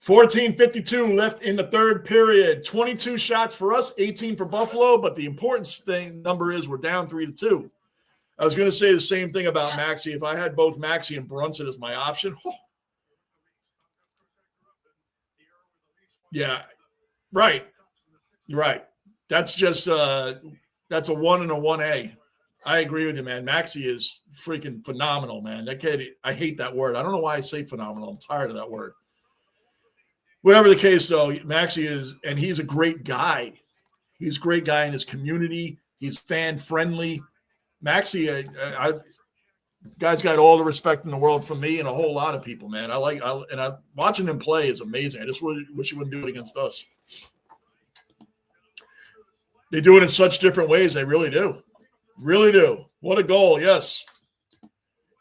14:52 left in the third period. 22 shots for us, 18 for Buffalo. But the important number is we're down 3-2. I was going to say the same thing about Maxey. If I had both Maxey and Brunson as my option, yeah, right. You're right. That's just that's a 1 and a 1A. I agree with you, man. Maxey is freaking phenomenal, man. That kid, I hate that word. I don't know why I say phenomenal. I'm tired of that word. Whatever the case, though, Maxey is, and he's a great guy. He's a great guy in his community. He's fan-friendly. Maxey, guy's got all the respect in the world from me and a whole lot of people, man. Watching him play is amazing. I just wish he wouldn't do it against us. They do it in such different ways. They really do. Really do. What a goal. Yes.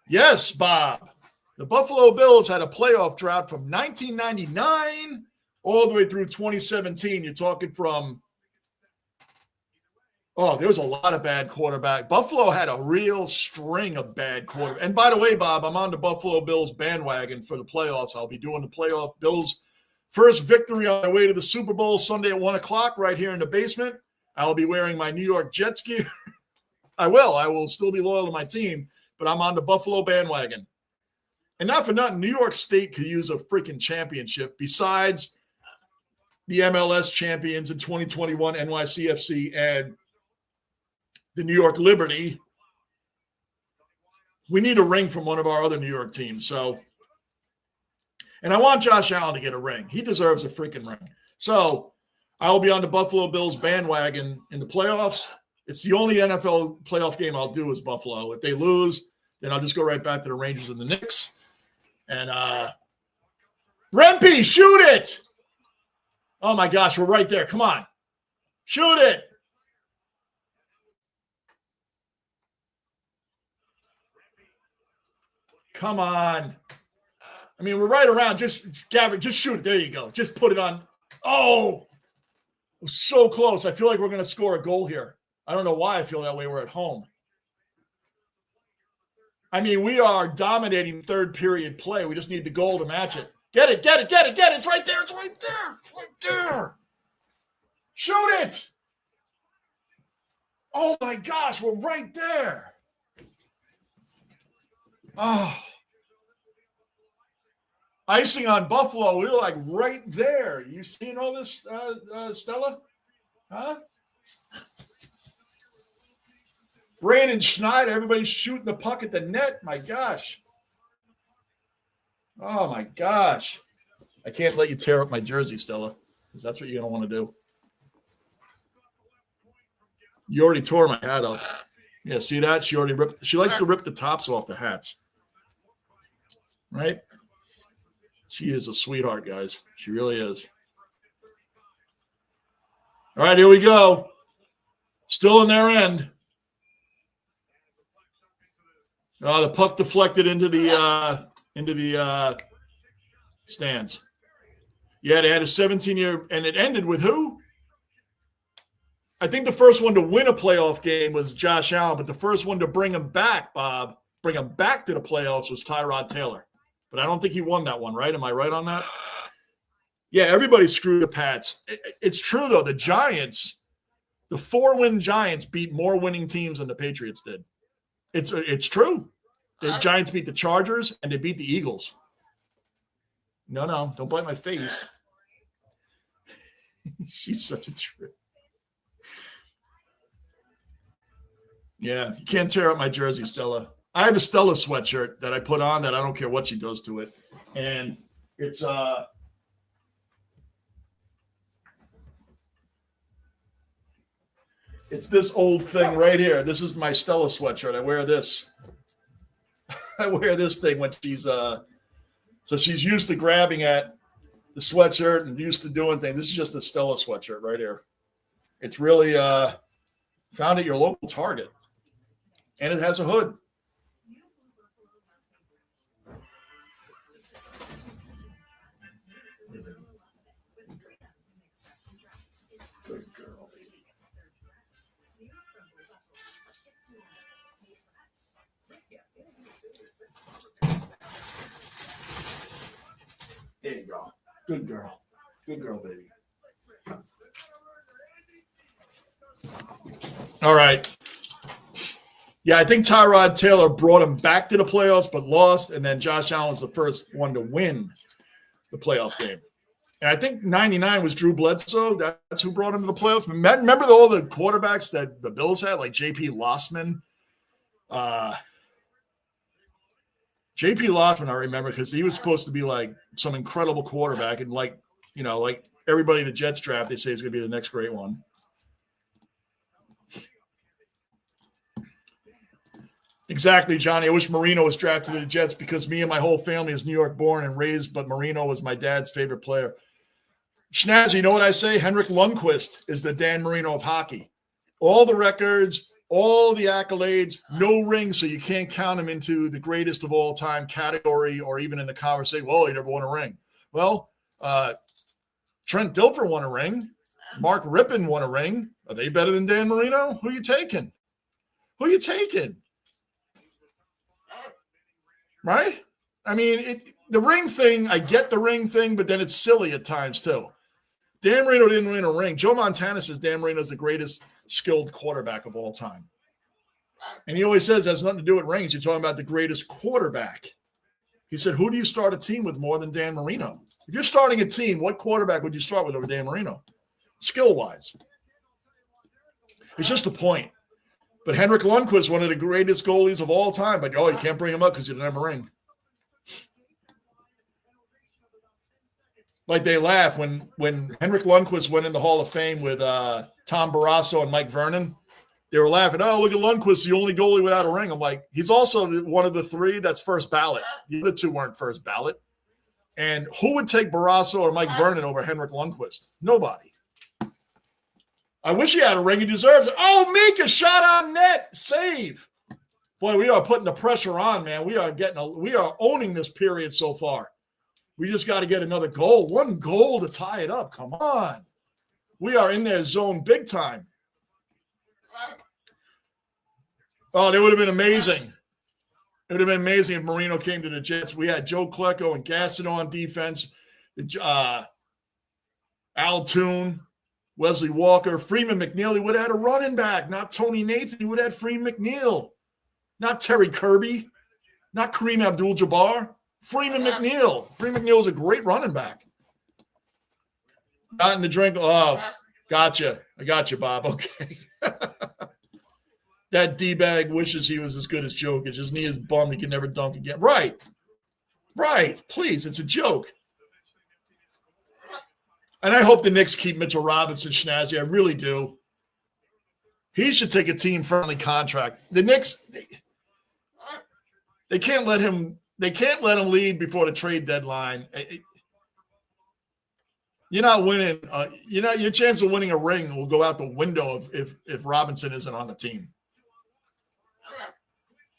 Yes, Bob. The Buffalo Bills had a playoff drought from 1999 all the way through 2017. You're talking from, there was a lot of bad quarterback. Buffalo had a real string of bad quarterbacks. And by the way, Bob, I'm on the Buffalo Bills bandwagon for the playoffs. I'll be doing the playoff Bills first victory on their way to the Super Bowl Sunday at 1 o'clock right here in the basement. I'll be wearing my New York Jets gear. I will still be loyal to my team, but I'm on the Buffalo bandwagon. And not for nothing, New York State could use a freaking championship besides the MLS champions in 2021, NYCFC, and the New York Liberty. We need a ring from one of our other New York teams. So, and I want Josh Allen to get a ring. He deserves a freaking ring. So I will be on the Buffalo Bills bandwagon in the playoffs. It's the only NFL playoff game I'll do is Buffalo. If they lose, then I'll just go right back to the Rangers and the Knicks. And Rempe, shoot it. Oh, my gosh, we're right there. Come on. Shoot it. Come on. I mean, we're right around. Gavin, just shoot it. There you go. Just put it on. Oh, it was so close. I feel like we're going to score a goal here. I don't know why I feel that way. We're at home. I mean, we are dominating third period play. We just need the goal to match it. Get it. It's right there. Right there. Shoot it. Oh, my gosh. We're right there. Oh. Icing on Buffalo. We're like right there. You seeing all this, Stella? Huh? Brandon Schneider, everybody's shooting the puck at the net. My gosh. Oh, my gosh. I can't let you tear up my jersey, Stella, because that's what you're going to want to do. You already tore my hat off. Yeah, see that? She already ripped. She likes to rip the tops off the hats. Right? She is a sweetheart, guys. She really is. All right, here we go. Still in their end. The puck deflected into the stands. Yeah, they had a 17-year, and it ended with who? I think the first one to win a playoff game was Josh Allen, but the first one to bring him back, Bob, bring him back to the playoffs was Tyrod Taylor. But I don't think he won that one, right? Am I right on that? Yeah, everybody screwed the Pats. It's true, though. The Giants, the 4-win Giants beat more winning teams than the Patriots did. It's true. The Giants beat the Chargers, and they beat the Eagles. No, don't bite my face. She's such a trip. Yeah, you can't tear up my jersey, Stella. I have a Stella sweatshirt that I put on that I don't care what she does to it. And it's this old thing right here. This is my Stella sweatshirt. I wear this. I wear this thing when she's so she's used to grabbing at the sweatshirt and used to doing things. This is just a Stella sweatshirt right here. It's really found at your local Target. And it has a hood. Good girl, baby. There you go. Good girl. Good girl, baby. All right. Yeah, I think Tyrod Taylor brought him back to the playoffs but lost, and then Josh Allen was the first one to win the playoff game. And I think 99 was Drew Bledsoe. That's who brought him to the playoffs. Remember all the quarterbacks that the Bills had, like J.P. Lossman? J.P. Lossman, I remember, because he was supposed to be like some incredible quarterback. And like everybody in the Jets draft, they say is going to be the next great one. Exactly, Johnny. I wish Marino was drafted to the Jets because me and my whole family is New York born and raised, but Marino was my dad's favorite player. Schnazzy, you know what I say? Henrik Lundqvist is the Dan Marino of hockey. All the records, all the accolades, no rings, so you can't count him into the greatest of all time category or even in the conversation, well, he never won a ring. Well, Trent Dilfer won a ring. Mark Rippon won a ring. Are they better than Dan Marino? Who are you taking? Right? I mean, the ring thing, I get the ring thing, but then it's silly at times too. Dan Marino didn't win a ring. Joe Montana says Dan Marino's the greatest skilled quarterback of all time. And he always says it has nothing to do with rings. You're talking about the greatest quarterback. He said, who do you start a team with more than Dan Marino? If you're starting a team, what quarterback would you start with over Dan Marino? Skill-wise. It's just a point. But Henrik Lundqvist, one of the greatest goalies of all time. But, you can't bring him up because he didn't have a ring. Like they laugh when Henrik Lundqvist went in the Hall of Fame with Tom Barrasso and Mike Vernon. They were laughing, oh, look at Lundqvist, the only goalie without a ring. I'm like, he's also one of the three that's first ballot. The other two weren't first ballot. And who would take Barrasso or Mike Vernon over Henrik Lundqvist? Nobody. I wish he had a ring. He deserves it. Oh, Mika, shot on net. Save. Boy, we are putting the pressure on, man. We are owning this period so far. We just got to get another goal. One goal to tie it up. Come on. We are in their zone big time. Oh, that would have been amazing. It would have been amazing if Marino came to the Jets. We had Joe Klecko and Gastineau on defense. Al Toon, Wesley Walker, Freeman McNeil. He would have had a running back, not Tony Nathan. He would have had Freeman McNeil, not Terry Kirby, not Kareem Abdul-Jabbar. Freeman McNeil. Freeman McNeil was a great running back. Not in the drink. Oh, gotcha. I got you, Bob. Okay. That D-bag wishes he was as good as Jokic. His knee is bummed he can never dunk again. Right. Please, it's a joke. And I hope the Knicks keep Mitchell Robinson, Schnazzy. I really do. He should take a team-friendly contract. The Knicks, they can't let him. They can't let him leave before the trade deadline. You're not winning. Your chance of winning a ring will go out the window if Robinson isn't on the team.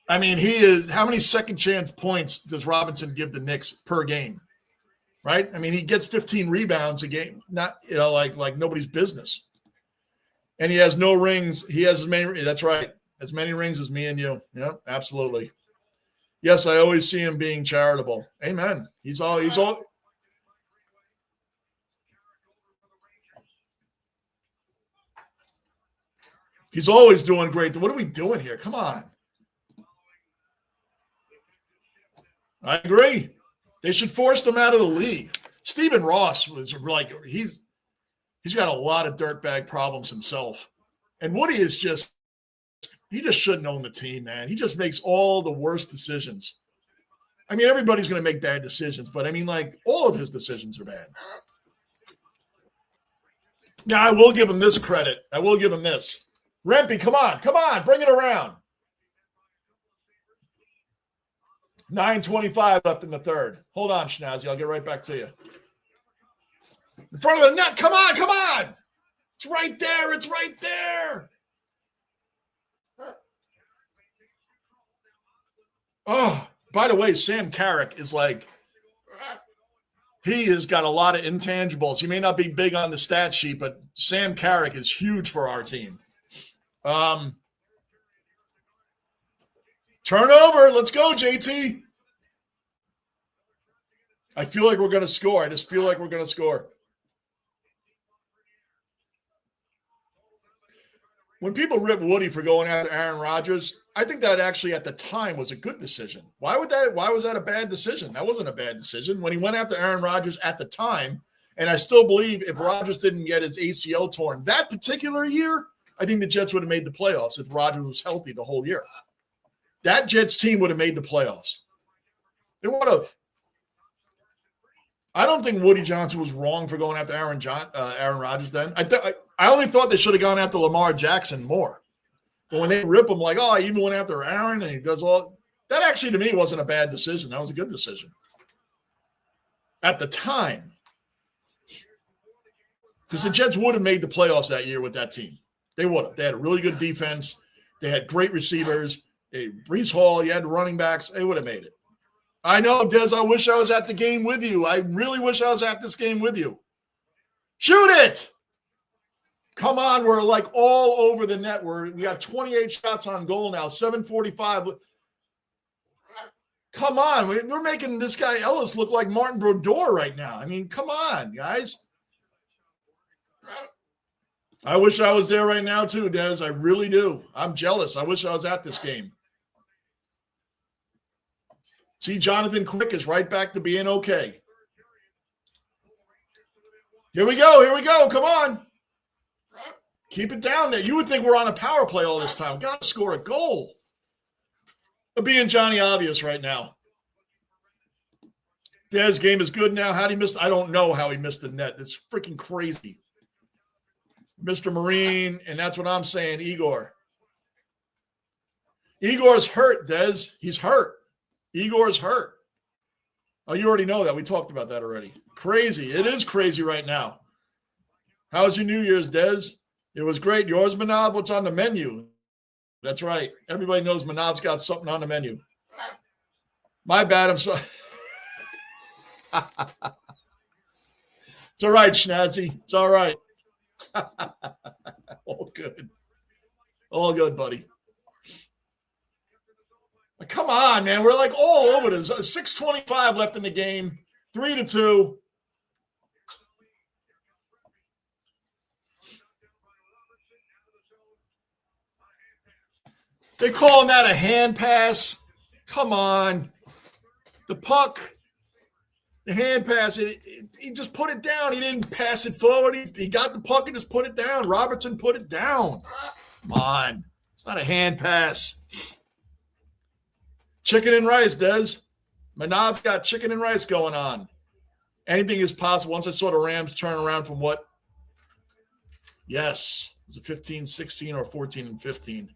I mean, he is. How many second chance points does Robinson give the Knicks per game? right? I mean, he gets 15 rebounds a game, not like nobody's business. And he has no rings. He has as many. That's right, as many rings as me and you. Yeah, absolutely. Yes, I always see him being charitable. Amen. He's all. He's always doing great. What are we doing here? Come on. I agree. They should force them out of the league. Stephen Ross was like, he's got a lot of dirtbag problems himself. And Woody is just, he just shouldn't own the team, man. He just makes all the worst decisions. I mean, everybody's going to make bad decisions, but I mean, like, all of his decisions are bad. Now, I will give him this credit. I will give him this. Rempe, come on, bring it around. 9:25 left in the third. Hold on, Schnazzy. I'll get right back to you. In front of the net. Come on. It's right there. Oh, by the way, Sam Carrick is like, he has got a lot of intangibles. He may not be big on the stat sheet, but Sam Carrick is huge for our team. Turnover. Let's go, JT. I feel like we're going to score. I just feel like we're going to score. When people rip Woody for going after Aaron Rodgers, I think that actually at the time was a good decision. Why was that a bad decision? That wasn't a bad decision. When he went after Aaron Rodgers at the time, and I still believe if Rodgers didn't get his ACL torn that particular year, I think the Jets would have made the playoffs if Rodgers was healthy the whole year. That Jets team would have made the playoffs. They would have. I don't think Woody Johnson was wrong for going after Aaron Rodgers then. I only thought they should have gone after Lamar Jackson more. But when they rip him like, oh, I even went after Aaron and he does all – that actually to me wasn't a bad decision. That was a good decision. At the time. Because the Jets would have made the playoffs that year with that team. They would have. They had a really good defense. They had great receivers. Breece Hall, you had the running backs. They would have made it. I know, Des, I wish I was at the game with you. I really wish I was at this game with you. Shoot it! Come on, we're like all over the net. We got 28 shots on goal now, 7:45. Come on, we're making this guy Ellis look like Martin Brodeur right now. I mean, come on, guys. I wish I was there right now too, Des. I really do. I'm jealous. I wish I was at this game. See, Jonathan Quick is right back to being okay. Here we go. Come on. Keep it down there. You would think we're on a power play all this time. Got to score a goal. We're being Johnny Obvious right now. Dez game is good now. How did he miss? I don't know how he missed the net. It's freaking crazy. Mr. Marine, and that's what I'm saying, Igor. Igor's hurt, Dez. He's hurt. Igor's hurt. Oh, you already know that. We talked about that already. Crazy. It is crazy right now. How's your New Year's, Dez? It was great. Yours, Manav? What's on the menu? That's right. Everybody knows Manav's got something on the menu. My bad. I'm sorry. It's all right, Schnazzy. It's all right. All good. All good, buddy. Come on, man. We're like all over this. 6:25 left in the game. 3-2. They're calling that a hand pass. Come on. The puck, the hand pass, he just put it down. He didn't pass it forward. He got the puck and just put it down. Robertson put it down. Come on. It's not a hand pass. Chicken and rice, Des. Manav's got chicken and rice going on. Anything is possible once I saw the Rams turn around from what? Yes. Was it 15-16 or 14-15?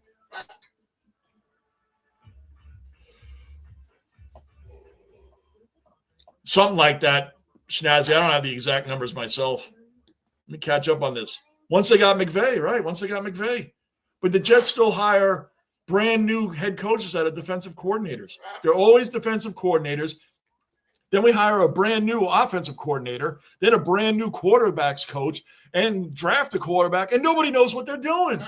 Something like that, Schnazzy. I don't have the exact numbers myself. Let me catch up on this. Once they got McVay, right? Once they got McVay. But the Jets still hire brand new head coaches out of defensive coordinators. They're always defensive coordinators. Then we hire a brand new offensive coordinator, then a brand new quarterbacks coach, and draft a quarterback, and nobody knows what they're doing.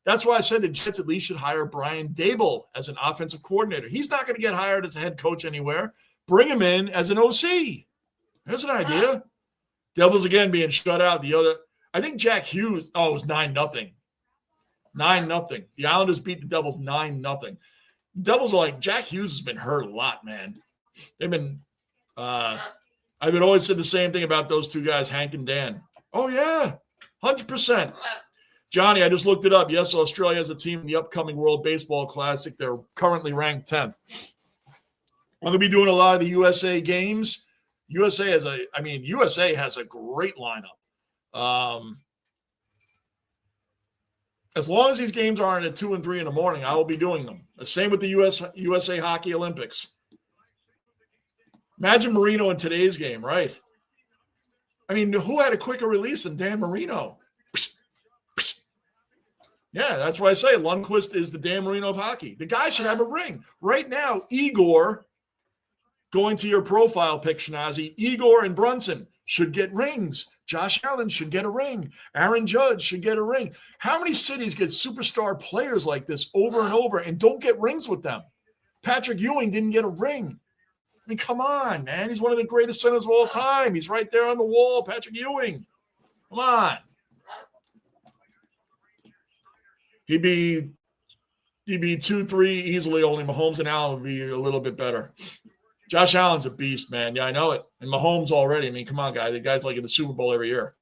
That's why I said the Jets at least should hire Brian Daboll as an offensive coordinator. He's not going to get hired as a head coach anywhere. Bring him in as an OC. There's an idea. Devils again being shut out. I think Jack Hughes. Oh, it was 9-0. 9-0. The Islanders beat the Devils 9-0. The Devils are like, Jack Hughes has been hurt a lot, man. They've been. I've been always said the same thing about those two guys, Hank and Dan. Oh yeah, 100%. Johnny, I just looked it up. Yes, Australia has a team in the upcoming World Baseball Classic. They're currently ranked 10th. I'm going to be doing a lot of the USA games. USA has a great lineup. As long as these games aren't at 2 and 3 in the morning, I will be doing them. The same with the USA Hockey Olympics. Imagine Marino in today's game, right? I mean, who had a quicker release than Dan Marino? Yeah, that's why I say Lundqvist is the Dan Marino of hockey. The guy should have a ring. Right now, Igor, going to your profile pic, Shinazi, Igor and Brunson should get rings. Josh Allen should get a ring. Aaron Judge should get a ring. How many cities get superstar players like this over and over and don't get rings with them? Patrick Ewing didn't get a ring. I mean, come on, man. He's one of the greatest centers of all time. He's right there on the wall, Patrick Ewing. Come on. He'd be 2-3 easily, only Mahomes and Allen would be a little bit better. Josh Allen's a beast, man. Yeah, I know it. And Mahomes already. I mean, come on, guy. The guy's like in the Super Bowl every year.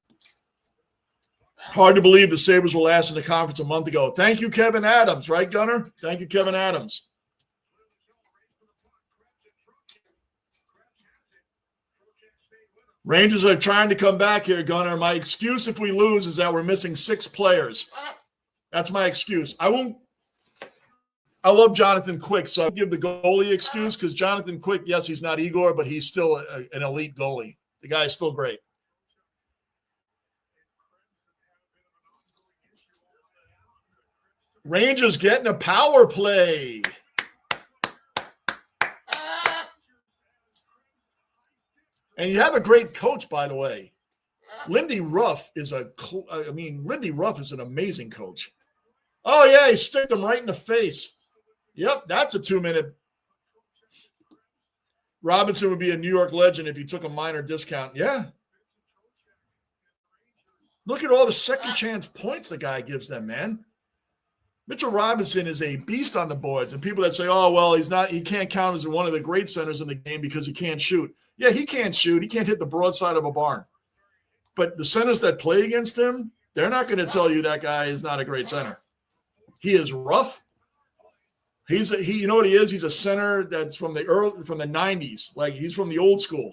Hard to believe the Sabres were last in the conference a month ago. Thank you, Kevin Adams. Right, Gunner? Thank you, Kevin Adams. Rangers are trying to come back here, Gunner. My excuse if we lose is that we're missing 6 players. That's my excuse. I love Jonathan Quick, so I'll give the goalie excuse because Jonathan Quick, yes, he's not Igor, but he's still an elite goalie. The guy is still great. Rangers getting a power play. And you have a great coach, by the way. Lindy Ruff is an amazing coach. Oh, yeah, he sticked him right in the face. Yep, that's a 2-minute. Robinson would be a New York legend if he took a minor discount. Yeah. Look at all the second chance points the guy gives them, man. Mitchell Robinson is a beast on the boards. And people that say, oh, well, he can't count as one of the great centers in the game because he can't shoot. Yeah, he can't shoot. He can't hit the broadside of a barn. But the centers that play against him, they're not going to tell you that guy is not a great center. He is rough. You know what he is? He's a center that's from the 90s. Like he's from the old school.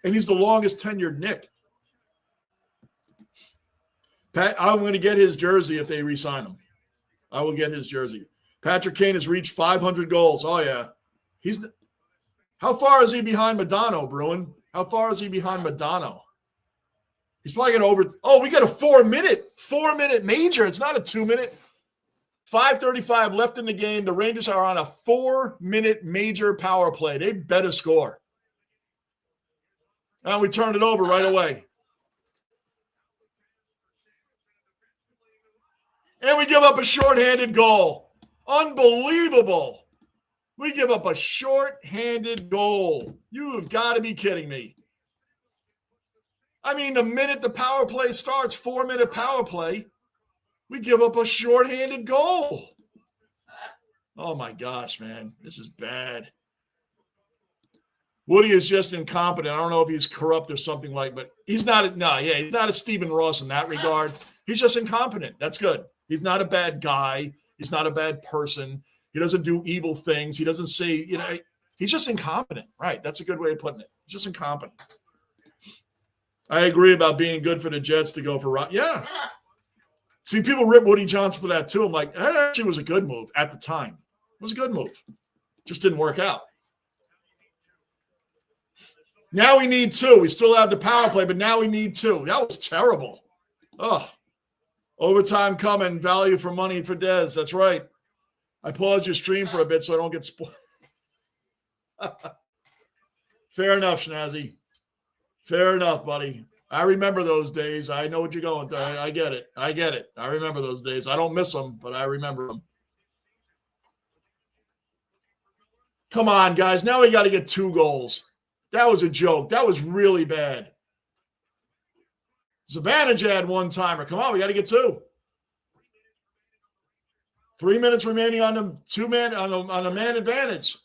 And he's the longest tenured Nick. I'm going to get his jersey if they re-sign him. I will get his jersey. Patrick Kane has reached 500 goals. Oh, yeah. How far is he behind Madonna, Bruin? How far is he behind Madonna? He's probably going to we got a 4-minute major. It's not a 2-minute. 5:35 left in the game. The Rangers are on a 4-minute major power play. They better score. And we turned it over right away. And we give up a shorthanded goal. Unbelievable. We give up a shorthanded goal. You have got to be kidding me. I mean, the minute the power play starts, 4-minute power play, we give up a shorthanded goal. Oh, my gosh, man. This is bad. Woody is just incompetent. I don't know if he's corrupt or something but he's not he's not a Stephen Ross in that regard. He's just incompetent. That's good. He's not a bad guy. He's not a bad person. He doesn't do evil things. He doesn't say, he's just incompetent. Right. That's a good way of putting it. He's just incompetent. I agree about being good for the Jets to go for Rob. Yeah. See, people rip Woody Johnson for that too. I'm like, that actually was a good move at the time. It was a good move. Just didn't work out. Now we need 2. We still have the power play, but now we need 2. That was terrible. Oh, overtime coming. Value for money for Dez. That's right. I paused your stream for a bit so I don't get spoiled. Fair enough, Schnazzy. Fair enough, buddy. I remember those days. I know what you're going through. I get it. I get it. I remember those days. I don't miss them, but I remember them. Come on, guys. Now we got to get 2 goals. That was a joke. That was really bad. Zibanejad had 1-timer. Come on, we got to get 2. 3 minutes remaining on the 2-man on a man advantage.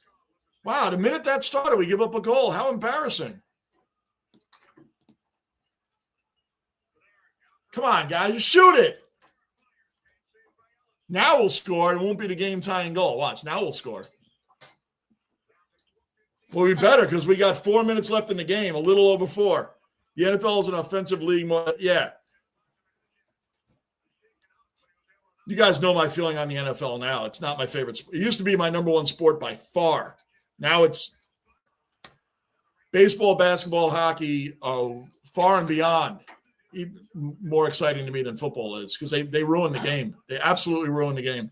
Wow, the minute that started, we give up a goal. How embarrassing. Come on, guys, just shoot it. Now we'll score. It won't be the game-tying goal. Watch, now we'll score. Well, we better because we got 4 minutes left in the game, a little over 4. The NFL is an offensive league more. Yeah. You guys know my feeling on the NFL now. It's not my favorite sport. It used to be my number 1 sport by far. Now it's baseball, basketball, hockey, far and beyond. Even more exciting to me than football is because they ruin the game. They absolutely ruin the game.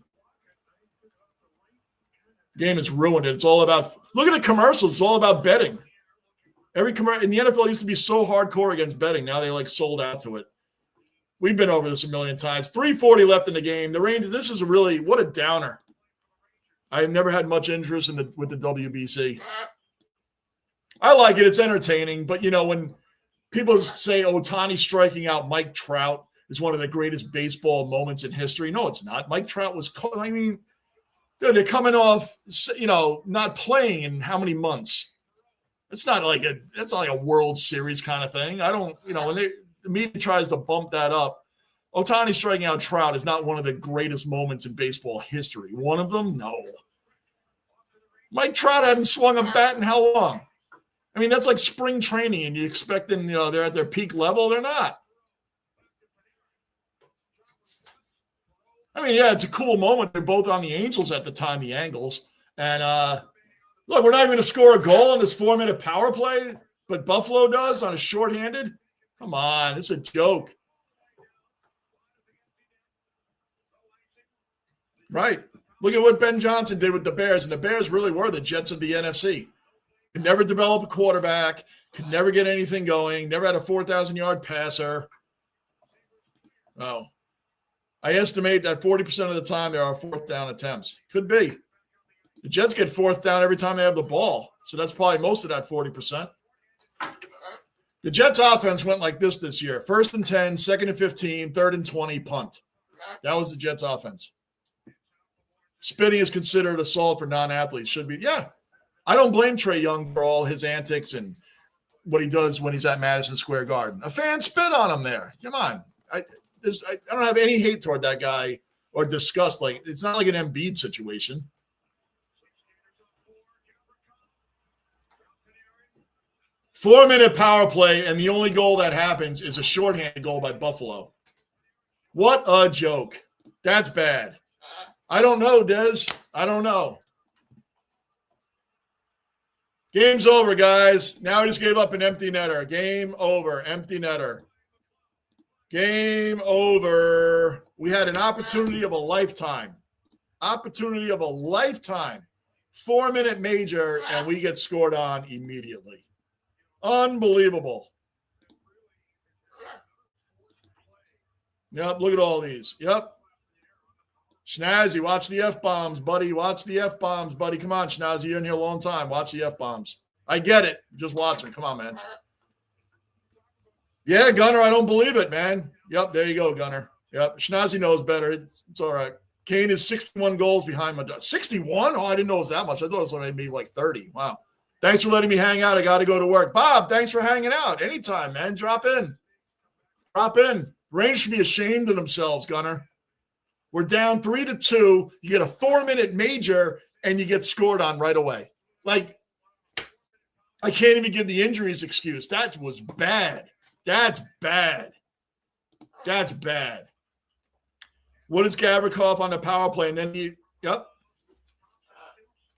The game is ruined. It's all about – look at the commercials. It's all about betting. Every commercial in the NFL used to be so hardcore against betting. Now they sold out to it. We've been over this a million times. 3:40 left in the game. The Rangers. This is really what a downer. I've never had much interest with the WBC. I like it. It's entertaining, but when people say Ohtani striking out Mike Trout is one of the greatest baseball moments in history, no, it's not. Mike Trout was. Dude, they're coming off. Not playing in how many months? It's not like a World Series kind of thing. I don't, when the media tries to bump that up, Ohtani striking out Trout is not one of the greatest moments in baseball history. One of them? No. Mike Trout hadn't swung a bat in how long? I mean, that's like spring training, and you expect them, they're at their peak level. They're not. I mean, yeah, it's a cool moment. They're both on the Angels at the time, the Angles. And, look, we're not even going to score a goal on this 4-minute power play, but Buffalo does on a shorthanded. Come on, it's a joke. Right. Look at what Ben Johnson did with the Bears, and the Bears really were the Jets of the NFC. Could never develop a quarterback, could never get anything going, never had a 4,000-yard passer. Oh. I estimate that 40% of the time there are 4th down attempts. Could be. The Jets get 4th down every time they have the ball, so that's probably most of that 40%. The Jets offense went like this year. 1st and 10, 2nd and 15, 3rd and 20, punt. That was the Jets offense. Spitting is considered assault for non-athletes. Should be. Yeah. I don't blame Trae Young for all his antics and what he does when he's at Madison Square Garden. A fan spit on him there. Come on. I don't have any hate toward that guy or disgust. It's not like an Embiid situation. Four-minute power play, and the only goal that happens is a shorthanded goal by Buffalo. What a joke. That's bad. I don't know, Dez. I don't know. Game's over, guys. Now I just gave up an empty netter. Game over. Empty netter. Game over. We had an opportunity of a lifetime. Opportunity of a lifetime. 4-minute major, and we get scored on immediately. Unbelievable. Yep, look at all these. Yep. Schnazzy, watch the F-bombs, buddy. Watch the F-bombs, buddy. Come on, Schnazzy. You're in here a long time. Watch the F-bombs. I get it. Just watch them. Come on, man. Yeah, Gunner, I don't believe it, man. Yep, there you go, Gunner. Yep, Schnazzy knows better. It's all right. Kane is 61 goals behind my 61? Oh, I didn't know it was that much. I thought it was maybe like 30. Wow. Thanks for letting me hang out. I got to go to work. Bob, thanks for hanging out. Anytime, man. Drop in. Drop in. Rangers should be ashamed of themselves, Gunner. We're down 3-2. You get a 4-minute major, and you get scored on right away. I can't even give the injuries excuse. That was bad. That's bad. That's bad. What is Gavrikov on the power play? And then yep.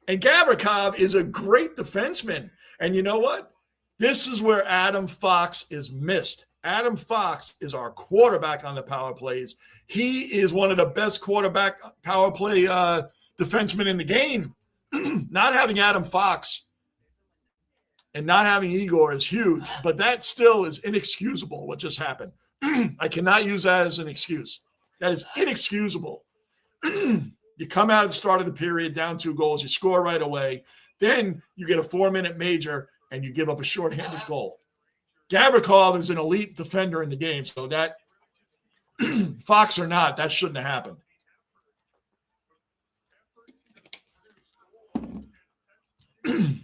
And Gavrikov is a great defenseman. And you know what? This is where Adam Fox is missed. Adam Fox is our quarterback on the power plays. He is one of the best quarterback power play defensemen in the game. Not having Adam Fox And not having Igor is huge, but that still is inexcusable what just happened. I cannot use that as an excuse. That is inexcusable. You come out at the start of the period down 2 goals, you score right away. Then you get a 4-minute major and you give up a shorthanded goal. Gavrikov is an elite defender in the game, so that Fox or not, that shouldn't have happened.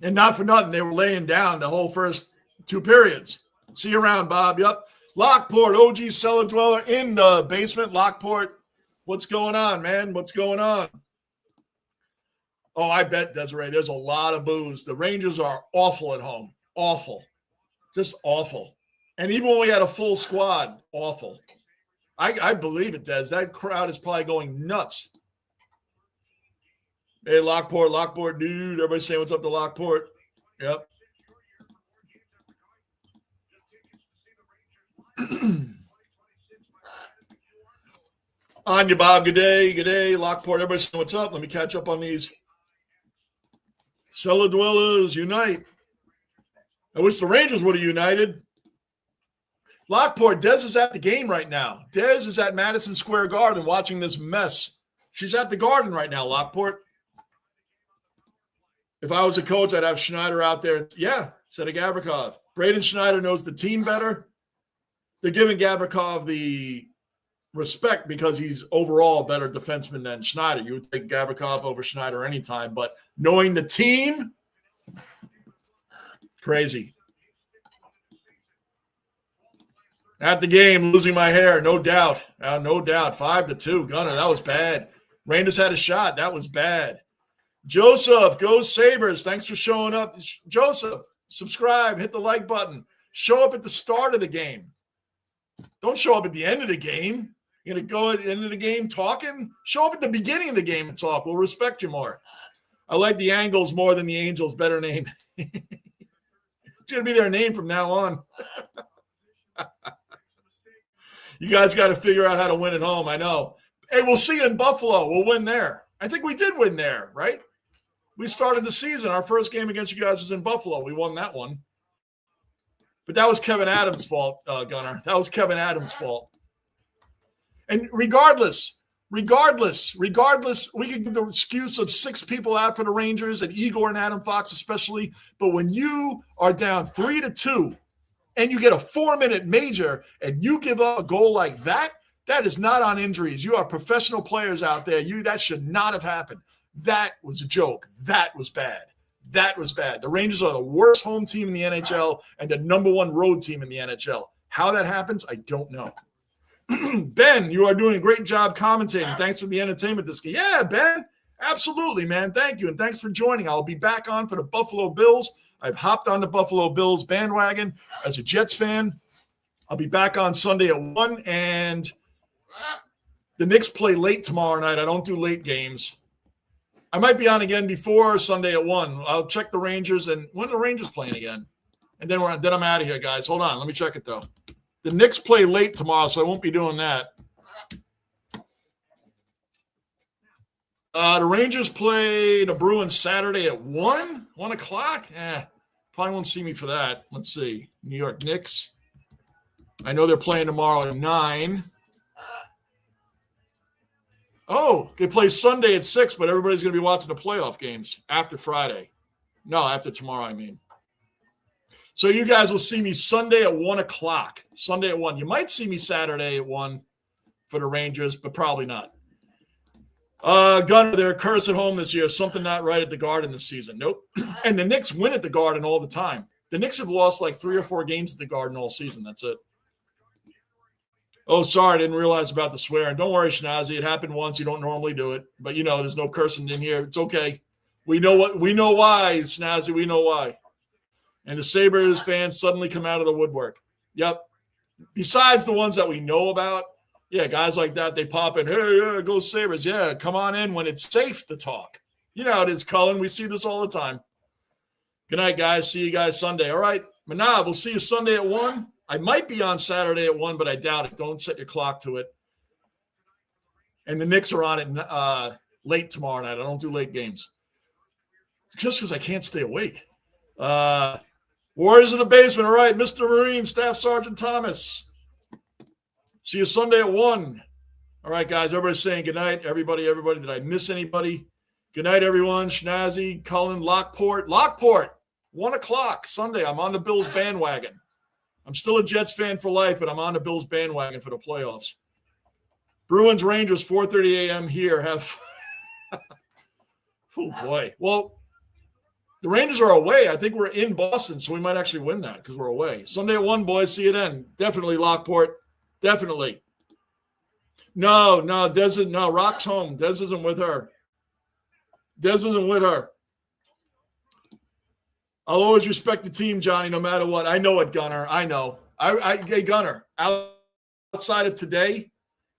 And not for nothing, they were laying down the whole first 2 periods. See you around, Bob. Yep. Lockport, OG cellar dweller in the basement. Lockport, what's going on, man? What's going on? Oh, I bet, Desiree, there's a lot of boos. The Rangers are awful at home. Awful. Just awful. And even when we had a full squad, awful. I believe it, Des. That crowd is probably going nuts. Hey, Lockport, dude. Everybody saying what's up to Lockport. Yep. On you, Bob. Good day. Lockport, everybody saying what's up. Let me catch up on these. Cellar dwellers, unite. I wish the Rangers would have united. Lockport, Des is at the game right now. Des is at Madison Square Garden watching this mess. She's at the Garden right now, Lockport. If I was a coach, I'd have Schneider out there. Yeah, instead of Gavrikov. Braden Schneider knows the team better. They're giving Gavrikov the respect because he's overall a better defenseman than Schneider. You would take Gavrikov over Schneider anytime, but knowing the team, crazy. At the game, losing my hair, no doubt. No doubt. 5-2. Gunner, that was bad. Rangers had a shot. That was bad. Joseph, go Sabres. Thanks for showing up. Joseph, subscribe, hit the like button. Show up at the start of the game. Don't show up at the end of the game. You're going to go at the end of the game talking? Show up at the beginning of the game and talk. We'll respect you more. I like the Angles more than the Angels. Better name. It's going to be their name from now on. You guys got to figure out how to win at home. I know. Hey, we'll see you in Buffalo. We'll win there. I think we did win there, right? We started the season. Our first game against you guys was in Buffalo. We won that one. But that was Kevin Adams' fault, Gunnar. That was Kevin Adams' fault. And regardless, we could give the excuse of 6 people out for the Rangers and Igor and Adam Fox especially. But when you are down 3-2 and you get a 4-minute major and you give up a goal like that, that is not on injuries. You are professional players out there. That should not have happened. That was a joke. That was bad. That was bad. The Rangers are the worst home team in the NHL and the number 1 road team in the NHL. How that happens, I don't know. Ben, you are doing a great job commentating. Thanks for the entertainment this game. Yeah, Ben, absolutely, man. Thank you, and thanks for joining. I'll be back on for the Buffalo Bills. I've hopped on the Buffalo Bills bandwagon as a Jets fan. I'll be back on Sunday at 1, and the Knicks play late tomorrow night. I don't do late games. I might be on again before Sunday at 1. I'll check the Rangers, and when are the Rangers playing again? And then I'm out of here, guys. Hold on. Let me check it, though. The Knicks play late tomorrow, so I won't be doing that. The Rangers play the Bruins Saturday at 1 o'clock. Probably won't see me for that. Let's see. New York Knicks. I know they're playing tomorrow at 9. Oh, they play Sunday at 6, but everybody's going to be watching the playoff games after Friday. No, after tomorrow, I mean. So you guys will see me Sunday at 1 o'clock. Sunday at 1. You might see me Saturday at 1 for the Rangers, but probably not. Gunner, they're a curse at home this year. Something not right at the Garden this season. Nope. And the Knicks win at the Garden all the time. The Knicks have lost like 3 or 4 games at the Garden all season. That's it. Oh, sorry, I didn't realize about the swearing. Don't worry, Schnazzy. It happened once. You don't normally do it. But, there's no cursing in here. It's okay. We know why, Schnazzy. We know why. And the Sabres fans suddenly come out of the woodwork. Yep. Besides the ones that we know about, yeah, guys like that, they pop in, hey, yeah, go Sabres. Yeah, come on in when it's safe to talk. You know how it is, Cullen. We see this all the time. Good night, guys. See you guys Sunday. All right. Manav, we'll see you Sunday at 1. I might be on Saturday at 1, but I doubt it. Don't set your clock to it. And the Knicks are on it late tomorrow night. I don't do late games. Just because I can't stay awake. Warriors in the basement. All right, Mr. Marine, Staff Sergeant Thomas. See you Sunday at 1. All right, guys, everybody's saying good night. Everybody. Did I miss anybody? Good night, everyone. Schnazzy, Cullen, Lockport, 1 o'clock Sunday. I'm on the Bills bandwagon. I'm still a Jets fan for life, but I'm on the Bills bandwagon for the playoffs. Bruins, Rangers, 4:30 a.m. here. Oh, boy. Well, the Rangers are away. I think we're in Boston, so we might actually win that because we're away. Sunday at 1, boys. See you then. Definitely, Lockport. Definitely. No, Rock's home. Des isn't with her. I'll always respect the team, Johnny, no matter what. I know it, Gunner. I know. Hey, Gunner, outside of today,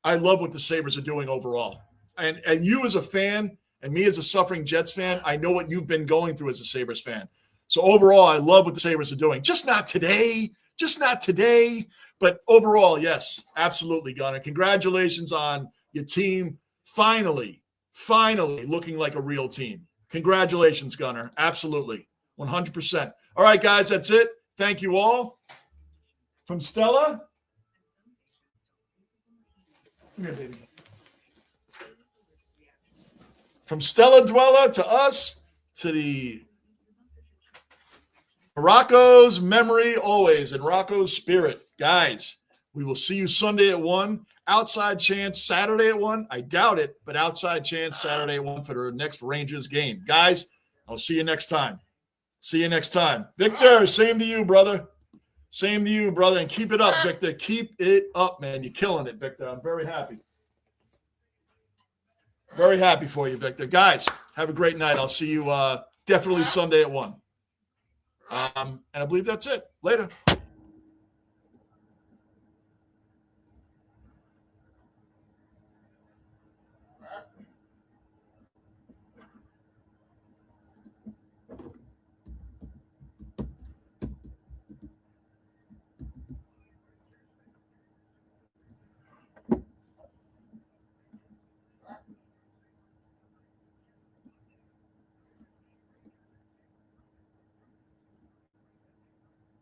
I love what the Sabres are doing overall. And you as a fan and me as a suffering Jets fan, I know what you've been going through as a Sabres fan. So overall, I love what the Sabres are doing. Just not today. But overall, yes, absolutely, Gunner. Congratulations on your team finally looking like a real team. Congratulations, Gunner. Absolutely. 100%. All right, guys, that's it. Thank you all. From Stella. Come here, baby. From Stella Dweller to us, to the Rocco's memory always and Rocco's spirit. Guys, we will see you Sunday at 1. Outside chance Saturday at 1. I doubt it, but outside chance Saturday at 1 for the next Rangers game. Guys, I'll see you next time. Victor, same to you, brother. And keep it up, Victor. Keep it up, man. You're killing it, Victor. I'm very happy. Very happy for you, Victor. Guys, have a great night. I'll see you definitely Sunday at 1. And I believe that's it. Later.